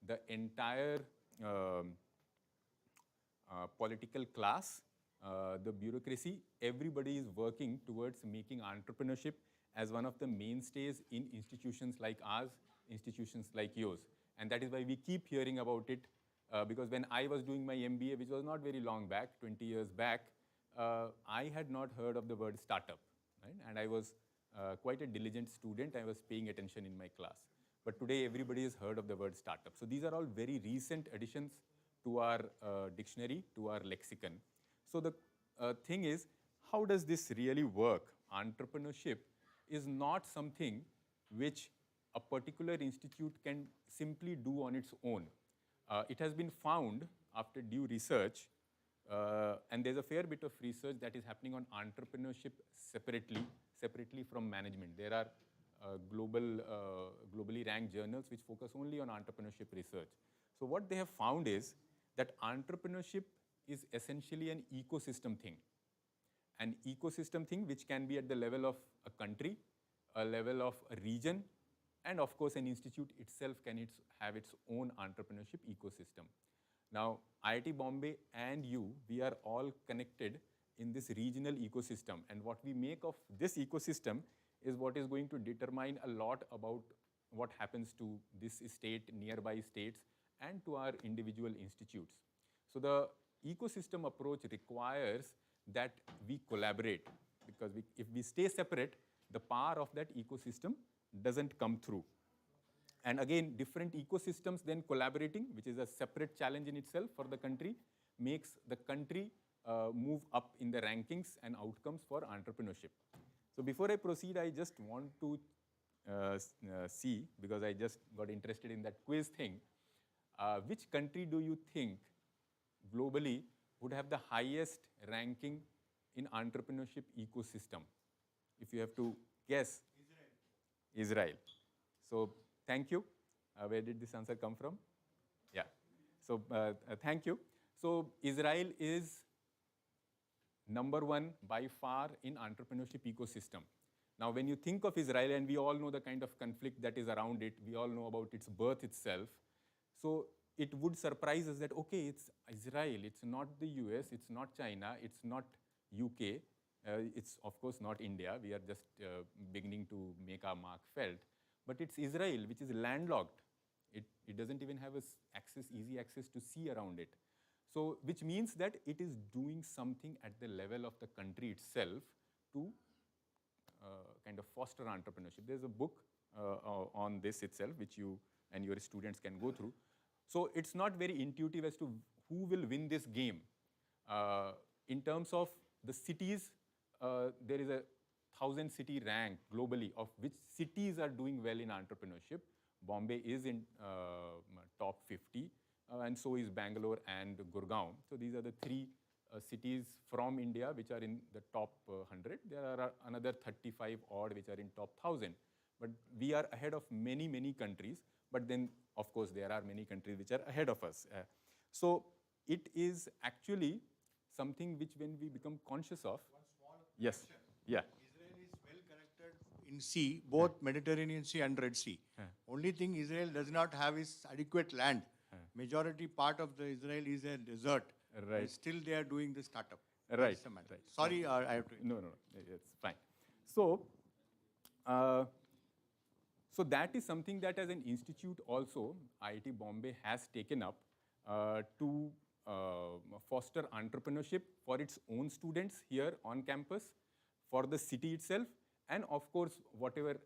the entire political class, the bureaucracy, everybody is working towards making entrepreneurship as one of the mainstays in institutions like ours, institutions like yours. And that is why we keep hearing about it, because when I was doing my MBA, which was not very long back, 20 years back, I had not heard of the word startup, right? And I was quite a diligent student. I was paying attention in my class. But today, everybody has heard of the word startup. So these are all very recent additions to our dictionary, to our lexicon. So the thing is, how does this really work? Entrepreneurship is not something which a particular institute can simply do on its own. It has been found after due research, and there's a fair bit of research that is happening on entrepreneurship separately from management. There are globally ranked journals which focus only on entrepreneurship research. So what they have found is that entrepreneurship is essentially an ecosystem thing. An ecosystem thing which can be at the level of a country, a level of a region, and of course an institute itself can have its own entrepreneurship ecosystem. Now, IIT Bombay and you, we are all connected in this regional ecosystem. And what we make of this ecosystem is what is going to determine a lot about what happens to this state, nearby states, and to our individual institutes. So the ecosystem approach requires that we collaborate, because if we stay separate, the power of that ecosystem doesn't come through. And again, different ecosystems then collaborating, which is a separate challenge in itself for the country, makes the country move up in the rankings and outcomes for entrepreneurship. So before I proceed, I just want to see, because I just got interested in that quiz thing, which country do you think globally would have the highest ranking in entrepreneurship ecosystem? If you have to guess. Israel. So thank you. Where did this answer come from? Yeah. So thank you. So Israel is #1 by far in entrepreneurship ecosystem. Now, when you think of Israel, and we all know the kind of conflict that is around it, we all know about its birth itself. So it would surprise us that, okay, it's Israel, it's not the US, it's not China, it's not UK, it's of course not India. We are just beginning to make our mark felt. But it's Israel, which is landlocked. It doesn't even have easy access to sea around it. So, which means that it is doing something at the level of the country itself to kind of foster entrepreneurship. There's a book on this itself, which you and your students can go through. So it's not very intuitive as to who will win this game. In terms of the cities, there is a 1,000 city rank globally of which cities are doing well in entrepreneurship. Bombay is in top 50, and so is Bangalore and Gurgaon. So these are the three cities from India which are in the top 100. There are another 35 odd which are in top 1,000. But we are ahead of many, many countries. But then, of course, there are many countries which are ahead of us. So it is actually something which when we become conscious of. One small yes. question. Yeah. Israel is well connected in sea, both Mediterranean Sea and Red Sea. Only thing Israel does not have is adequate land. Majority part of the Israel is a desert. Right. And still they are doing the startup. Right. Right. Sorry, I have to. No, it's fine. So, so that is something that as an institute also, IIT Bombay has taken up to foster entrepreneurship for its own students here on campus, for the city itself, and of course, whatever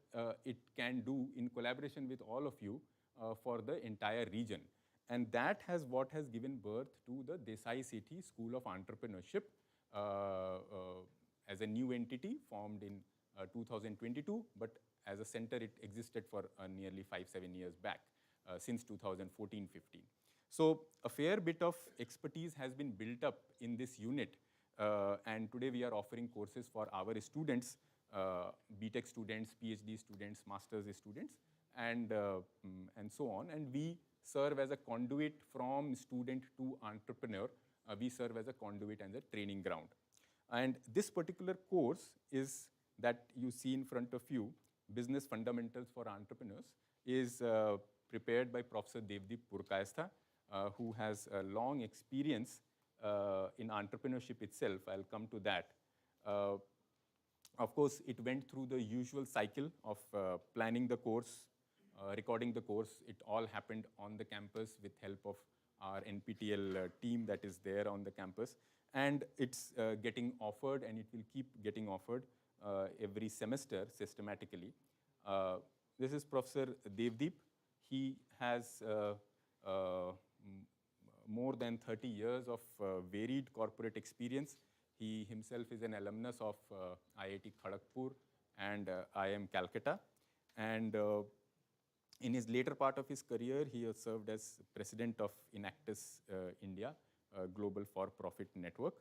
it can do in collaboration with all of you for the entire region. And that has what has given birth to the Desai Sethi School of Entrepreneurship as a new entity formed in 2022, but as a center it existed for nearly 5-7 years back, since 2014-15. So a fair bit of expertise has been built up in this unit, and today we are offering courses for our students, BTech students, PhD students, master's students, and so on. And we serve as a conduit from student to entrepreneur. We serve as a conduit and a training ground. And this particular course is that you see in front of you, Business Fundamentals for Entrepreneurs, is prepared by Professor Devdeep Purkayastha, who has a long experience in entrepreneurship itself. I'll come to that. Of course, it went through the usual cycle of planning the course, recording the course. It all happened on the campus with help of our NPTEL team that is there on the campus. And it's getting offered, and it will keep getting offered every semester systematically. This is Professor Devdeep. He has more than 30 years of varied corporate experience. He himself is an alumnus of IIT Kharagpur and IIM Calcutta. And in his later part of his career, he has served as president of Enactus India, a global for-profit network.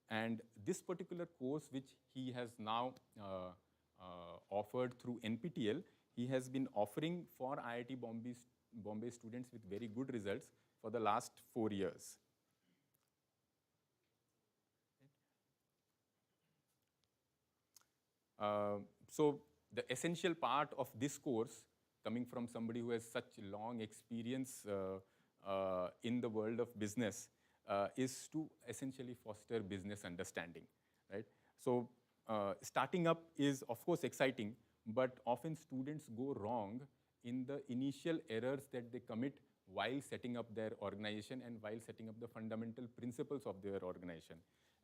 And this particular course, which he has now offered through NPTEL, he has been offering for IIT Bombay students with very good results for the last 4 years. So the essential part of this course, coming from somebody who has such long experience in the world of business, is to essentially foster business understanding, right? So starting up is of course exciting, but often students go wrong in the initial errors that they commit while setting up their organization and while setting up the fundamental principles of their organization.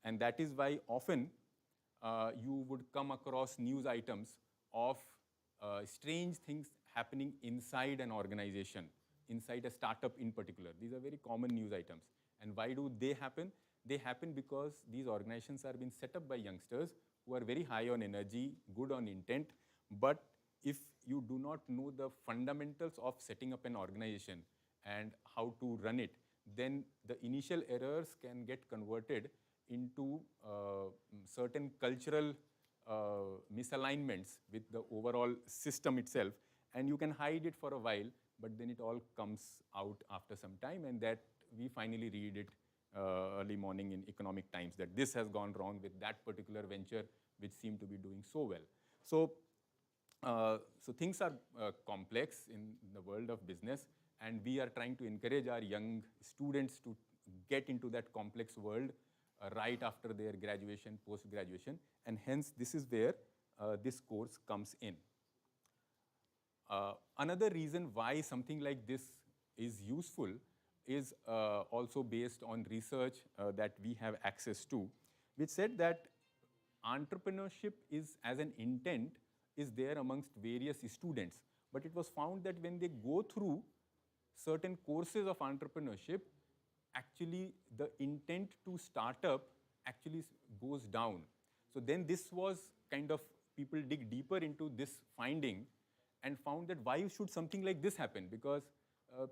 And that is why often you would come across news items of strange things happening inside an organization, inside a startup in particular. These are very common news items. And why do they happen? they happen because these organizations are being set up by youngsters who are very high on energy, good on intent, but if you do not know the fundamentals of setting up an organization and how to run it, then the initial errors can get converted into certain cultural misalignments with the overall system itself, and you can hide it for a while, but then it all comes out after some time, and that we finally read it early morning in economic times, that this has gone wrong with that particular venture which seemed to be doing so well. So, so things are complex in the world of business, and we are trying to encourage our young students to get into that complex world right after their graduation, post-graduation, and hence this is where this course comes in. Another reason why something like this is useful is also based on research that we have access to, which said that entrepreneurship is, as an intent, is there amongst various students. But it was found that when they go through certain courses of entrepreneurship, actually the intent to start up actually goes down. So then this was kind of, people dig deeper into this finding and found that why should something like this happen? Because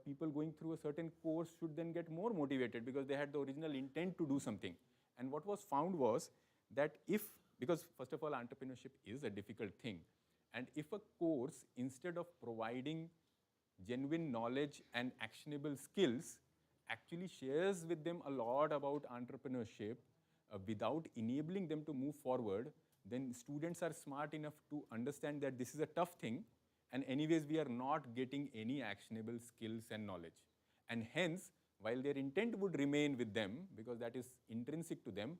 people going through a certain course should then get more motivated because they had the original intent to do something. And what was found was that because first of all, entrepreneurship is a difficult thing. And if a course, instead of providing genuine knowledge and actionable skills, actually shares with them a lot about entrepreneurship without enabling them to move forward, then students are smart enough to understand that this is a tough thing, and anyways we are not getting any actionable skills and knowledge. And hence, while their intent would remain with them, because that is intrinsic to them,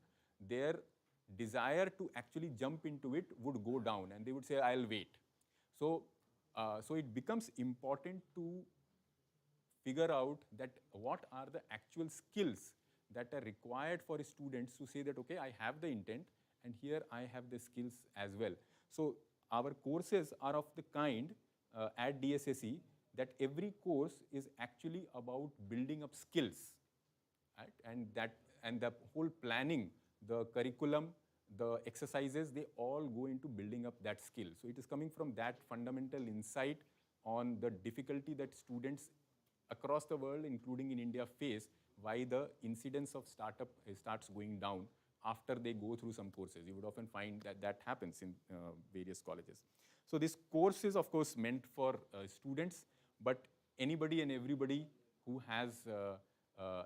their desire to actually jump into it would go down, and they would say, I'll wait. So, so it becomes important to figure out that what are the actual skills that are required for students to say that, okay, I have the intent, and here I have the skills as well. So our courses are of the kind at DSSE that every course is actually about building up skills, right? And the whole planning, the curriculum, the exercises, they all go into building up that skill. So it is coming from that fundamental insight on the difficulty that students across the world, including in India, face, why the incidence of startup starts going down after they go through some courses. You would often find that that happens in various colleges. So this course is, of course, meant for students, but anybody and everybody who has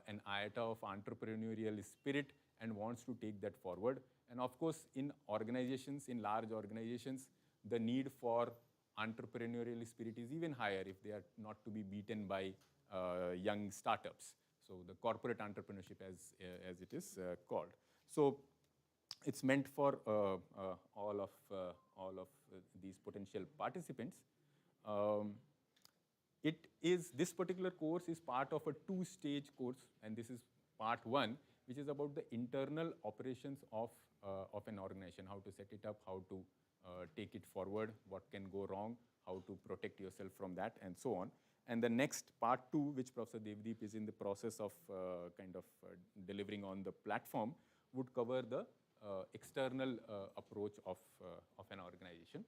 an iota of entrepreneurial spirit and wants to take that forward. And of course, in organizations, in large organizations, the need for entrepreneurial spirit is even higher if they are not to be beaten by young startups. So the corporate entrepreneurship, as it is called. So it's meant for all of these potential participants. This particular course is part of a two-stage course, and this is part one, which is about the internal operations of an organization, how to set it up, how to take it forward, what can go wrong, how to protect yourself from that, and so on. And the next part two, which Professor Devdeep is in the process of delivering on the platform, would cover the external approach of an organization.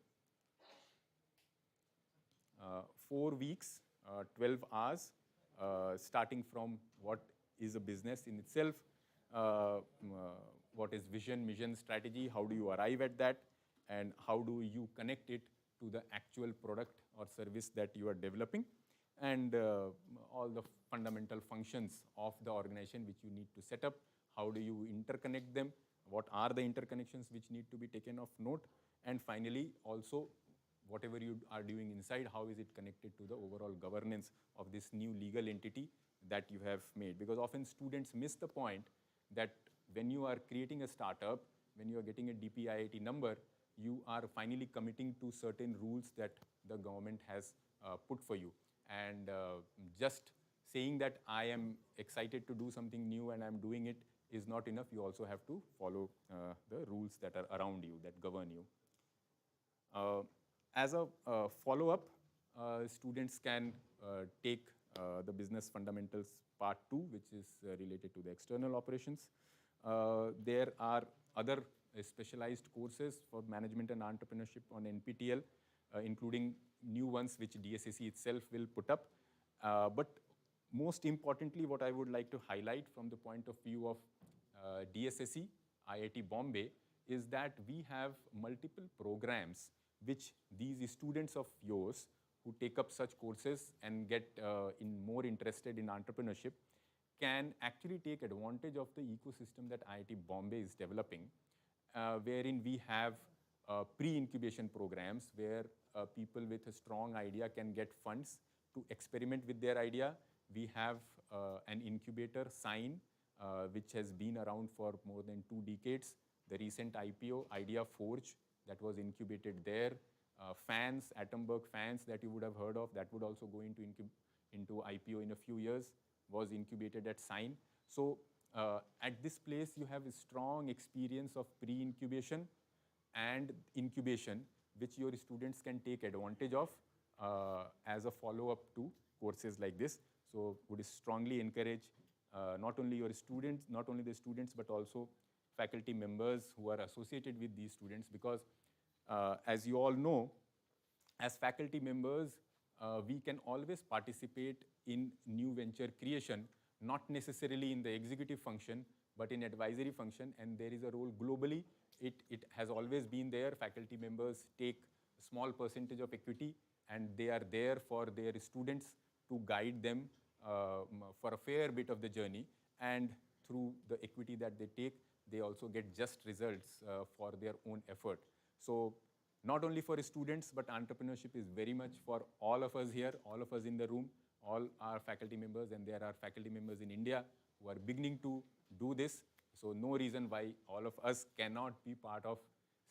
4 weeks, 12 hours, starting from what is a business in itself, what is vision, mission, strategy, how do you arrive at that, and how do you connect it to the actual product or service that you are developing, and all the fundamental functions of the organization which you need to set up, how do you interconnect them, what are the interconnections which need to be taken of note, and finally also whatever you are doing inside, how is it connected to the overall governance of this new legal entity that you have made. Because often students miss the point that when you are creating a startup, when you are getting a DPIIT number, you are finally committing to certain rules that the government has put for you. And just saying that I am excited to do something new and I'm doing it is not enough. You also have to follow the rules that are around you, that govern you. As a follow-up, students can take the business fundamentals part 2, which is related to the external operations. There are other specialized courses for management and entrepreneurship on NPTEL, including new ones which DSSC itself will put up. But most importantly, what I would like to highlight from the point of view of DSSC, IIT Bombay, is that we have multiple programs which these students of yours who take up such courses and get more interested in entrepreneurship can actually take advantage of the ecosystem that IIT Bombay is developing, wherein we have pre-incubation programs where people with a strong idea can get funds to experiment with their idea. We have an incubator, Sign, which has been around for more than 2 decades. The recent IPO, Idea Forge, that was incubated there. Fans, Atomberg Fans that you would have heard of, that would also go into IPO in a few years, was incubated at Sign. So at this place, you have a strong experience of pre-incubation and incubation, which your students can take advantage of as a follow-up to courses like this. So would strongly encourage not only your students, not only the students, but also faculty members who are associated with these students, because as you all know, as faculty members, we can always participate in new venture creation, not necessarily in the executive function, but in advisory function, and there is a role globally. It has always been there. Faculty members take a small percentage of equity, and they are there for their students to guide them for a fair bit of the journey, and through the equity that they take, they also get just results for their own effort. So not only for students, but entrepreneurship is very much for all of us here, all of us in the room, all our faculty members, and there are faculty members in India who are beginning to do this. So no reason why all of us cannot be part of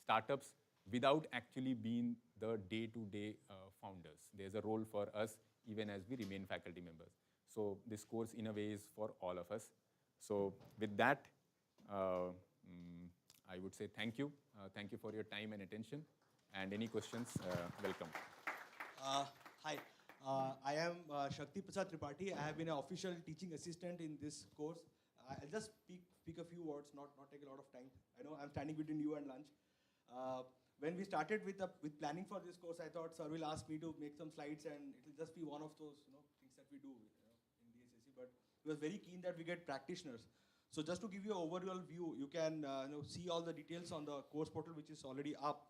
startups without actually being the day-to-day founders. There's a role for us even as we remain faculty members. So this course in a way is for all of us. So with that, I would say thank you. Thank you for your time and attention. And any questions, welcome. Hi, I am Shakti Prasad Tripathi. I have been an official teaching assistant in this course. I'll just speak a few words, not take a lot of time. I know I'm standing between you and lunch. When we started with planning for this course, I thought sir will ask me to make some slides and it will just be one of those things that we do in DSSC. But he was very keen that we get practitioners. So just to give you an overall view, you can see all the details on the course portal, which is already up.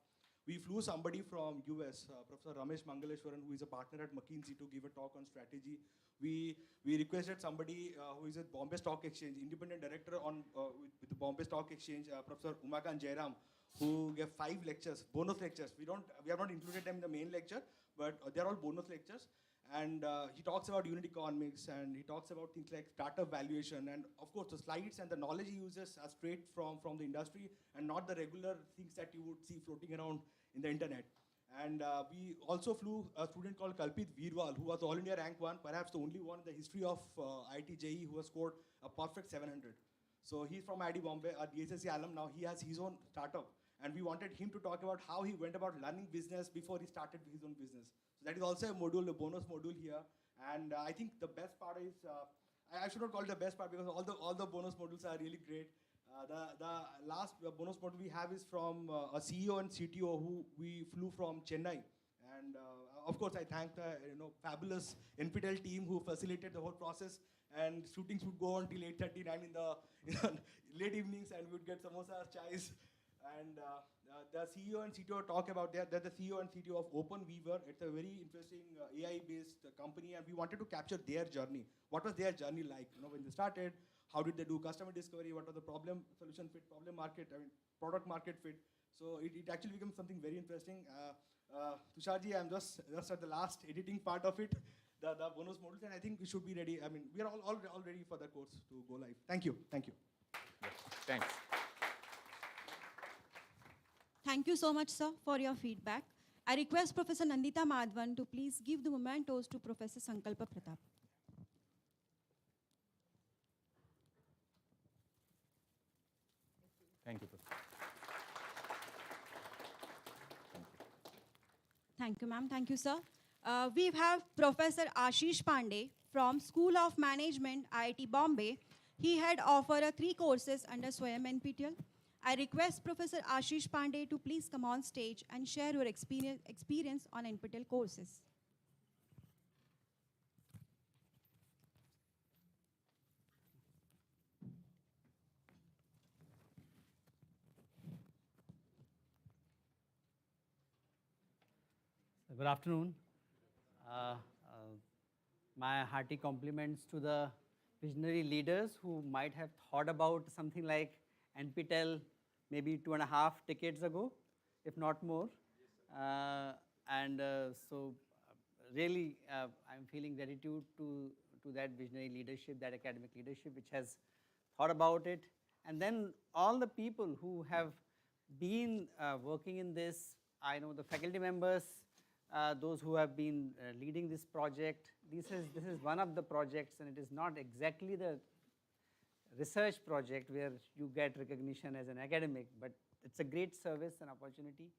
We flew somebody from US, Professor Ramesh Mangaleshwaran, who is a partner at McKinsey, to give a talk on strategy. We requested somebody who is at Bombay Stock Exchange, independent director with the Bombay Stock Exchange, Professor Umakant Jairam, who gave 5 lectures, bonus lectures. We have not included them in the main lecture, but they're all bonus lectures. And he talks about unit economics, and he talks about things like startup valuation, and of course the slides and the knowledge he uses are straight from the industry and not the regular things that you would see floating around in the internet. And we also flew a student called Kalpit Veerwal, who was All India Rank 1, perhaps the only one in the history of IIT JEE who has scored a perfect 700. So he's from IIT Bombay, a DSSC alum. Now he has his own startup, and we wanted him to talk about how he went about learning business before he started his own business. So that is also a module, a bonus module here. And I think the best part is, I should not call it the best part because all the bonus modules are really great. The last bonus module we have is from a CEO and CTO who we flew from Chennai. And of course, I thank the fabulous NPTEL team who facilitated the whole process. And shootings would go on till 8:39 in the late evenings, and we would get samosas, chais. And the CEO and CTO talk about they're the CEO and CTO of OpenWeaver. It's a very interesting AI-based company, and we wanted to capture their journey. What was their journey like? When they started, how did they do customer discovery? What was the problem solution fit, product market fit? So it actually becomes something very interesting. Tusharji, I'm just at the last editing part of it, the bonus models, and I think we should be ready. I mean, we are all ready for the course to go live. Thank you. Thank you. Yes, thanks. Thank you so much, sir, for your feedback. I request Professor Nandita Madhavan to please give the mementos to Professor Sankalpa Pratap. Thank you, Professor. Thank you, ma'am. Thank you, sir. We have Professor Ashish Pandey from School of Management, IIT Bombay. He had offered 3 courses under Swayam NPTEL. I request Professor Ashish Pandey to please come on stage and share your experience on NPTEL courses. Good afternoon. My hearty compliments to the visionary leaders who might have thought about something like NPTEL maybe 2.5 decades ago, if not more. So really I'm feeling gratitude to that visionary leadership, that academic leadership which has thought about it. And then all the people who have been working in this, I know the faculty members, those who have been leading this project. This is one of the projects, and it is not exactly the research project where you get recognition as an academic, but it's a great service and opportunity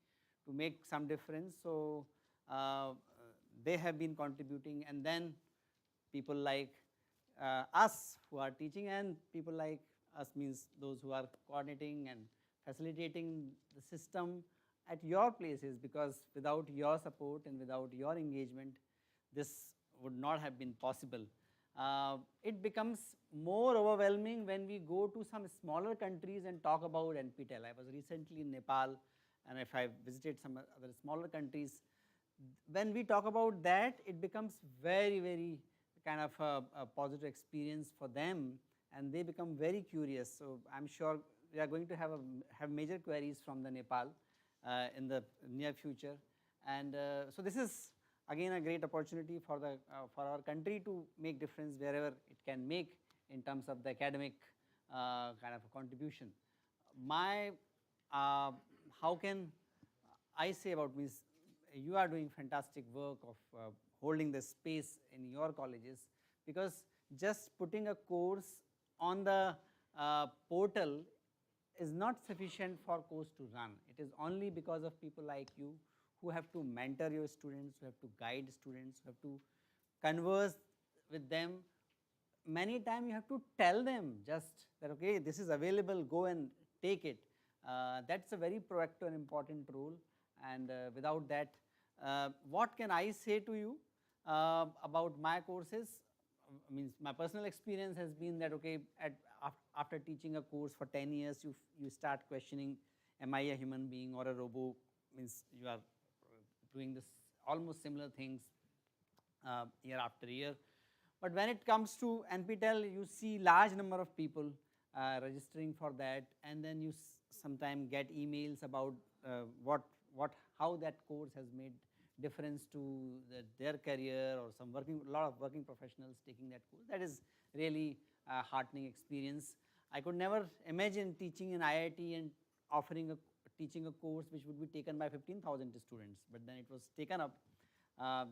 to make some difference. So they have been contributing, and then people like us who are teaching, and people like us means those who are coordinating and facilitating the system at your places, because without your support and without your engagement, this would not have been possible. It becomes more overwhelming when we go to some smaller countries and talk about NPTEL. I was recently in Nepal, and if I visited some other smaller countries, when we talk about that, it becomes very, very kind of a positive experience for them, and they become very curious. So I'm sure we are going to have major queries from the Nepal in the near future. And so this is again a great opportunity for our country to make difference wherever it can make in terms of the academic kind of a contribution. How can I say about this? You are doing fantastic work of holding the space in your colleges, because just putting a course on the portal is not sufficient for course to run. It is only because of people like you who have to mentor your students, who have to guide students, who have to converse with them. Many times you have to tell them just that, okay, this is available, go and take it. That's a very proactive and important role, and without that, what can I say to you about my courses? Means my personal experience has been that, okay, after teaching a course for 10 years, you start questioning, am I a human being or a robot? Means you are doing this almost similar things year after year. But when it comes to NPTEL, you see large number of people registering for that, and then you sometimes get emails about how that course has made difference to their career, or a lot of working professionals taking that course. That is really a heartening experience. I could never imagine teaching in IIT and teaching a course which would be taken by 15,000 students, but then it was taken up.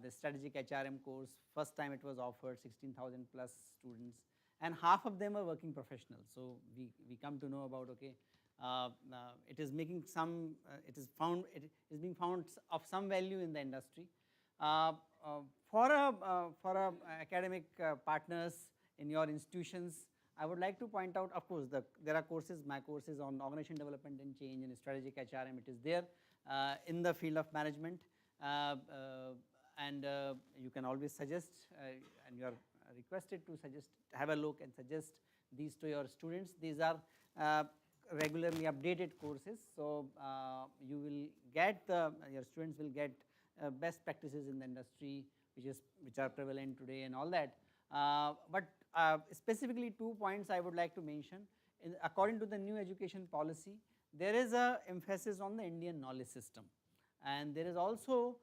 The strategic HRM course, first time it was offered, 16,000 plus students, and half of them are working professionals. So we come to know about, okay, it is making some, it is being found of some value in the industry. For academic partners in your institutions, I would like to point out, of course, there are courses, my courses on organization development and change and strategic HRM, it is there in the field of management. You can always suggest, and you are requested to have a look and suggest these to your students. These are regularly updated courses, so you will get your students will get best practices in the industry which are prevalent today and all that. But specifically 2 points I would like to mention. According to the new education policy, there is a emphasis on the Indian knowledge system, and there is also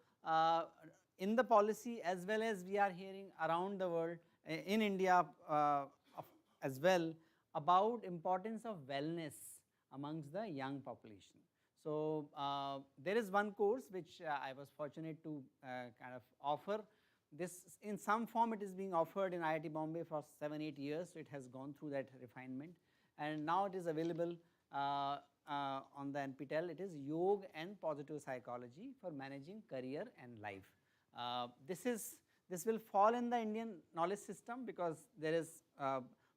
in the policy, as well as we are hearing around the world, in India as well, about importance of wellness amongst the young population. So there is one course which I was fortunate to kind of offer. This in some form it is being offered in IIT Bombay for 7-8 years, so it has gone through that refinement, and now it is available on the NPTEL. It is Yoga and Positive Psychology for Managing Career and Life. This will fall in the Indian knowledge system because there is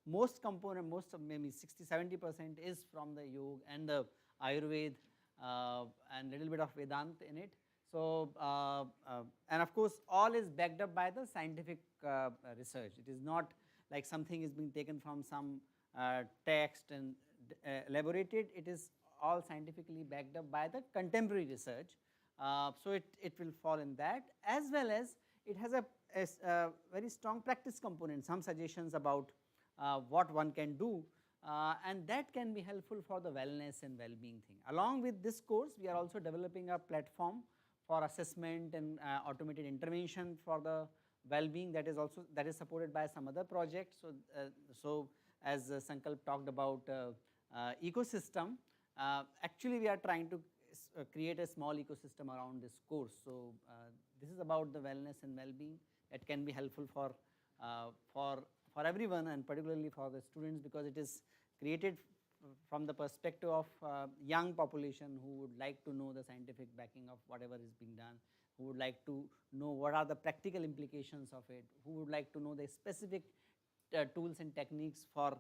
most component, most of maybe 60-70% is from the yoga and the Ayurveda and little bit of Vedanta in it. So, and of course, all is backed up by the scientific research. It is not like something is being taken from some text and elaborated. It is all scientifically backed up by the contemporary research. So it will fall in that, as well as it has a very strong practice component, some suggestions about what one can do, and that can be helpful for the wellness and well-being thing. Along with this course, we are also developing a platform for assessment and automated intervention for the well-being that is supported by some other projects. So as Sankalp talked about ecosystem, actually we are trying to create a small ecosystem around this course. So this is about the wellness and well-being that can be helpful for everyone, and particularly for the students, because it is created from the perspective of young population who would like to know the scientific backing of whatever is being done, who would like to know what are the practical implications of it, who would like to know the specific tools and techniques for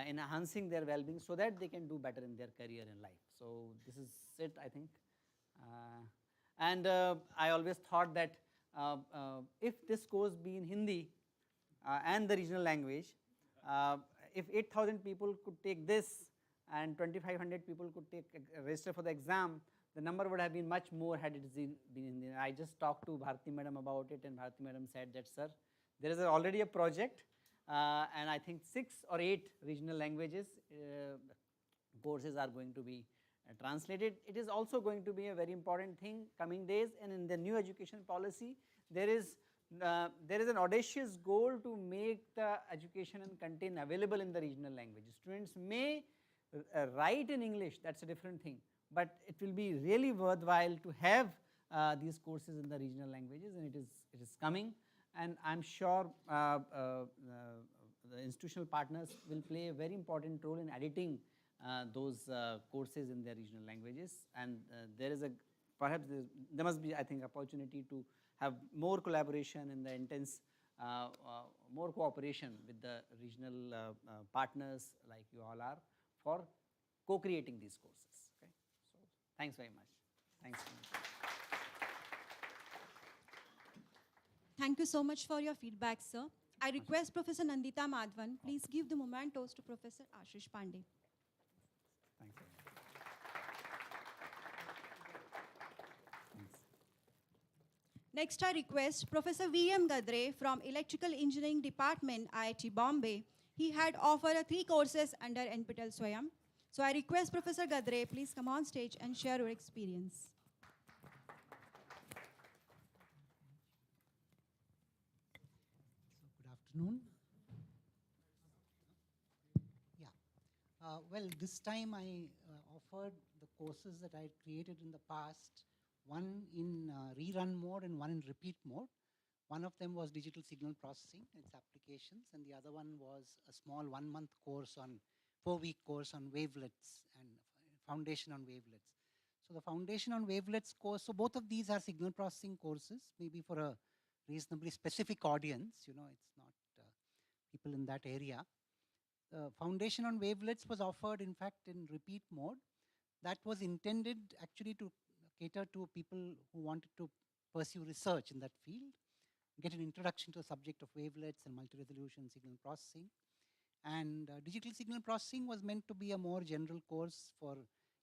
enhancing their well-being so that they can do better in their career and life. So this is it, I think. And I always thought that if this course be in Hindi and the regional language, if 8,000 people could take this and 2,500 people could register for the exam, the number would have been much more had it been in Hindi. I just talked to Bharti madam about it, and Bharti madam said that, sir, there is already a project, and I think 6 or 8 regional languages courses are going to be translated. It is also going to be a very important thing coming days, and in the new education policy, there is an audacious goal to make the education and content available in the regional languages. Students may write in English, that's a different thing, but it will be really worthwhile to have these courses in the regional languages, and it is coming, and I'm sure the institutional partners will play a very important role in editing those courses in their regional languages, and there must be, I think, opportunity to have more collaboration and the intense more cooperation with the regional partners like you all are for co-creating these courses. Okay, so thanks very much. Thanks. Thank you so much for your feedback, sir. I request Professor Nandita Madhavan, please give the mementos to Professor Ashish Pandey. Thank you. Next, I request Professor V.M. Gadre from Electrical Engineering Department, IIT Bombay. He had offered 3 courses under NPTEL Swayam. So I request Professor Gadre, please come on stage and share your experience. Good afternoon. Yeah. Well, this time I offered the courses that I had created in the past, one in rerun mode and one in repeat mode. One of them was digital signal processing, its applications, and the other one was a small 1-month course 4-week course on wavelets and foundation on wavelets. So the foundation on wavelets course, so both of these are signal processing courses, maybe for a reasonably specific audience, it's not people in that area. Foundation on wavelets was offered, in fact, in repeat mode. That was intended actually to cater to people who wanted to pursue research in that field, get an introduction to the subject of wavelets and multi-resolution signal processing. And digital signal processing was meant to be a more general course for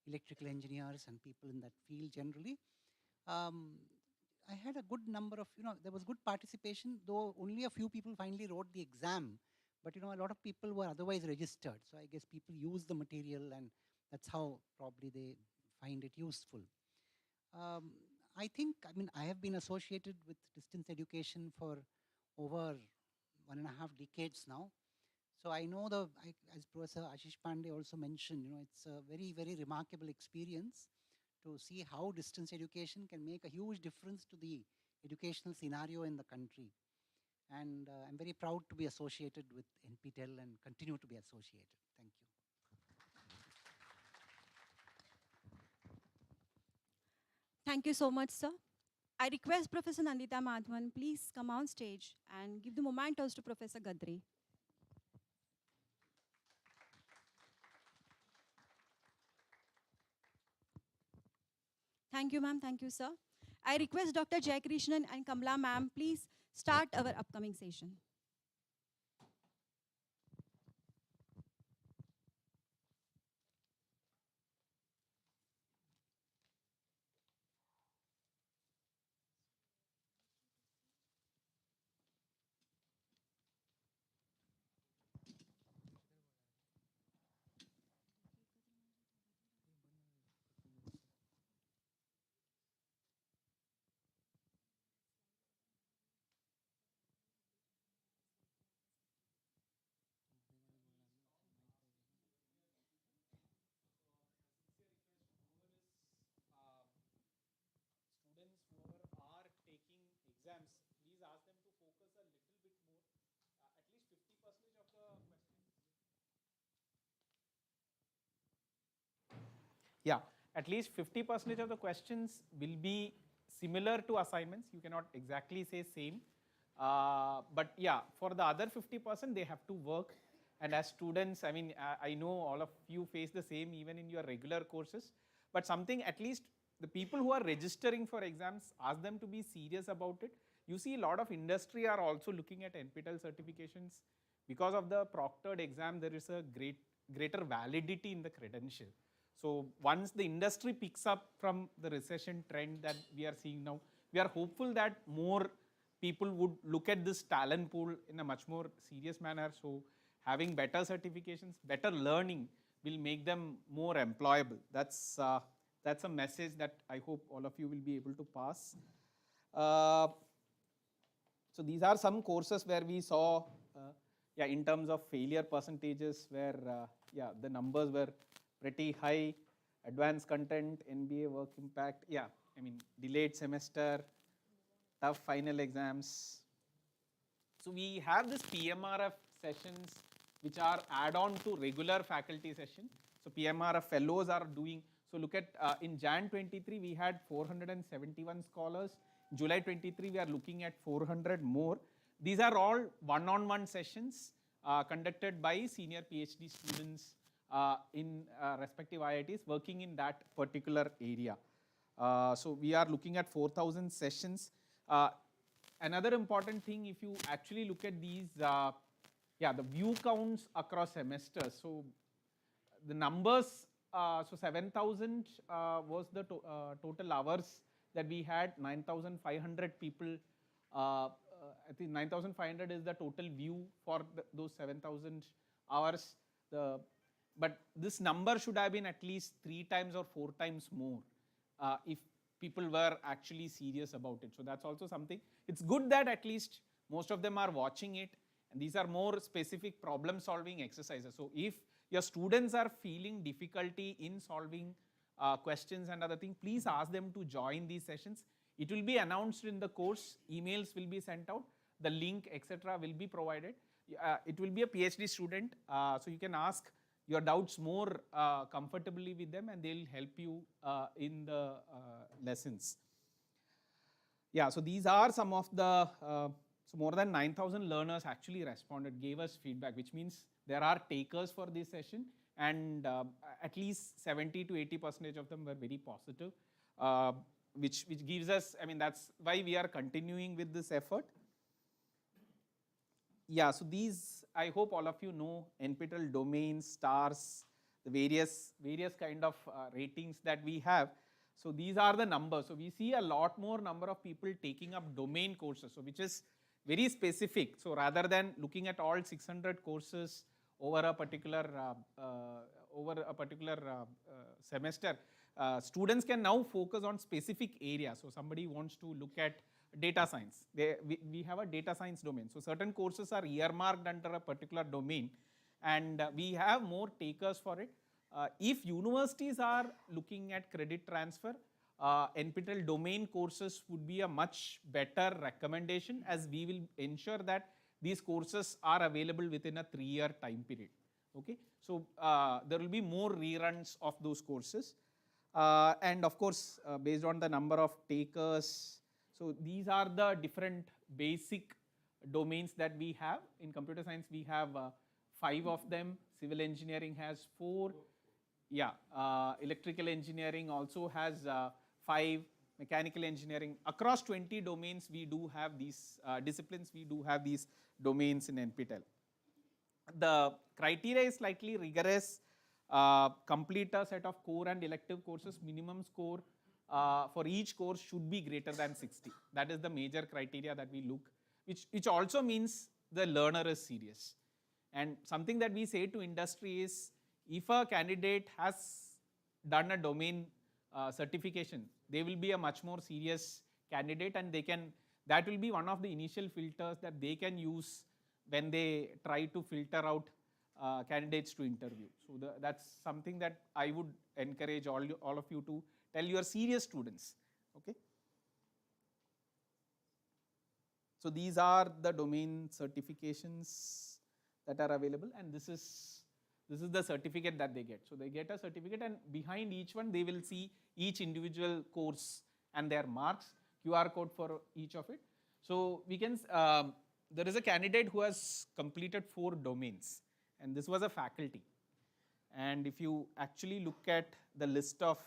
electrical engineers and people in that field generally. I had a good number of, there was good participation, though only a few people finally wrote the exam. But, a lot of people were otherwise registered. So I guess people use the material, and that's how probably they find it useful. I have been associated with distance education for over 1.5 decades now. So I know as Professor Ashish Pandey also mentioned, it's a very, very remarkable experience to see how distance education can make a huge difference to the educational scenario in the country. And I'm very proud to be associated with NPTEL and continue to be associated. Thank you. Thank you so much, sir. I request Professor Nandita Madhavan, please come on stage and give the mementos to Professor Gadre. Thank you, ma'am. Thank you, sir. I request Dr. Jai Krishnan and Kamala, ma'am, please start our upcoming session. Students whoever are taking exams, please ask them to focus a little bit more. At least 50% of the questions. Yeah, at least 50% of the questions will be similar to assignments. You cannot exactly say same. But yeah, for the other 50%, they have to work. And as students, I mean, I know all of you face the same even in your regular courses. But something, at least the people who are registering for exams, ask them to be serious about it. You see a lot of industry are also looking at NPTEL certifications. Because of the proctored exam, there is a greater validity in the credential. So once the industry picks up from the recession trend that we are seeing now, we are hopeful that more people would look at this talent pool in a much more serious manner. So having better certifications, better learning will make them more employable. That's a message that I hope all of you will be able to pass. So these are some courses where we saw, in terms of failure percentages, where the numbers were pretty high. Advanced content, NBA work impact, I mean delayed semester, tough final exams. So we have this PMRF sessions which are add-on to regular faculty session. So PMRF fellows are doing, so look at in Jan 23 we had 471 scholars. July 23 we are looking at 400 more. These are all one-on-one sessions conducted by senior PhD students in respective IITs working in that particular area. So we are looking at 4,000 sessions. Another important thing, if you actually look at these, the view counts across semesters. So the numbers, so 7,000 was the total hours that we had. 9,500 people, I think 9,500 is the total view for those 7,000 hours. But this number should have been at least 3 times or 4 times more if people were actually serious about it. So that's also something. It's good that at least most of them are watching it, and these are more specific problem solving exercises. So if your students are feeling difficulty in solving questions and other things, please ask them to join these sessions. It will be announced in the course, emails will be sent out, the link etc. will be provided. It will be a PhD student, so you can ask your doubts more comfortably with them, and they'll help you in the lessons. Yeah, so these are some of the, so more than 9,000 learners actually responded, gave us feedback, which means there are takers for this session, and at least 70 to 80% of them were very positive, which gives us, I mean, that's why we are continuing with this effort. Yeah, so these, I hope all of you know, NPTEL domains, stars, the various kind of ratings that we have. So these are the numbers. So we see a lot more number of people taking up domain courses, so which is very specific. So rather than looking at all 600 courses over a particular semester, students can now focus on specific areas. So somebody wants to look at data science. We have a data science domain. So certain courses are earmarked under a particular domain, and we have more takers for it. If universities are looking at credit transfer, NPTEL domain courses would be a much better recommendation, as we will ensure that these courses are available within a 3-year time period. Okay, so there will be more reruns of those courses, and of course based on the number of takers. So these are the different basic domains that we have. In computer science, we have 5 of them. Civil engineering has 4. Yeah, electrical engineering also has 5, mechanical engineering. Across 20 domains, we do have these disciplines, we do have these domains in NPTEL. The criteria is slightly rigorous. Complete a set of core and elective courses. Minimum score for each course should be greater than 60. That is the major criteria that we look, which also means the learner is serious. And something that we say to industry is, if a candidate has done a domain certification, they will be a much more serious candidate, and that will be one of the initial filters that they can use when they try to filter out candidates to interview. So that's something that I would encourage all of you to tell your serious students. Okay. So these are the domain certifications that are available, and this is the certificate that they get. So they get a certificate, and behind each one they will see each individual course and their marks, QR code for each of it. So we can, there is a candidate who has completed 4 domains, and this was a faculty. And if you actually look at the list of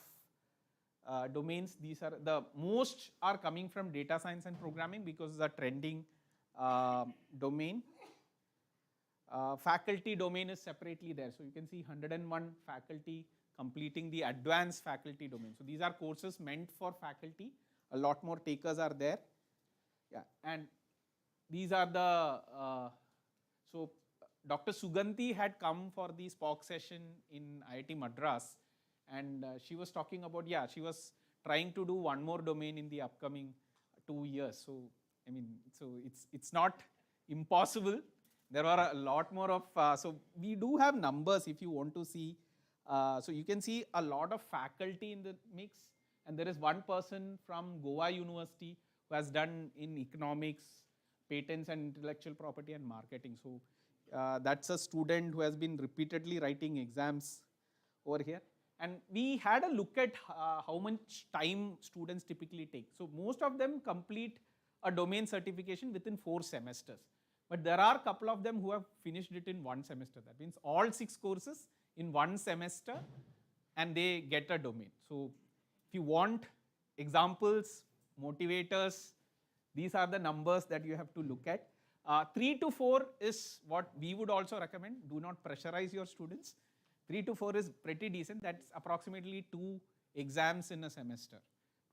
domains, these are the most are coming from data science and programming because it's a trending domain. Faculty domain is separately there. So you can see 101 faculty completing the advanced faculty domain. So these are courses meant for faculty. A lot more takers are there. Yeah, and these are the, so Dr. Suganti had come for the SPOC session in IIT Madras, and she was talking about, yeah, she was trying to do one more domain in the upcoming 2 years. So, I mean, so it's not impossible. There are a lot more of, so we do have numbers if you want to see. So you can see a lot of faculty in the mix, and there is one person from Goa University who has done in economics, patents and intellectual property and marketing. So that's a student who has been repeatedly writing exams over here. And we had a look at how much time students typically take. So most of them complete a domain certification within 4 semesters. But there are a couple of them who have finished it in 1 semester. That means all 6 courses in 1 semester, and they get a domain. So if you want examples, motivators, these are the numbers that you have to look at. 3 to 4 is what we would also recommend. Do not pressurize your students. 3 to 4 is pretty decent. That's approximately 2 exams in a semester.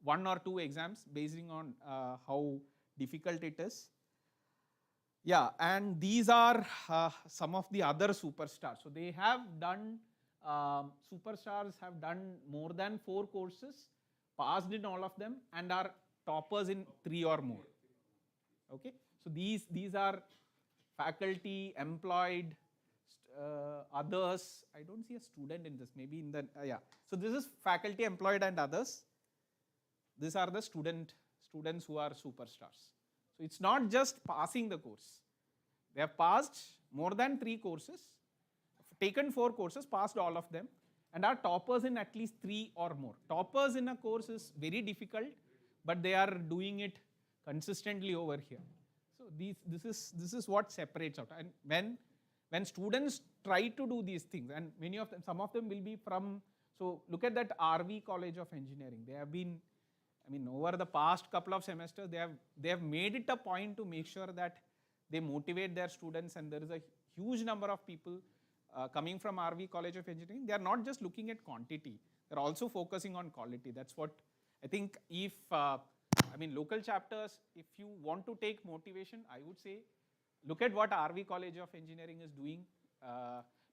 1 or 2 exams based on how difficult it is. Yeah, and these are some of the other superstars. So they have done, superstars have done more than 4 courses, passed in all of them, and are toppers in 3 or more. Okay, so these are faculty, employed, others. I don't see a student in this, maybe in the, yeah. So this is faculty, employed and others. These are the students who are superstars. So it's not just passing the course. They have passed more than 3 courses, taken 4 courses, passed all of them, and are toppers in at least 3 or more. Toppers in a course is very difficult, but they are doing it consistently over here. So this is what separates out. And when students try to do these things, and many of them, some of them will be from, so look at that RV College of Engineering. They have been, I mean, over the past couple of semesters, they have made it a point to make sure that they motivate their students, and there is a huge number of people coming from RV College of Engineering. They are not just looking at quantity, they're also focusing on quality. That's what I think. If, I mean, local chapters, if you want to take motivation, I would say, look at what RV College of Engineering is doing.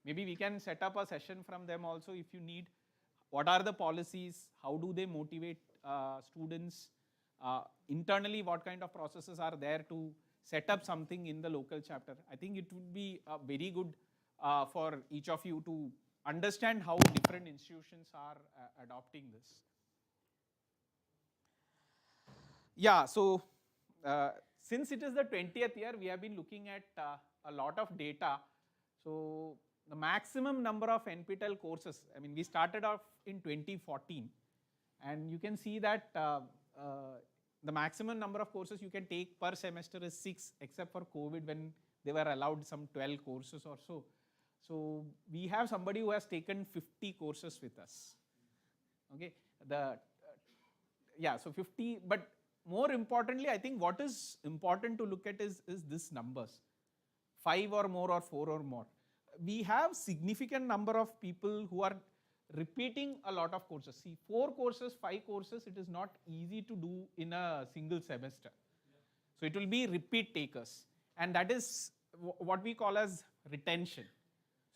Maybe we can set up a session from them also if you need. What are the policies? How do they motivate students? Internally, what kind of processes are there to set up something in the local chapter? I think it would be very good for each of you to understand how different institutions are adopting this. Yeah, so since it is the 20th year, we have been looking at a lot of data. So the maximum number of NPTEL courses, I mean, we started off in 2014, and you can see that the maximum number of courses you can take per semester is 6, except for COVID when they were allowed some 12 courses or so. So we have somebody who has taken 50 courses with us. Okay, yeah, so 50, but more importantly, I think what is important to look at is this numbers, 5 or more or 4 or more. We have significant number of people who are repeating a lot of courses. See, 4 courses, 5 courses, it is not easy to do in a single semester. So it will be repeat takers, and that is what we call as retention.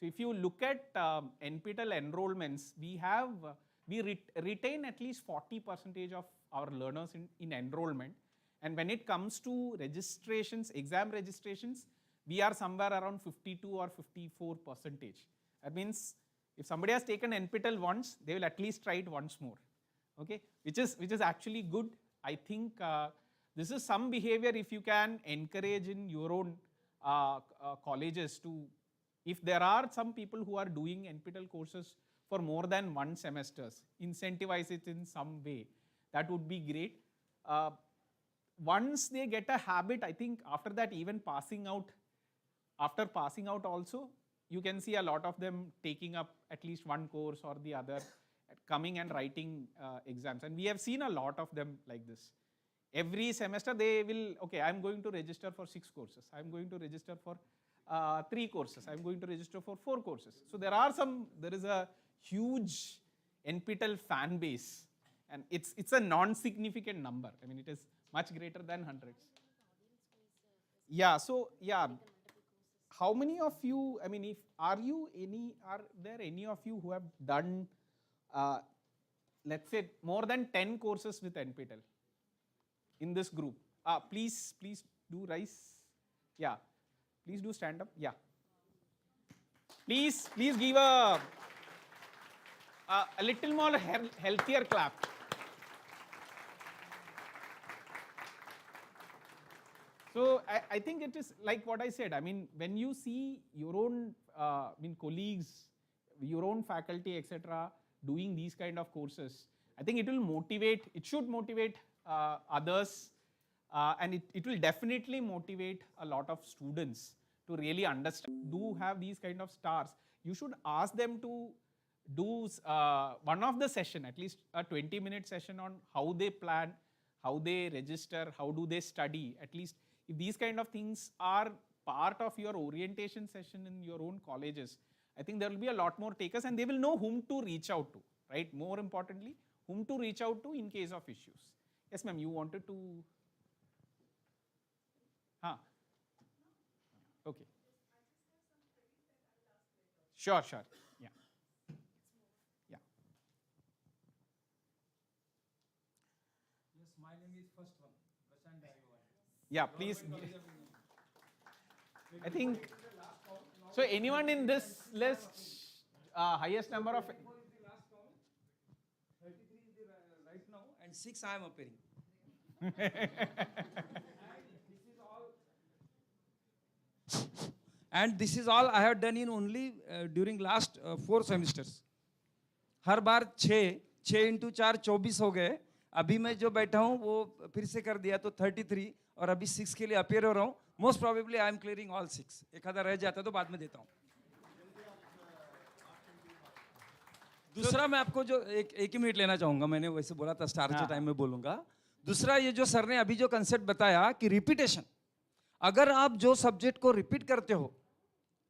So if you look at NPTEL enrollments, we retain at least 40% of our learners in enrollment. And when it comes to registrations, exam registrations, we are somewhere around 52 or 54%. That means if somebody has taken NPTEL once, they will at least try it once more, okay? Which is actually good. I think this is some behavior if you can encourage in your own colleges to, if there are some people who are doing NPTEL courses for more than 1 semesters, incentivize it in some way. That would be great. Once they get a habit, I think after that, even after passing out also, you can see a lot of them taking up at least one course or the other, coming and writing exams. And we have seen a lot of them like this. Every semester they will, okay, I'm going to register for 6 courses. I'm going to register for 3 courses. I'm going to register for 4 courses. So there is a huge NPTEL fan base, and it's a non-significant number. I mean, it is much greater than hundreds. Yeah, so yeah, how many of you, I mean, are there any of you who have done, let's say, more than 10 courses with NPTEL in this group? Please do rise. Yeah, please do stand up. Yeah. Please give a little more healthier clap. So I think it is like what I said. I mean, when you see your own colleagues, your own faculty, etc., doing these kind of courses, I think it will motivate, it should motivate others, and it will definitely motivate a lot of students to really understand, do have these kind of stars. You should ask them to do one of the session, at least a 20-minute session on how they plan, how they register, how do they study. At least if these kind of things are part of your orientation session in your own colleges, I think there will be a lot more takers, and they will know whom to reach out to, right? More importantly, whom to reach out to in case of issues. Yes, ma'am, you wanted to? Okay. Sure. Yeah. Yes, my name is first one, Prashant Daiwal. Yeah, please. I think, so anyone in this list, highest number of? 33 is the right now, and 6 I am appearing. And this is all I have done in only during last 4 semesters. Her bar 6 into 4 24 हो गए. अभी मैं जो बैठा हूँ वो फिर से कर दिया तो 33, और अभी 6 के लिए अपेयर हो रहा हूँ. Most probably I am clearing all 6. एक आधा रह जाता तो बाद में देता हूँ. दूसरा मैं आपको जो एक ही मिनट लेना चाहूँगा, मैंने वैसे बोला था स्टार के टाइम में बोलूँगा. दूसरा ये जो सर ने अभी जो कंसेप्ट बताया कि रिपीटेशन, अगर आप जो सब्जेक्ट को रिपीट करते हो,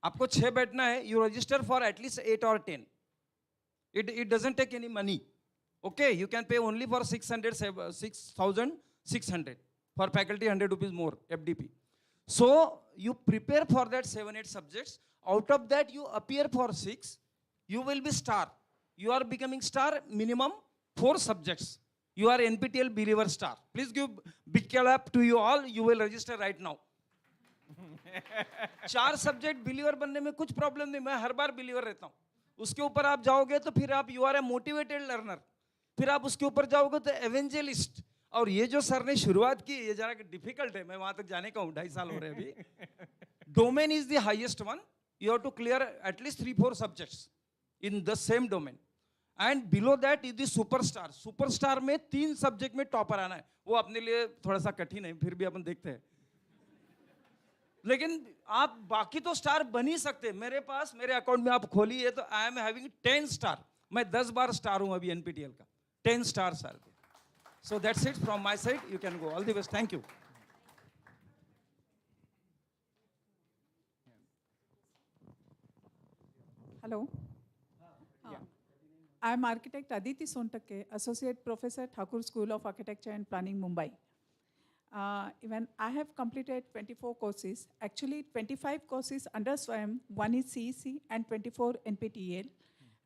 आपको 6 बैठना है, you register for at least 8 or 10. It doesn't take any money. Okay, you can pay only for 6,600 for faculty, 100 rupees more FDP. So you prepare for that 7-8 subjects. Out of that you appear for 6. You will be star. You are becoming star minimum 4 subjects. You are NPTEL believer star. Please give big clap to you all. You will register right now. 4 subject believer बनने में कुछ problem नहीं. मैं हर बार believer रहता हूँ. उसके ऊपर आप जाओगे तो फिर आप you are a motivated learner. फिर आप उसके ऊपर जाओगे तो एवेंजलिस्ट. और ये जो सर ने शुरुआत की, ये जरा डिफिकल्ट है. मैं वहां तक जाने का हूँ, 2.5 साल हो रहे अभी. Domain is the highest one. You have to clear at least 3-4 subjects in the same domain. And below that is the superstar. Superstar में 3 सब्जेक्ट में टॉपर आना है. वो अपने लिए थोड़ा सा कठिन है, फिर भी अपन देखते हैं. लेकिन आप बाकी तो स्टार बन ही सकते. मेरे पास, मेरे अकाउंट में आप खोलिए तो आई एम हैविंग 10 स्टार. मैं 10 बार स्टार हूं अभी एनपीटीएल का. 10 star sir. So that's it from my side. You can go. All the best. Thank you. Hello. I am architect Aditi Sontakke, Associate Professor, Thakur School of Architecture and Planning, Mumbai. Even I have completed 24 courses. Actually, 25 courses under SWAYAM, 1 is CEC and 24 NPTEL.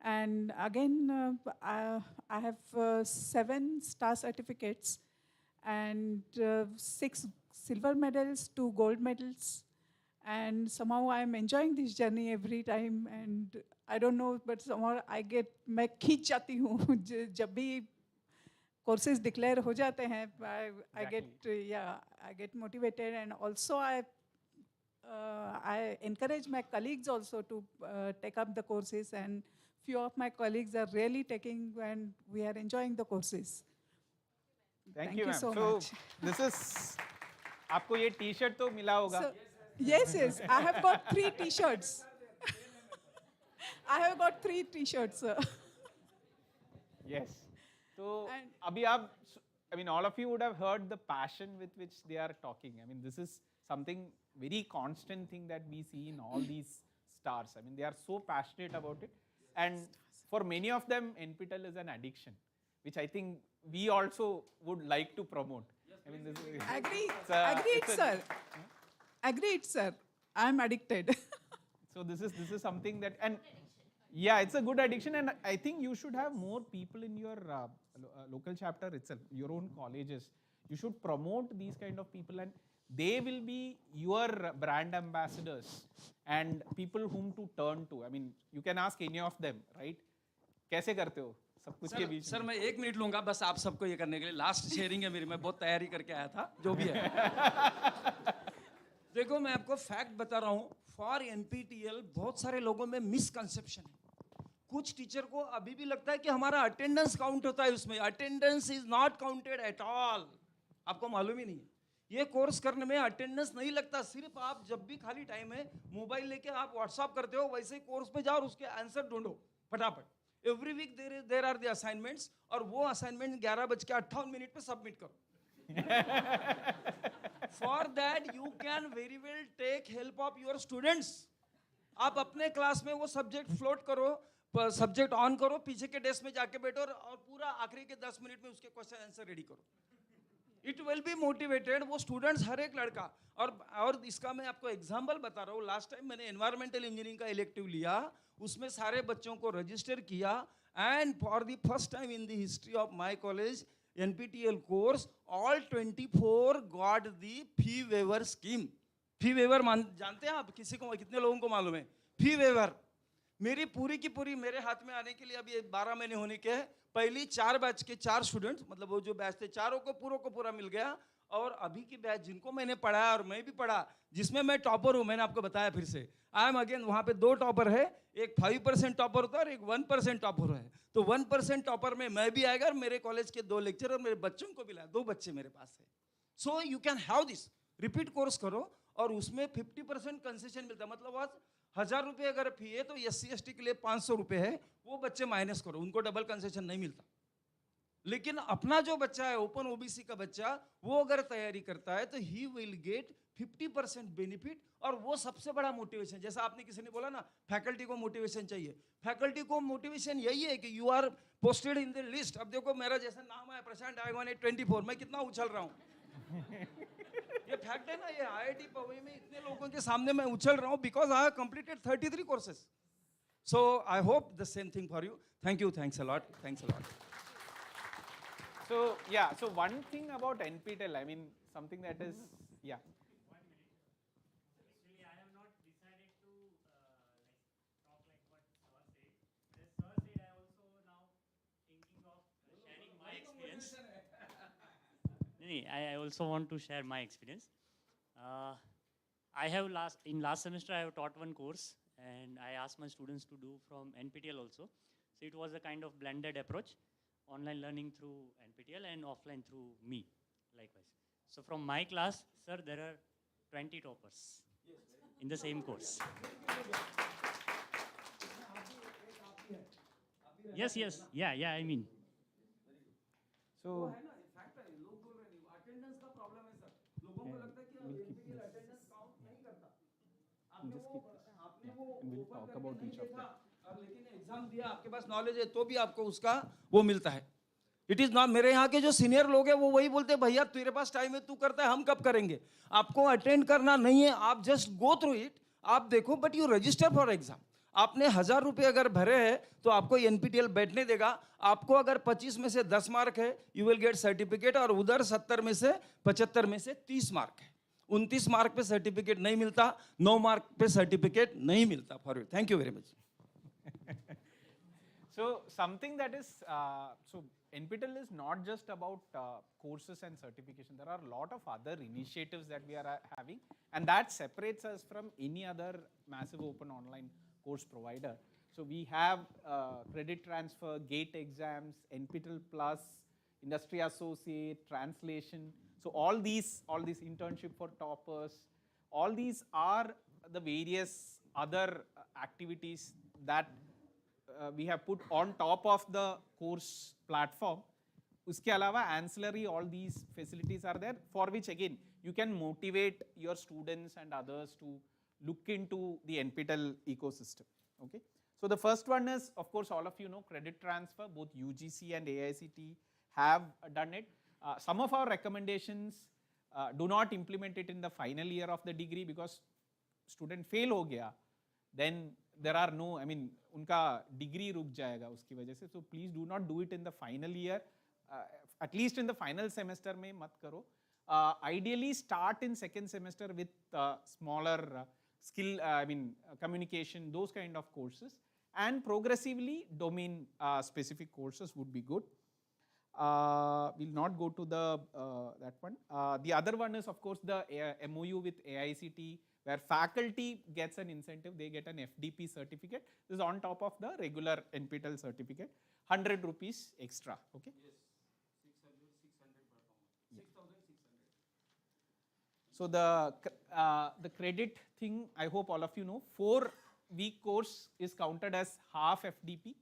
And again, I have 7 star certificates and 6 silver medals, 2 gold medals. And somehow I'm enjoying this journey every time. And I don't know, but somehow मैं खींच जाती हूँ जब भी courses declare हो जाते हैं. I get motivated, and also I encourage my colleagues also to take up the courses, and few of my colleagues are really taking, and we are enjoying the courses. Thank you, ma'am. so So much. this is आपको ये T-shirt तो मिला होगा. Yes. I have got 3 T-shirts. I have got 3 T-shirts, sir. Yes. So अभी आप, I mean, all of you would have heard the passion with which they are talking. I mean, this is something very constant thing that we see in all these stars. I mean, they are so passionate about it. And for many of them, NPTEL is an addiction, which I think we also would like to promote. I mean, this is, Agreed, sir. I am addicted. So this is something that, and yeah, it's a good addiction, and I think you should have more people in your local chapter itself, your own colleges. You should promote these kind of people, and they will be your brand ambassadors and people whom to turn to. I mean, you can ask any of them, right? कैसे करते हो सब कुछ के बीच में? Sir मैं 1 minute लूंगा बस आप सबको ये करने के लिए. लास्ट शेयरिंग है मेरी, मैं बहुत तैयारी करके आया था, जो भी है. देखो मैं आपको फैक्ट बता रहा हूँ. फॉर एनपीटीएल बहुत सारे लोगों में मिसकंसेप्शन है. कुछ टीचर को अभी भी लगता है कि हमारा अटेंडेंस काउंट होता है उसमें. Attendance is not counted at all. आपको मालूम ही नहीं है. ये कोर्स करने में अटेंडेंस नहीं लगता. सिर्फ आप जब भी खाली टाइम है मोबाइल लेके आप व्हाट्सएप करते हो, वैसे ही कोर्स पे जाओ और उसके आंसर ढूंढो फटाफट. Every week there are the assignments, और वो असाइनमेंट 11:58 पे सबमिट करो. For that you can very well take help of your students. आप अपने क्लास में वो सब्जेक्ट फ्लोट करो, सब्जेक्ट ऑन करो, पीछे के डेस्क में जाके बैठो और पूरा आखिरी के 10 मिनट में उसके क्वेश्चन आंसर रेडी करो. It will be motivated. वो स्टूडेंट्स हर एक लड़का, और इसका मैं आपको एग्जांपल बता रहा हूँ. लास्ट टाइम मैंने एनवायरमेंटल इंजीनियरिंग का इलेक्टिव लिया, उसमें सारे बच्चों को रजिस्टर किया, and for the first time in the history of my college NPTEL course, all 24 got the fee waiver scheme. Fee waiver जानते हैं आप? किसी को, कितने लोगों को मालूम है फी वेवर? मेरी पूरी की पूरी मेरे हाथ में आने के लिए अभी 12 महीने होने के हैं. पहली 4 बैच के 4 स्टूडेंट्स, मतलब वो जो बैच थे चारों को पूरा मिल गया. और अभी की बैच जिनको मैंने पढ़ाया और मैं भी पढ़ा, जिसमें मैं टॉपर हूँ, मैंने आपको बताया फिर से, आई एम अगेन. वहाँ पे 2 टॉपर है, एक 5% टॉपर होता है और एक 1% टॉपर है. तो 1% टॉपर में मैं भी आएगा और मेरे कॉलेज के 2 लेक्चर और मेरे बच्चों को भी लाया. 2 बच्चे मेरे पास है. So you can have this. Repeat course करो और उसमें 50% कंसेशन मिलता है. मतलब आज 1000 रुपये अगर फी है तो SC/ST के लिए 500 रुपये है. वो बच्चे माइनस करो, उनको डबल कंसेशन नहीं मिलता. लेकिन अपना जो बच्चा है, ओपन ओबीसी का बच्चा, वो अगर तैयारी करता है तो ही विल गेट 50% बेनिफिट. और वो सबसे बड़ा मोटिवेशन, जैसा आपने किसी ने बोला ना, फैकल्टी को मोटिवेशन चाहिए. फैकल्टी को मोटिवेशन यही है कि you are posted in the list. अब देखो मेरा जैसा नाम है प्रशांत डायगोन 24, मैं कितना उछल रहा हूँ. ये फैक्ट है ना. ये IIT बम्बई में इतने लोगों के सामने मैं उछल रहा हूँ because I have completed 33 courses. So I hope the same thing for you. Thank you. Thanks a lot. Thanks a lot. So yeah, so one thing about NPTEL, I mean, something that is, yeah. Actually, I have not decided to talk like what sir said. The sir said I also now thinking of sharing my experience. I also want to share my experience. I have last semester I have taught one course, and I asked my students to do from NPTEL also. So it was a kind of blended approach. Online learning through NPTEL and offline through me, likewise. So from my class, sir, there are 20 toppers in the same course. Yes, yeah, I mean. So problem है sir, लोगों को लगता है कि NPTEL attendance count नहीं करता। आपने वो ओपन करके नहीं देखा और लेकिन एग्जाम दिया, आपके पास नॉलेज है तो भी आपको उसका वो मिलता है। इट इज नॉट, मेरे यहाँ के जो सीनियर लोग हैं वो वही बोलते हैं भैया तेरे पास टाइम है, तू करता है, हम कब करेंगे। आपको अटेंड करना नहीं है, आप जस्ट गो थ्रू इट, आप देखो, but you register for exam. आपने 1000 रुपये अगर भरे हैं तो आपको NPTEL बैठने देगा। आपको अगर 25 में से 10 मार्क है, यू विल गेट सर्टिफिकेट, और उधर 70 में से 75 में से 30 मार्क है। 29 मार्क पे सर्टिफिकेट नहीं मिलता, 9 मार्क पे सर्टिफिकेट नहीं मिलता for you. Thank you very much. So something that is, so NPTEL is not just about courses and certification. There are a lot of other initiatives that we are having, and that separates us from any other massive open online course provider. So we have credit transfer, GATE exams, NPTEL Plus, industry associate, translation. So all these internship for toppers, all these are the various other activities that we have put on top of the course platform. Uske alawa ancillary, all these facilities are there, for which again you can motivate your students and others to look into the NPTEL ecosystem. Okay, so the first one is, of course, all of you know, credit transfer. Both UGC and AICT have done it. Some of our recommendations do not implement it in the final year of the degree because student fail ho gaya, then there are no, I mean, उनका degree रुक जाएगा उसकी वजह से. So please do not do it in the final year, at least in the final semester में मत करो. Ideally start in second semester with smaller skill, communication, those kind of courses, and progressively domain specific courses would be good. We'll not go to the that one. The other one is, of course, the MOU with AICT, where faculty gets an incentive, they get an FDP certificate. This is on top of the regular NPTEL certificate, 100 rupees extra. Okay. Yes, 600 per month. 6,600. So the credit thing, I hope all of you know, 4-week course is counted as half FDP.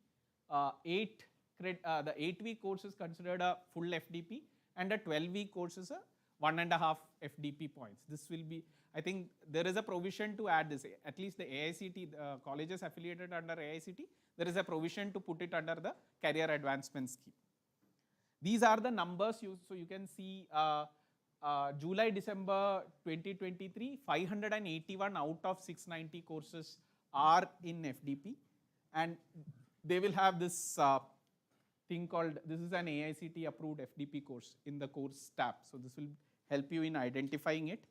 The 8-week course is considered a full FDP, and a 12-week course is a 1.5 FDP points. This will be, I think there is a provision to add this, at least the AICT, colleges affiliated under AICT, there is a provision to put it under the career advancement scheme. These are the numbers, so you can see July-December 2023, 581 out of 690 courses are in FDP, and they will have this thing called, this is an AICT approved FDP course in the course tab, so this will help you in identifying it.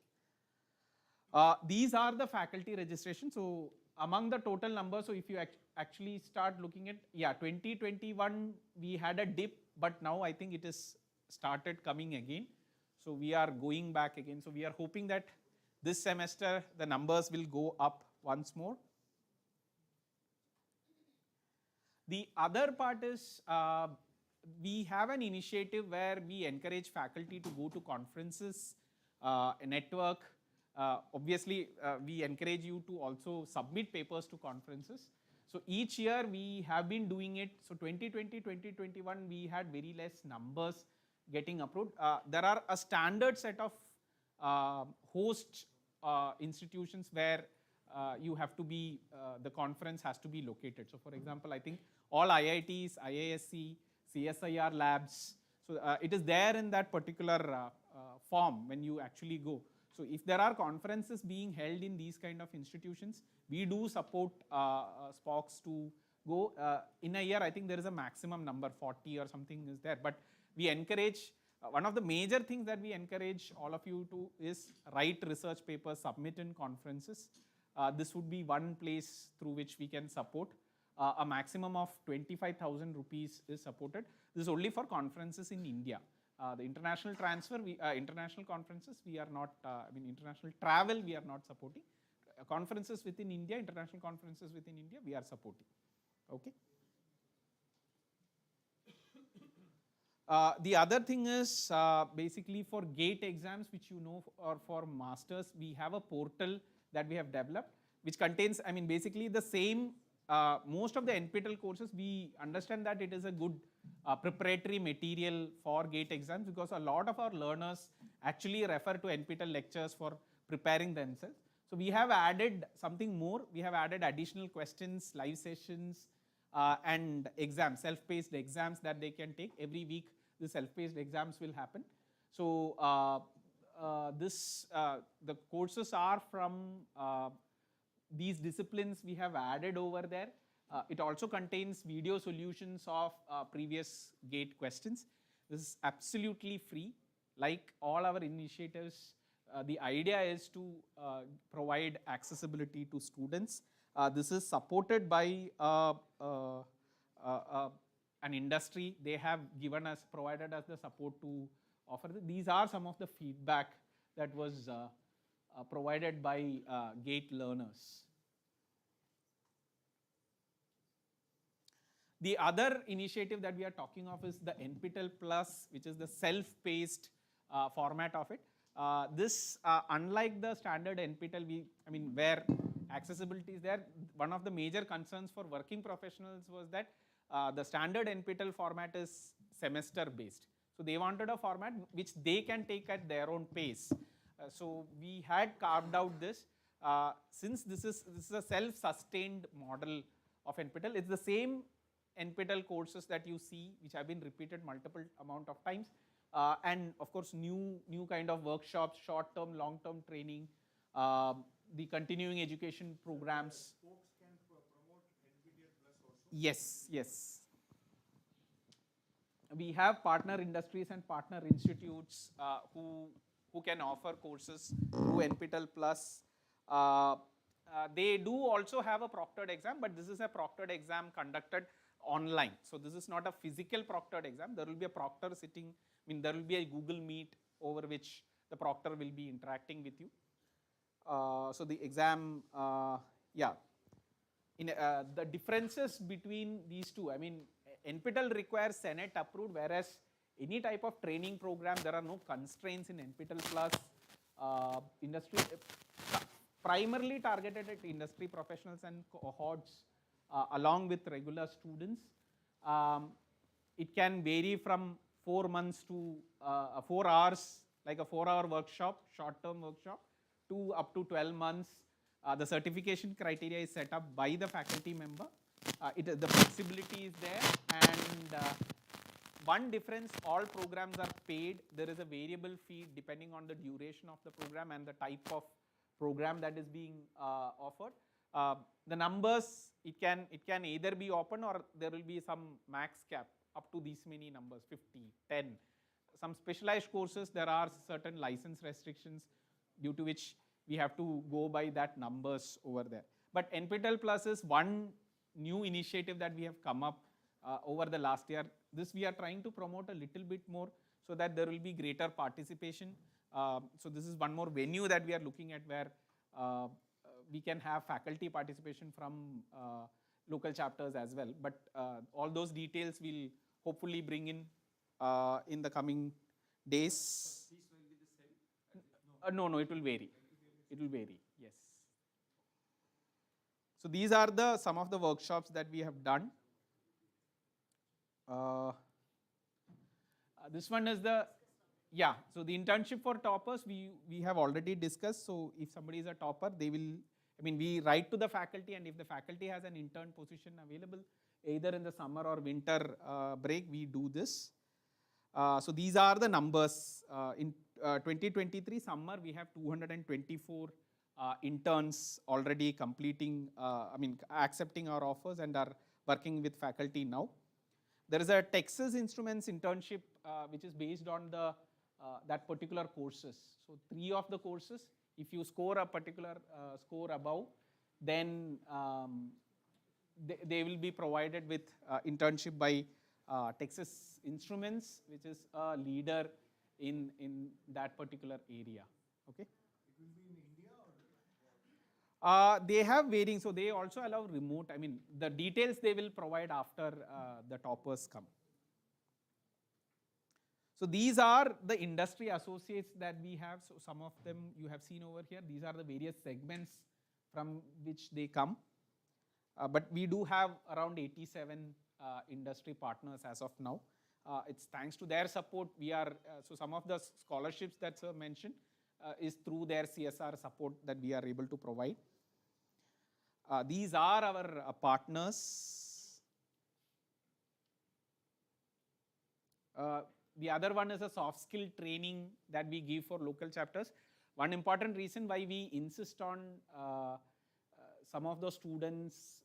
These are the faculty registration. So among the total numbers, so if you actually start looking at, 2021 we had a dip, but now I think it is started coming again. So we are going back again. So we are hoping that this semester the numbers will go up once more. The other part is we have an initiative where we encourage faculty to go to conferences, network. Obviously, we encourage you to also submit papers to conferences. So each year we have been doing it. So 2020, 2021, we had very less numbers getting approved. There are a standard set of host institutions where you have to be, the conference has to be located. So for example, I think all IITs, IISc, CSIR labs, so it is there in that particular form when you actually go. So if there are conferences being held in these kind of institutions, we do support SPOCs to go. In a year, I think there is a maximum number, 40 or something is there. But we encourage, one of the major things that we encourage all of you to is write research papers, submit in conferences. This would be one place through which we can support. A maximum of 25,000 rupees is supported. This is only for conferences in India. The international transfer, international conferences, we are not, international travel, we are not supporting. Conferences within India, international conferences within India, we are supporting. Okay. The other thing is basically for GATE exams, which you know, or for masters, we have a portal that we have developed, which contains, basically the same, most of the NPTEL courses, we understand that it is a good preparatory material for GATE exams, because a lot of our learners, actually refer to NPTEL lectures for preparing themselves. So we have added something more. We have added additional questions, live sessions, and exams, self-paced exams that they can take. Every week the self-paced exams will happen. So the courses are from these disciplines we have added over there. It also contains video solutions of previous GATE questions. This is absolutely free. Like all our initiatives, the idea is to provide accessibility to students. This is supported by an industry. They have provided us the support to offer this. These are some of the feedback that was provided by GATE learners. The other initiative that we are talking of is the NPTEL Plus, which is the self-paced format of it. This, unlike the standard NPTEL, where accessibility is there, one of the major concerns for working professionals was that the standard NPTEL format is semester-based. So they wanted a format which they can take at their own pace. So we had carved out this. Since this is a self-sustained model of NPTEL, it's the same NPTEL courses that you see, which have been repeated multiple amount of times, and of course new kind of workshops, short-term, long-term training, the continuing education programs. SPOCs can promote NPTEL Plus also? Yes, yes. We have partner industries and partner institutes who can offer courses through NPTEL Plus. They do also have a proctored exam, but this is a proctored exam conducted online. So this is not a physical proctored exam. There will be a proctor sitting, there will be a Google Meet over which the proctor will be interacting with you. So the exam, the differences between these two, NPTEL requires Senate approved, whereas any type of training program, there are no constraints in NPTEL Plus. Industry, primarily targeted at industry professionals and cohorts along with regular students. It can vary from 4 months to 4 hours, like a 4-hour workshop, short-term workshop, to up to 12 months. The certification criteria is set up by the faculty member. The flexibility is there, and one difference, all programs are paid. There is a variable fee depending on the duration of the program and the type of program that is being offered. The numbers, it can either be open or there will be some max cap up to these many numbers, 50, 10. Some specialized courses, there are certain license restrictions due to which we have to go by that numbers over there. But NPTEL Plus is one new initiative that we have come up over the last year. This we are trying to promote a little bit more so that there will be greater participation. So this is one more venue that we are looking at where we can have faculty participation from local chapters as well. But all those details we'll hopefully bring in the coming days. Fees will be the same? No, it will vary. It will vary, yes. So these are some of the workshops that we have done. This one is so the internship for toppers we have already discussed. So if somebody is a topper, they will, we write to the faculty, and if the faculty has an intern position available, either in the summer or winter break, we do this. So these are the numbers. In 2023 summer, we have 224 interns already completing, accepting our offers and are working with faculty now. There is a Texas Instruments internship which is based on that particular courses. So 3 of the courses, if you score a particular score above, then they will be provided with internship by Texas Instruments, which is a leader in that particular area. Okay. It will be in India or? They have varying, so they also allow remote. The details they will provide after the toppers come. So these are the industry associates that we have. So some of them you have seen over here. These are the various segments from which they come. But we do have around 87 industry partners as of now. It's thanks to their support. We are, so some of the scholarships that sir mentioned is through their CSR support that we are able to provide. These are our partners. The other one is a soft skill training that we give for local chapters. One important reason why we insist on some of the students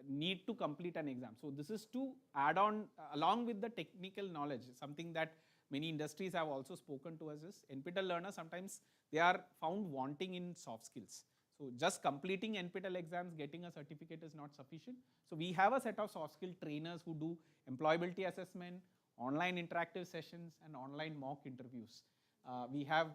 need to complete an exam. So this is to add on along with the technical knowledge, something that many industries have also spoken to us is NPTEL learners sometimes they are found wanting in soft skills. So just completing NPTEL exams, getting a certificate is not sufficient. So we have a set of soft skill trainers who do employability assessment, online interactive sessions and online mock interviews. We have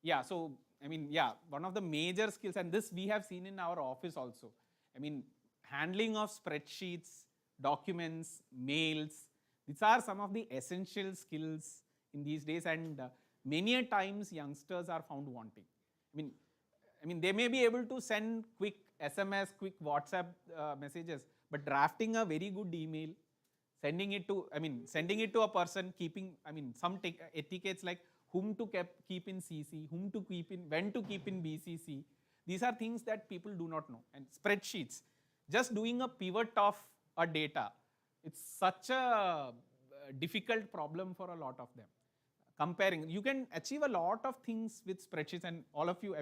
yeah, so I mean, yeah, one of the major skills, and this we have seen in our office also. I mean, handling of spreadsheets, documents, mails, these are some of the essential skills in these days, and many a times youngsters are found wanting. I mean, they may be able to send quick SMS, quick WhatsApp messages, but drafting a very good email, sending it to a person, keeping, some etiquettes like whom to keep in CC, when to keep in BCC. These are things that people do not know. And spreadsheets, just doing a pivot of a data, it's such a difficult problem for a lot of them. Comparing, you can achieve a lot of things with spreadsheets, and all of you,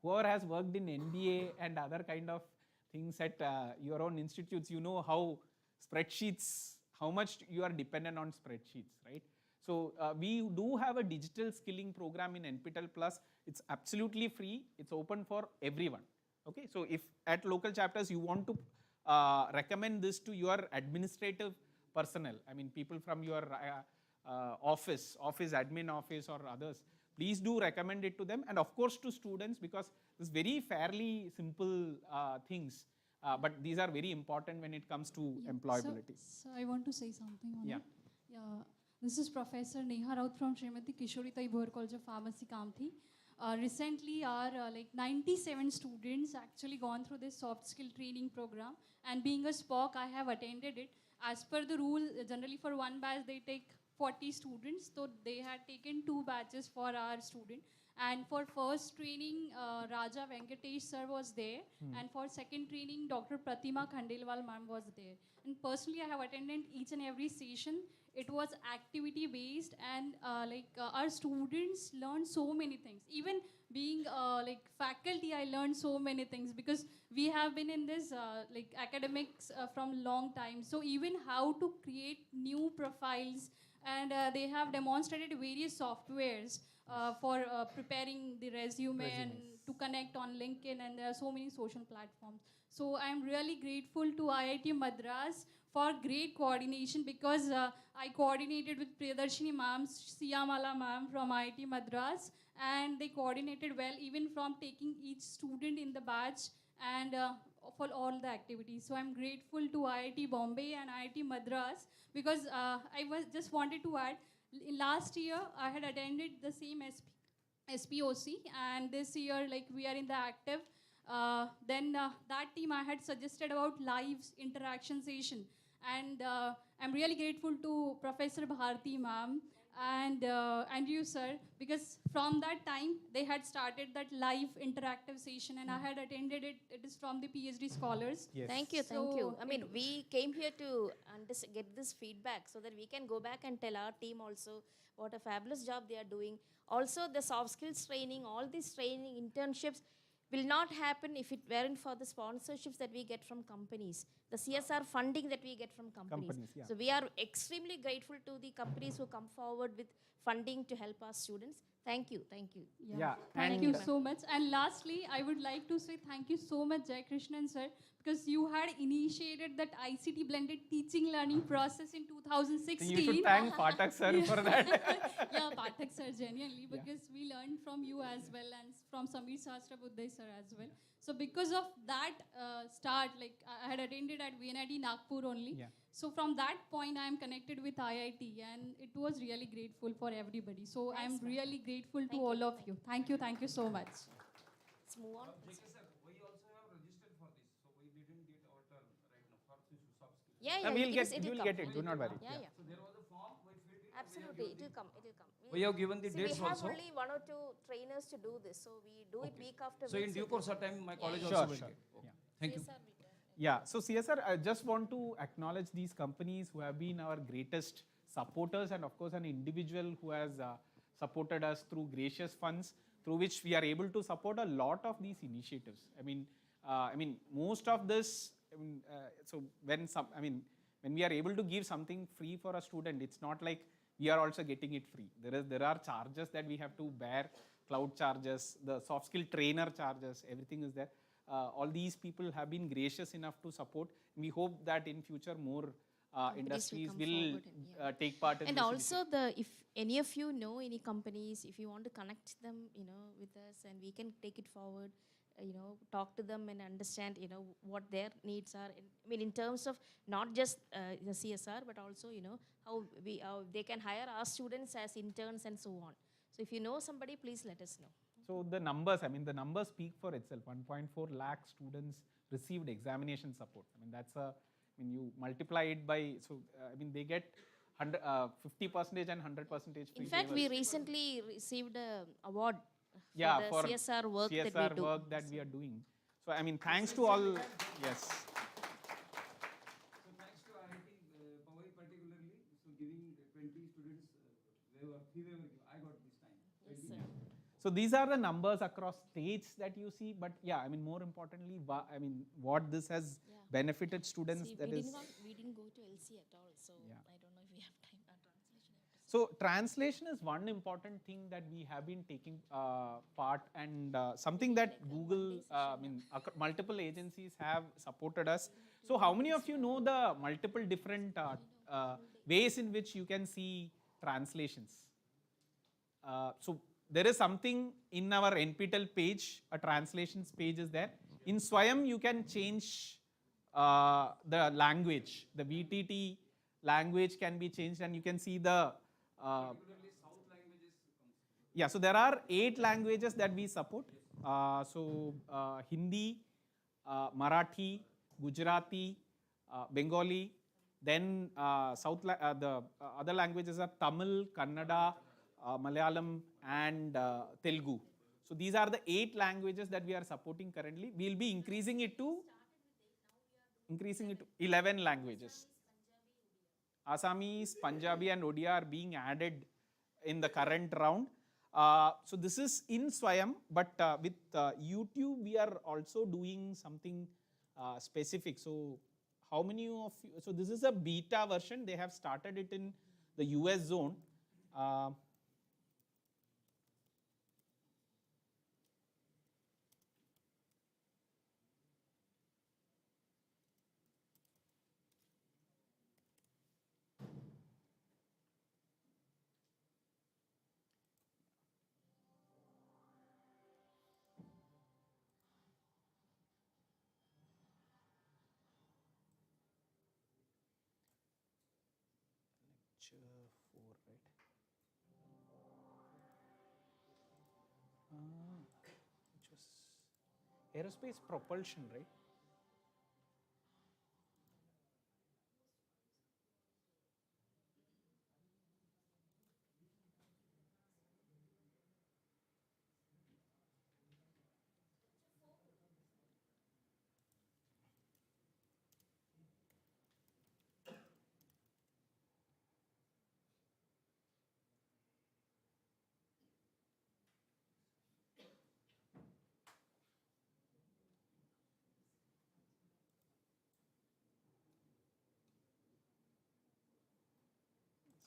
whoever has worked in NBA and other kind of things at your own institutes, you know how spreadsheets, how much you are dependent on spreadsheets, right? So we do have a digital skilling program in NPTEL Plus. It's absolutely free. It's open for everyone. Okay, so if at local chapters you want to recommend this to your administrative personnel, people from your office admin office or others, please do recommend it to them, and of course to students, because it's very fairly simple things, but these are very important when it comes to employability. So I want to say something on Yeah. it. Yeah. This is Professor Neha Raut from Srimati Kishorita Boer College of Pharmacy, Kamthi. Recently, our 97 students actually gone through this soft skill training program, and being a SPOC, I have attended it. As per the rule, generally for one batch they take 40 students, so they had taken 2 batches for our student. And for first training, Raja Venkatesh sir was there, and for second training, Dr. Pratima Khandelwal ma'am was there. And personally, I have attended each and every session. It was activity based, and our students learned so many things. Even being faculty, I learned so many things, because we have been in this academics from long time. So even how to create new profiles, and they have demonstrated various softwares for preparing the resume and to connect on LinkedIn, and there are so many social platforms. So I'm really grateful to IIT Madras for great coordination, because I coordinated with Priyadarshini ma'am, Siyamala ma'am from IIT Madras, and they coordinated well, even from taking each student in the batch and for all the activities. So I'm grateful to IIT Bombay and IIT Madras, because I just wanted to add, last year I had attended the same SPOC, and this year we are in the active. Then that team I had suggested about live interaction session, and I'm really grateful to Professor Bharti ma'am and you sir, because from that time they had started that live interactive session, and I had attended it. It is from the PhD scholars. Yes. Thank you, thank you. We came here to get this feedback so that we can go back and tell our team also what a fabulous job they are doing. Also, the soft skills training, all these training, internships will not happen if it weren't for the sponsorships that we get from companies, the CSR funding that we get from companies. Yeah. So we are extremely grateful to the companies who come forward with funding to help our students. Thank you, thank you. Yeah, Thank you so much. And lastly, I would like to say thank you so much, Jai Krishnan sir, because you had initiated that ICT blended teaching learning process in 2016. You should thank Pathak sir for that. Yeah, Pathak sir, genuinely, because we learned from you as well, and from Samir Sahasrabuddhe sir as well. So because of that start, I had attended at VNIT Nagpur only. Yeah. So from that point, I am connected with IIT, and it was really grateful for everybody. So I am really grateful to all of you. Thank you so much. Let's move on. JK sir, we also have registered for this, so we didn't get our turn right now for soft skills. Yeah, No, yeah, we'll it get, is- it will you'll come. get it. Do not worry. Yeah, yeah. So there was a form, we filled it. Absolutely, it will come. It will come. We have given the See, dates we have also. only 1 or 2 trainers to do this, so we do it week after So week. in due it course will of come. time, my Yeah, college yeah. also will Sure. get. Okay. Yeah. Thank you. CSR will come. Yeah, so CSR, I just want to acknowledge these companies who have been our greatest supporters, and of course an individual who has supported us through gracious funds, through which we are able to support a lot of these initiatives. I mean, most of this, so when we are able to give something free for a student, it's not like we are also getting it free. There are charges that we have to bear, cloud charges, the soft skill trainer charges, everything is there. All these people have been gracious enough to support. We hope that in future more industries come will forward and, take part in And this also, if any of you know any companies, if you want to connect them, with us, and we can take it forward, talk to them and understand, what their needs are. In terms of not just the CSR, but also, how they can hire our students as interns and so on. So if you know somebody, please let us know. So the numbers, the numbers speak for itself. 1.4 lakh students received examination support. You multiply it by, so they get 50% and 100% free. In fact, we recently received an award for the CSR work CSR that we do. work that we are doing. So thanks to all, yes. So thanks to IIT Bombay particularly, so giving 20 students fee waiver. I got this time. Yes, sir. So these are the numbers across states that you see, but more importantly, what this has benefited students. See, that we is. didn't go to LC at all, so Yeah. I don't know if we have time. Translation. So translation is one important thing that we have been taking part, and something that Google, multiple agencies have supported us. So how many of you know the multiple different ways in which you can see translations? So there is something in our NPTEL page, a translations page is there. In Swayam, you can change the language. The VTT language can be changed, and you can see the Particularly South languages. yeah, so there are 8 languages that we support. Hindi, Marathi, Gujarati, Bengali, then the other languages are Tamil, Kannada, Malayalam, and Telugu. So these are the 8 languages that we are supporting currently. We will be increasing it to 11 languages. Assamese, Punjabi, and Odia are being added in the current round. So this is in Swayam, but with YouTube, we are also doing something specific. So how many of you, so this is a beta version. They have started it in the US zone. Lecture 4, right? Which was aerospace propulsion, right?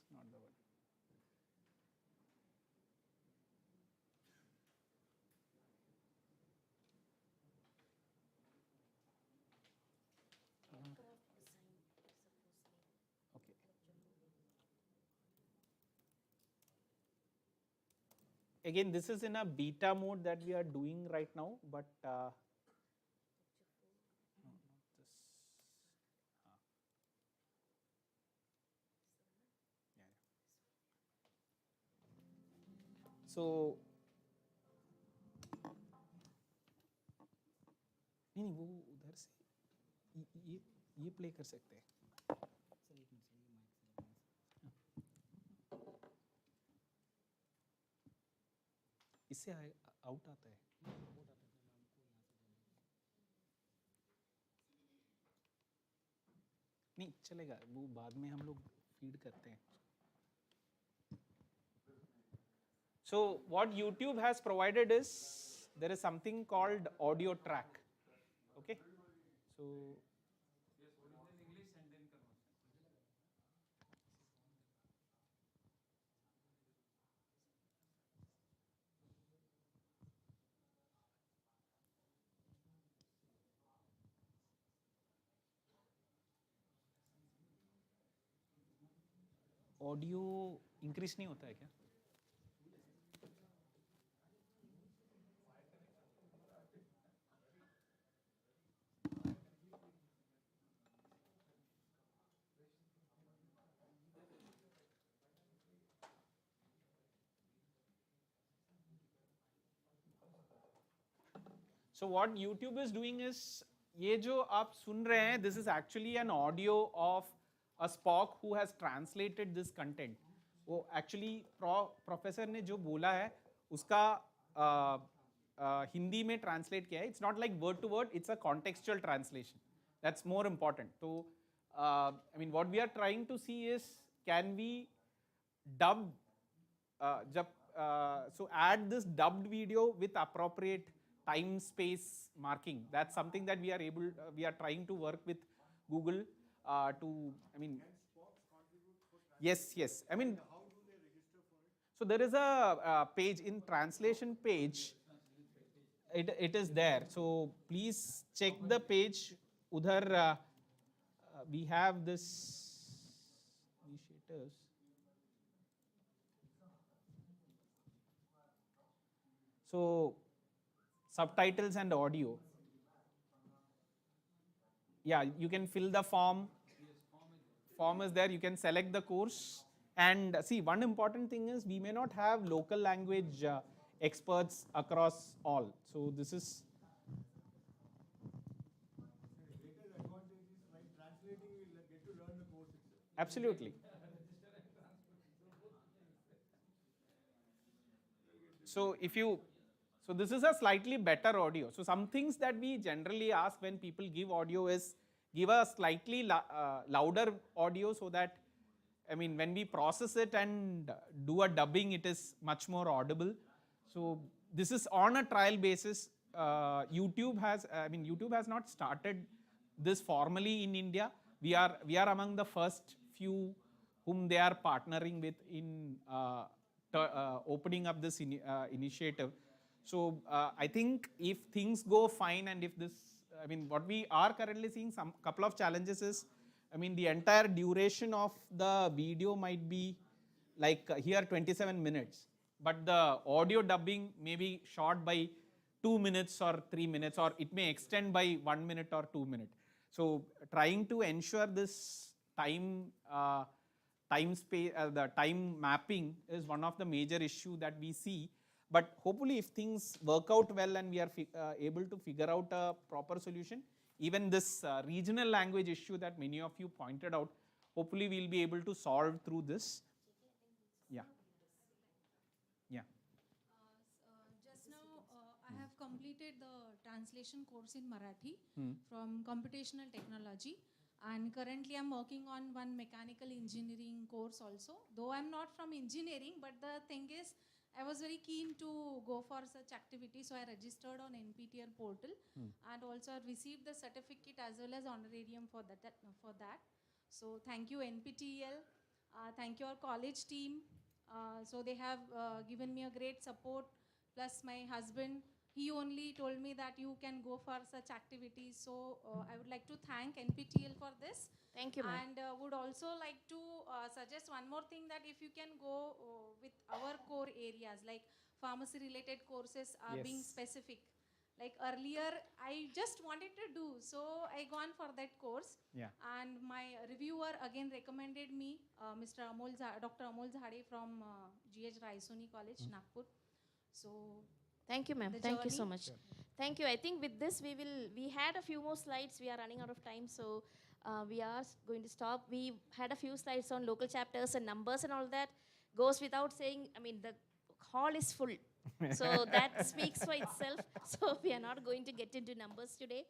It's not the one. Okay. Again, this is in a beta mode that we are doing right now, but no, not this. Yeah. So नहीं वो उधर से ये play कर सकते हैं. इससे out आता है. नहीं चलेगा, वो बाद में हम लोग फीड करते हैं. So what YouTube has provided is there is something called audio track. Okay, so audio increase नहीं होता है क्या? So what YouTube is doing is, ये जो आप सुन रहे हैं, this is actually an audio of a SPOC who has translated this content. वो actually प्रोफेसर ने जो बोला है उसका हिंदी में ट्रांसलेट किया है. It's not like word to word, it's a contextual translation. That's more important. So I mean what we are trying to see is, can we dub so add this dubbed video with appropriate time space marking. That's something that we are trying to work with Google to, I mean, yes, I mean, so there is a page in translation page, it is there, so please check the page. Udhar we have this initiatives. So subtitles and audio. Yeah, you can fill the form. Form is there, you can select the course. And see, one important thing is we may not have local language experts across all. So this is absolutely. So so this is a slightly better audio. So some things that we generally ask when people give audio is, give a slightly louder audio, so that, I mean, when we process it and do a dubbing, it is much more audible. So this is on a trial basis. YouTube has not started this formally in India. We are among the first few whom they are partnering with in opening up this initiative. So I think if things go fine, and if this, I mean, what we are currently seeing, some couple of challenges is, I mean, the entire duration of the video might be like here 27 minutes, but the audio dubbing may be short by 2 minutes or 3 minutes, or it may extend by 1 minute or 2 minutes. So trying to ensure this time space, the time mapping is one of the major issue that we see. But hopefully if things work out well and we are able to figure out a proper solution, even this regional language issue that many of you pointed out, hopefully we'll be able to solve through this. Yeah. Just now I have completed the translation course in Marathi Hmm. from computational technology, and currently I'm working on one mechanical engineering course also. Though I'm not from engineering, but the thing is, I was very keen to go for such activity, so I registered on NPTEL portal, and also I received the certificate as well as honorarium for that. So thank you NPTEL, thank you our college team. So they have given me a great support, plus my husband, he only told me that you can go for such activities. So I would like to thank NPTEL for this. Thank you, ma'am. And would also like to suggest one more thing, that if you can go with our core areas, like pharmacy related courses being Yes. specific. Like earlier, I just wanted to do, so I gone for that course. Yeah. And my reviewer again recommended me Dr. Amol Zhade from GH Raisoni College, Nagpur. So Thank you, ma'am. the Thank you so journey- much. Thank you. I think with this, we had a few more slides. We are running out of time, so we are going to stop. We had a few slides on local chapters and numbers and all that. Goes without saying, I mean, the hall is full. So that speaks for itself. So we are not going to get into numbers today.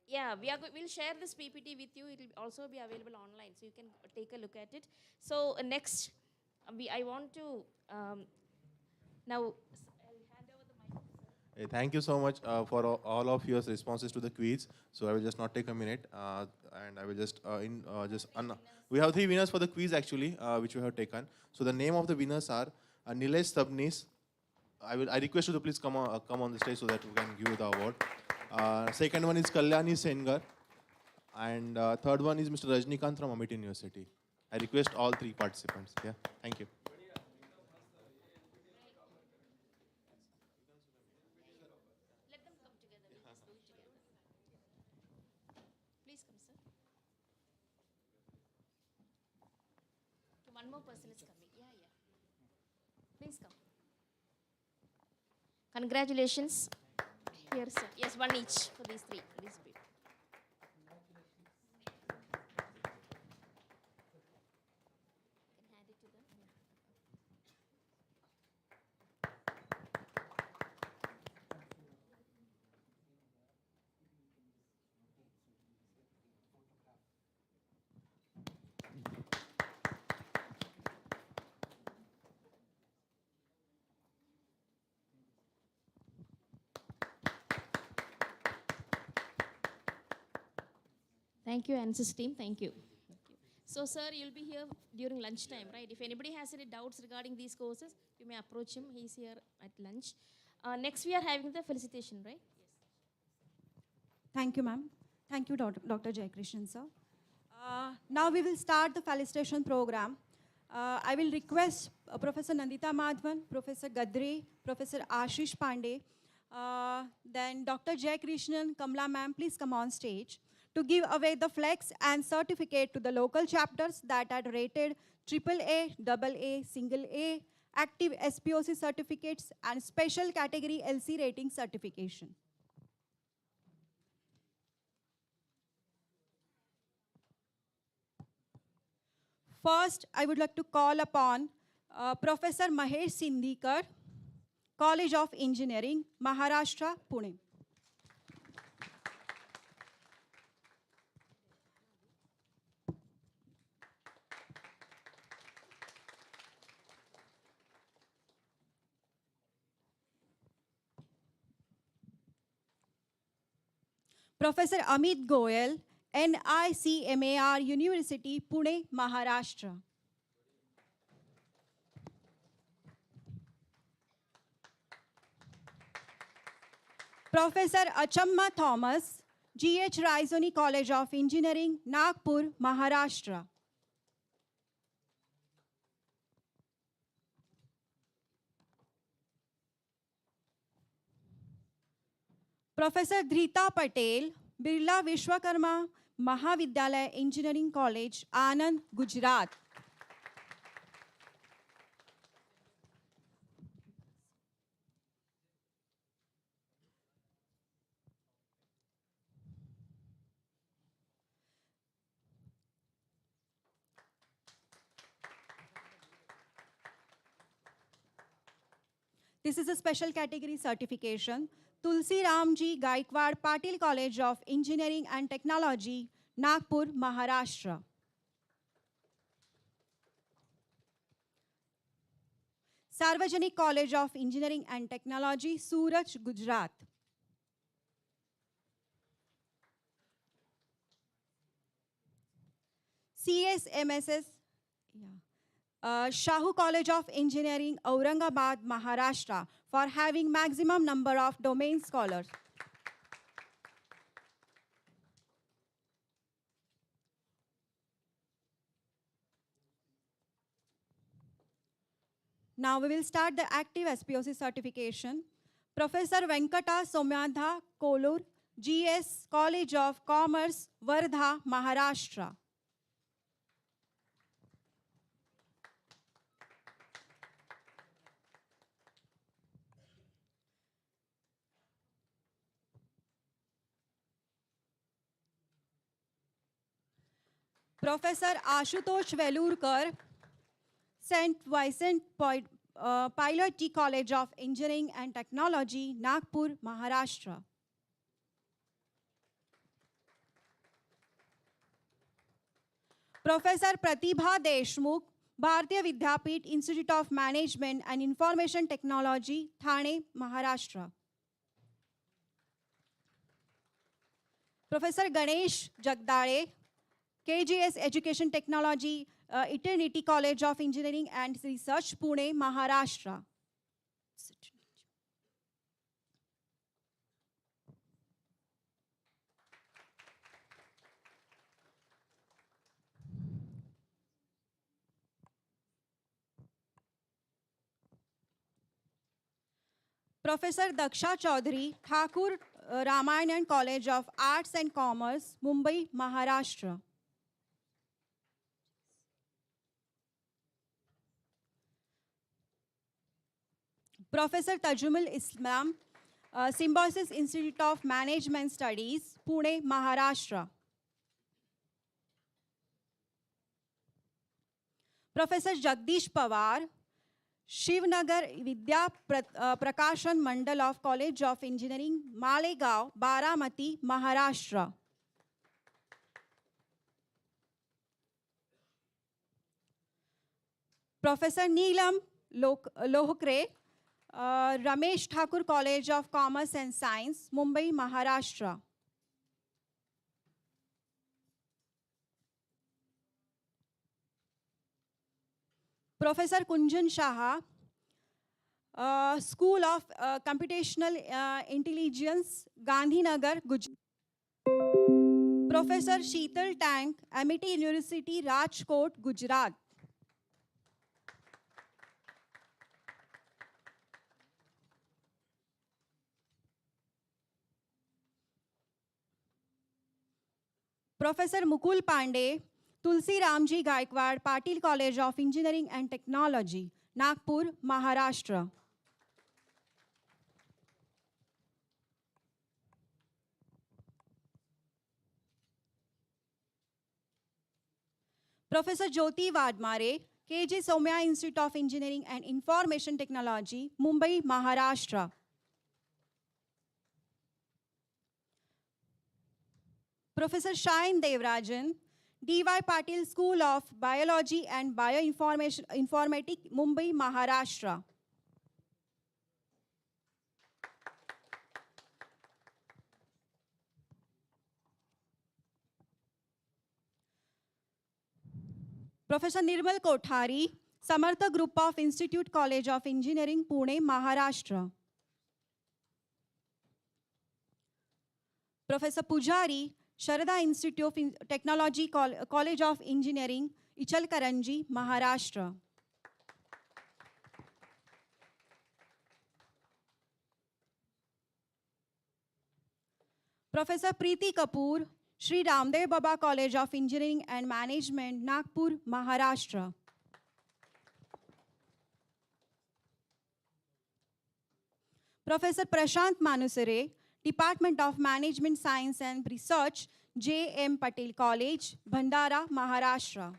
Yeah, we'll share this PPT with you. It will also be available online, so you can take a look at it. So next, I want to now I'll hand over the mic. Hey, thank you so much for all of your responses to the quiz. So I will just not take a minute, and I will just we have 3 winners for the quiz actually, which we have taken. So the name of the winners are Nilesh Sabnis. I request you to please come on the stage so that we can give you the award. Second one is Kalyani Sengar, and third one is Mr. Rajnikant from Amit University. I request all 3 participants. Yeah, thank you. Let them come together. We'll just do it together. Please come, sir. Okay, one more person is coming. Yeah. Please come. Congratulations. Here, sir. Yes, one each for these 3. For these people. Can hand it to them. Thank you, Ansys team. Thank you. So, sir, you'll be here during lunchtime, right? If anybody has any doubts regarding these courses, you may approach him. He's here at lunch. Next, we are having the felicitation, right? Thank you, ma'am. Thank you, Dr. Jayakrishnan, sir. Now we will start the felicitation program. I will request Professor Nandita Madhavan, Professor Gadre, Professor Ashish Pandey, then Dr. Jayakrishnan, Kamla ma'am, please come on stage to give away the flex and certificate to the local chapters that are rated AAA, AA, single A, active SPOC certificates, and special category LC rating certification. First, I would like to call upon Professor Mahesh Sindhikar, College of Engineering, Maharashtra, Pune. Professor Amit Goyal, NICMAR University, Pune, Maharashtra. Professor Achamma Thomas, GH Raisoni College of Engineering, Nagpur, Maharashtra. Professor Dhrita Patel, Birla Vishwakarma Mahavidyalaya Engineering College, Anand, Gujarat. This is a special category certification. Tulsi Ramji Gaikwad Patil College of Engineering and Technology, Nagpur, Maharashtra. Sarvajanik College of Engineering and Technology, Surat, Gujarat. CSMSS, Shahu College of Engineering, Aurangabad, Maharashtra, for having maximum number of domain scholars. Now we will start the active SPOC certification. Professor Venkata Somyadha Kolur, GS College of Commerce, Wardha, Maharashtra. Professor Ashutosh Velurkar, St. Vincent Pilot T College of Engineering and Technology, Nagpur, Maharashtra. Professor Pratibha Deshmukh, Bharatiya Vidyapeeth Institute of Management and Information Technology, Thane, Maharashtra. Professor Ganesh Jagdale, KGS Education Technology, Eternity College of Engineering and Research, Pune, Maharashtra. Professor Daksha Chaudhary, Thakur Ramayan College of Arts and Commerce, Mumbai, Maharashtra. Professor Tajumul Islam, Symbiosis Institute of Management Studies, Pune, Maharashtra. Professor Jagdish Pawar, Shivnagar Vidya Prakashan Mandal of College of Engineering, Malegaon, Baramati, Maharashtra. Professor Neelam Lohkre, Ramesh Thakur College of Commerce and Science, Mumbai, Maharashtra. Professor Kunjan Shaha, School of Computational Intelligence, Gandhinagar, Gujarat. Professor Sheetal Tank, Amity University, Rajkot, Gujarat. Professor Mukul Pandey, Tulsi Ramji Gaikwad, Patil College of Engineering and Technology, Nagpur, Maharashtra. Professor Jyoti Vadmare, KJ Somya Institute of Engineering and Information Technology, Mumbai, Maharashtra. Professor Shayan Devrajan, D.Y. Patil School of Biology and Bioinformatics, Mumbai, Maharashtra. Professor Nirmal Kothari, Samartha Group of Institute College of Engineering, Pune, Maharashtra. Professor Pujari, Sharada Institute of Technology College of Engineering, Ichalkaranji, Maharashtra. Professor Preeti Kapoor, Sri Ramdev Baba College of Engineering and Management, Nagpur, Maharashtra. Professor Prashant Manusare, Department of Management Science and Research, J.M. Patel College, Bhandara, Maharashtra.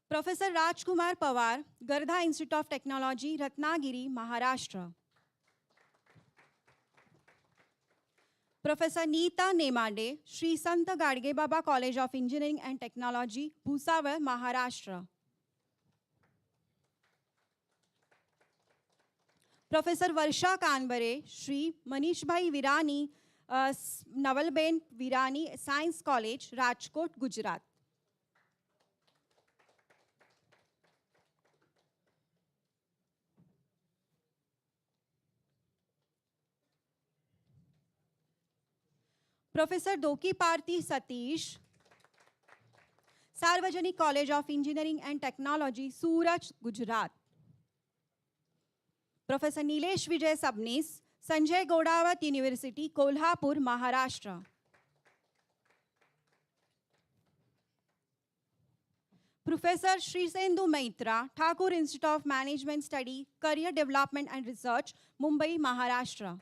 Professor Rajkumar Pawar, Gardha Institute of Technology, Ratnagiri, Maharashtra. Professor Neeta Nemade, Sri Santa Gadge Baba College of Engineering and Technology, Bhusawal, Maharashtra. Professor Varsha Kanbare, Sri Manishbhai Virani, Navalben Virani Science College, Rajkot, Gujarat. Professor Doki Parthi Satish, Sarvajanik College of Engineering and Technology, Surat, Gujarat. Professor Nilesh Vijay Sabnis, Sanjay Godawat University, Kolhapur, Maharashtra. Professor Srisendu Maitra, Thakur Institute of Management Study, Career Development and Research, Mumbai, Maharashtra.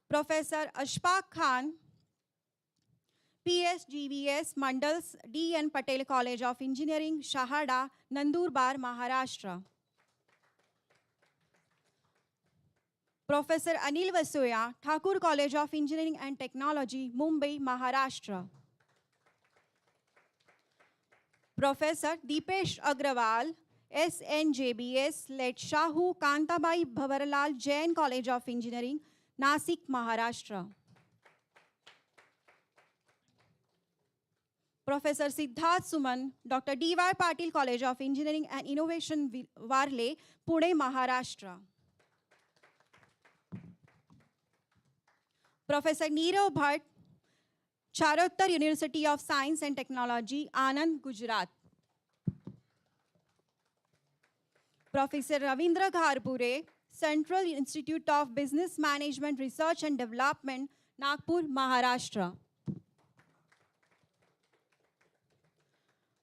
Professor Ashfaq Khan, PSGVS Mandals D.N. Patel College of Engineering, Shahada, Nandurbar, Maharashtra. Professor Anil Vasoya, Thakur College of Engineering and Technology, Mumbai, Maharashtra. Professor Deepesh Agrawal, SNJBS, led Shahu Kantabai Bhavarlal Jain College of Engineering, Nasik, Maharashtra. Professor Siddharth Suman, Dr. D.Y. Patil College of Engineering and Innovation, Varle, Pune, Maharashtra. Professor Neerav Bhatt, Charottar University of Science and Technology, Anand, Gujarat. Professor Ravindra Gharpure, Central Institute of Business Management Research and Development, Nagpur, Maharashtra.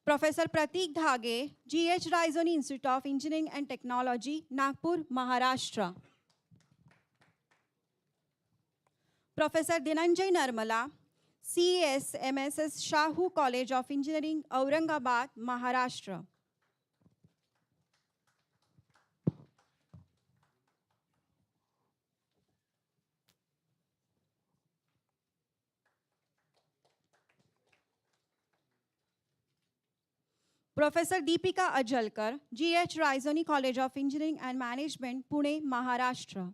Professor Pratik Dhage, G.H. Raisoni Institute of Engineering and Technology, Nagpur, Maharashtra. Professor Dhananjay Narmala, CSMSS Shahu College of Engineering, Aurangabad, Maharashtra. Professor Deepika Ajalkar, G.H. Raisoni College of Engineering and Management, Pune, Maharashtra.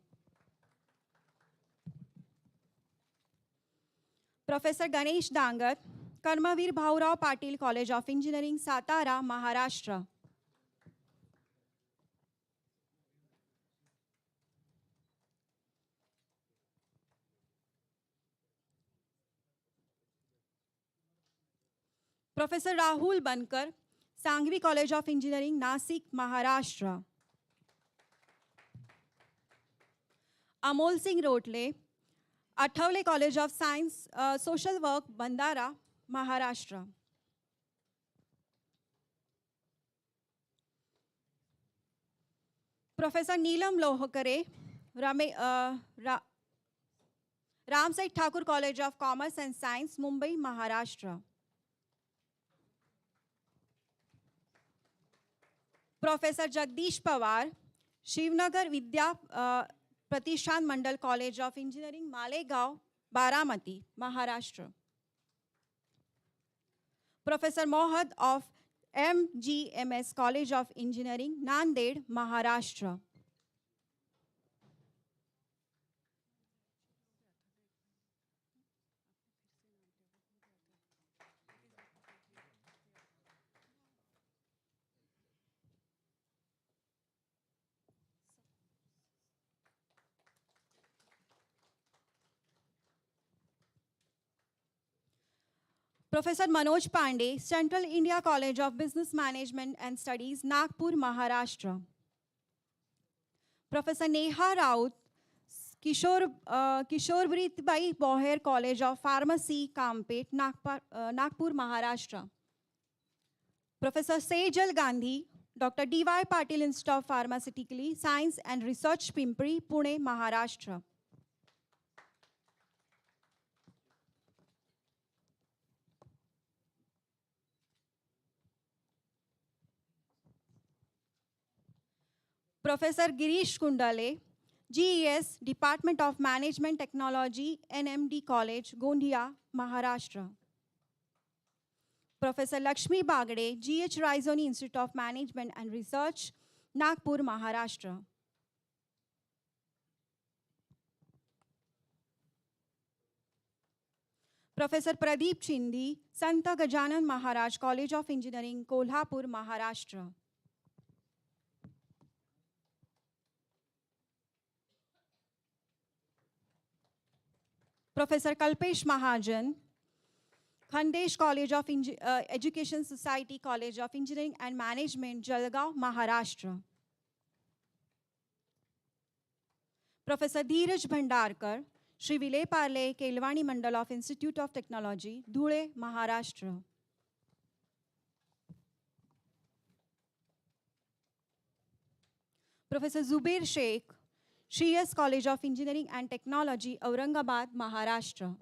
Professor Ganesh Dangat, Karmavir Bhaurao Patil College of Engineering, Satara, Maharashtra. Professor Rahul Bankar, Sangvi College of Engineering, Nasik, Maharashtra. Amol Singh Rotle, Athavale College of Science, Social Work, Bandara, Maharashtra. Professor Neelam Lohakare, Ramsai Thakur College of Commerce and Science, Mumbai, Maharashtra. Professor Jagdish Pawar, Shivnagar Vidya Pratishthan Mandal College of Engineering, Malegaon, Baramati, Maharashtra. Professor Mohad of MGMS College of Engineering, Nanded, Maharashtra. Professor Manoj Pandey, Central India College of Business Management and Studies, Nagpur, Maharashtra. Professor Neha Raut, Kishorbritbai Boher College of Pharmacy, Kampet, Nagpur, Maharashtra. Professor Sejal Gandhi, Dr. D.Y. Patil Institute of Pharmaceutical Science and Research, Pimpri, Pune, Maharashtra. Professor Girish Kundale, GES, Department of Management Technology, NMD College, Gondia, Maharashtra. Professor Lakshmi Bagade, GH Raisoni Institute of Management and Research, Nagpur, Maharashtra. Professor Pradeep Chindi, Santa Gajanan Maharaj College of Engineering, Kolhapur, Maharashtra. Professor Kalpesh Mahajan, Khandesh College of Education Society College of Engineering and Management, Jalgaon, Maharashtra. Professor Dheeraj Bhandarkar, Shri Vile Parle, Kelwani Mandal of Institute of Technology, Dhule, Maharashtra. Professor Zubair Sheikh, Shreyas College of Engineering and Technology, Aurangabad, Maharashtra.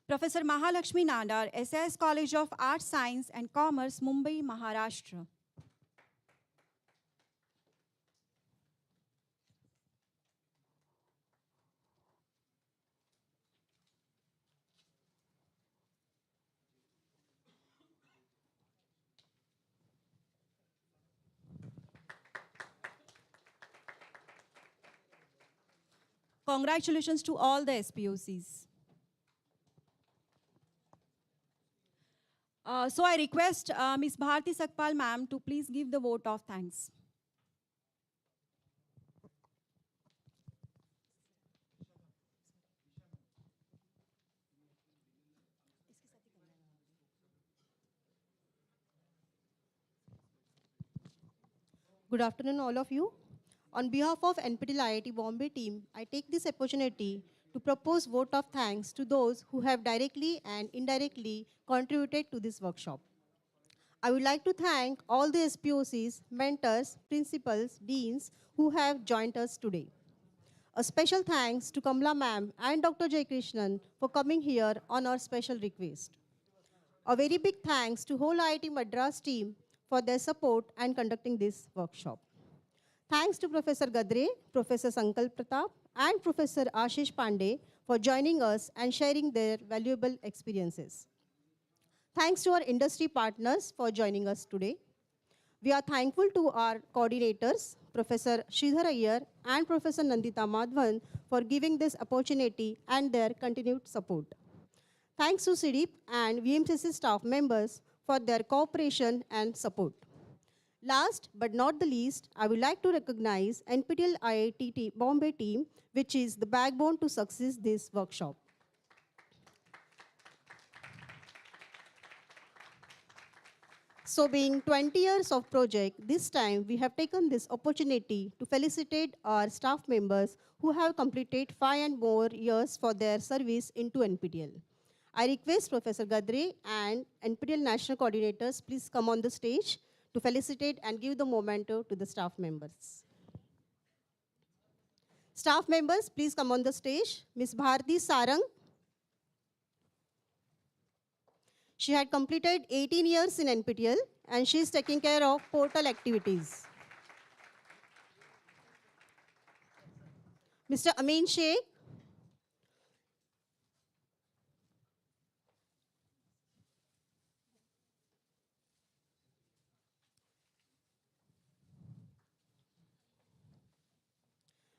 Professor Mahalakshmi Nadar, SAS College of Arts, Science and Commerce, Mumbai, Maharashtra. Congratulations to all the SPOCs. So I request Ms. Bharti Sakpal ma'am to please give the vote of thanks. Good afternoon, all of you. On behalf of NPTEL IIT Bombay team, I take this opportunity to propose vote of thanks to those who have directly and indirectly contributed to this workshop. I would like to thank all the SPOCs, mentors, principals, deans who have joined us today. A special thanks to Kamla ma'am and Dr. Jay Krishnan for coming here on our special request. A very big thanks to whole IIT Madras team for their support and conducting this workshop. Thanks to Professor Gadre, Professor Sankalp Pratap, and Professor Ashish Pandey for joining us and sharing their valuable experiences. Thanks to our industry partners for joining us today. We are thankful to our coordinators, Professor Sridhar Iyer and Professor Nandita Madhavan, for giving this opportunity and their continued support. Thanks to CDIP and VMCC staff members for their cooperation and support. Last but not the least, I would like to recognize NPTEL IIT Bombay team, which is the backbone to success this workshop. So being 20 years of project, this time we have taken this opportunity to felicitate our staff members who have completed 5 and more years for their service into NPTEL. I request Professor Gadre and NPTEL national coordinators please come on the stage to felicitate and give the memento to the staff members. Staff members, please come on the stage. Ms. Bharti Sarang. She had completed 18 years in NPTEL and she is taking care of portal activities. Mr. Amin Sheikh.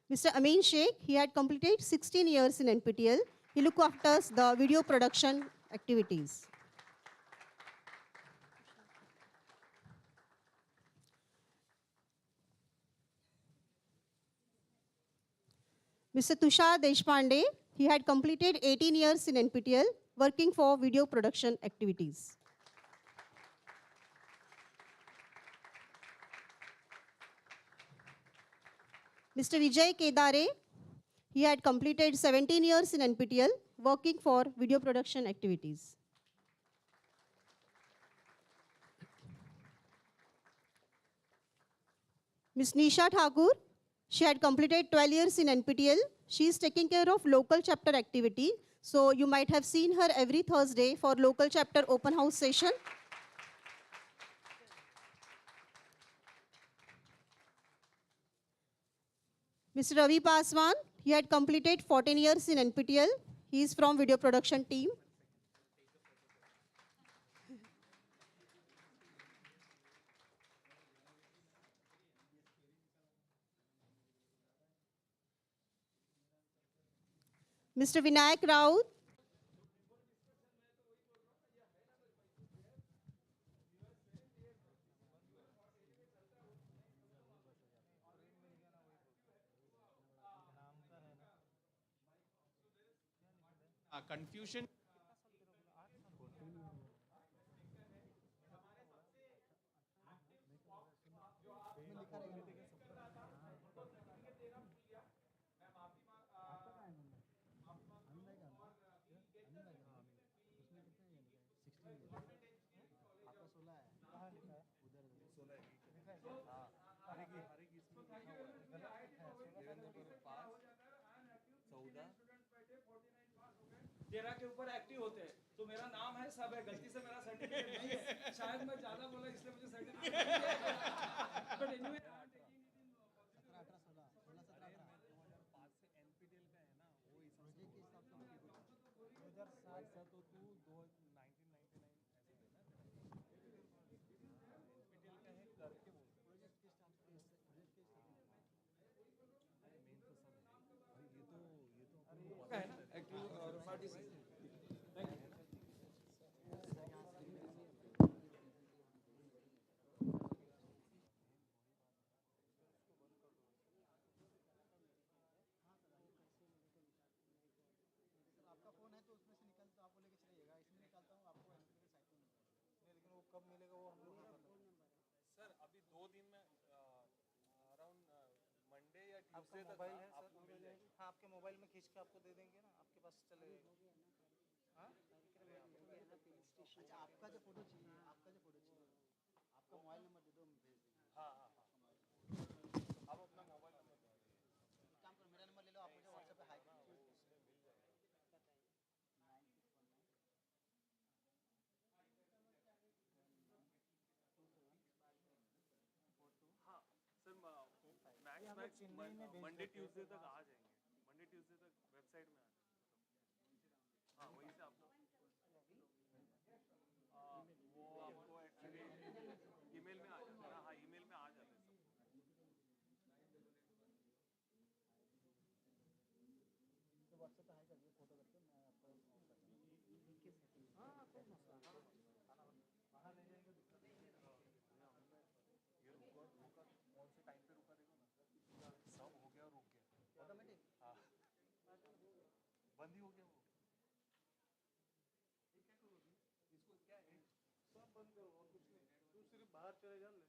Mr. Amin Sheikh, he had completed 16 years in NPTEL. He looked after the video production activities. Mr. Tushar Deshpande, he had completed 18 years in NPTEL, working for video production activities. Mr. Vijay Kedare, he had completed 17 years in NPTEL, working for video production activities. Ms. Nisha Thakur, she had completed 12 years in NPTEL. She is taking care of local chapter activity. So you might have seen her every Thursday for local chapter open house session. Mr. Ravi Paswan, he had completed 14 years in NPTEL. He is from video production team. Mr. Vinayak Raut. Confusion. 13 के ऊपर active होते हैं, तो मेरा नाम है सब है, गलती से मेरा सर्टिफिकेट नहीं है, शायद मैं ज्यादा बोला इसलिए मुझे सर्टिफिकेट नहीं है, बट एनीवे है ना एक्टिव और पार्टिसिपेट। Thank you. आपका फोन है तो उसमें से निकल तो आपको लेके चलिएगा, इसमें निकालता हूँ आपको एनपीटीएल के साइट में मिल जाएगा, लेकिन वो कब मिलेगा वो हम लोग सर अभी 2 दिन में अराउंड मंडे या आपका ट्यूसडे तक मोबाइल है सर, आपको मिल जाएगी। हाँ आपके मोबाइल में खींच के आपको दे देंगे ना, आपके पास चले हाँ अच्छा आपका जो फोटो चाहिए, आपका जो फोटो चाहिए, आपका मोबाइल नंबर दे दो, हम भेज देंगे। हाँ हाँ हाँ आप अपना मोबाइल नंबर दे दीजिए। एक काम करो, मेरा नंबर ले लो, आप मुझे व्हाट्सएप पे हाई कर दो। हाँ सर मैक्स मंडे ट्यूसडे तक आ जाएंगे, मंडे ट्यूसडे तक वेबसाइट में आ जाएंगे। हाँ वहीं से आपको वो आपको एक्चुअली ईमेल में आ जाता है ना, हाँ ईमेल में आ जाता है सब। तो व्हाट्सएप पे हाई कर दिए, फोटो करके मैं आपको हाँ कोई मसला नहीं, बाहर ले जाएंगे दिक्कत नहीं है। ये रुका कौन से टाइम पे रुका देखो ना, सब हो गया रुक गया ऑटोमेटिक, हाँ बंद ही हो गया वो। ये क्या करोगे इसको, क्या है सब बंद करो और कुछ नहीं, तू सिर्फ बाहर चले जा ले।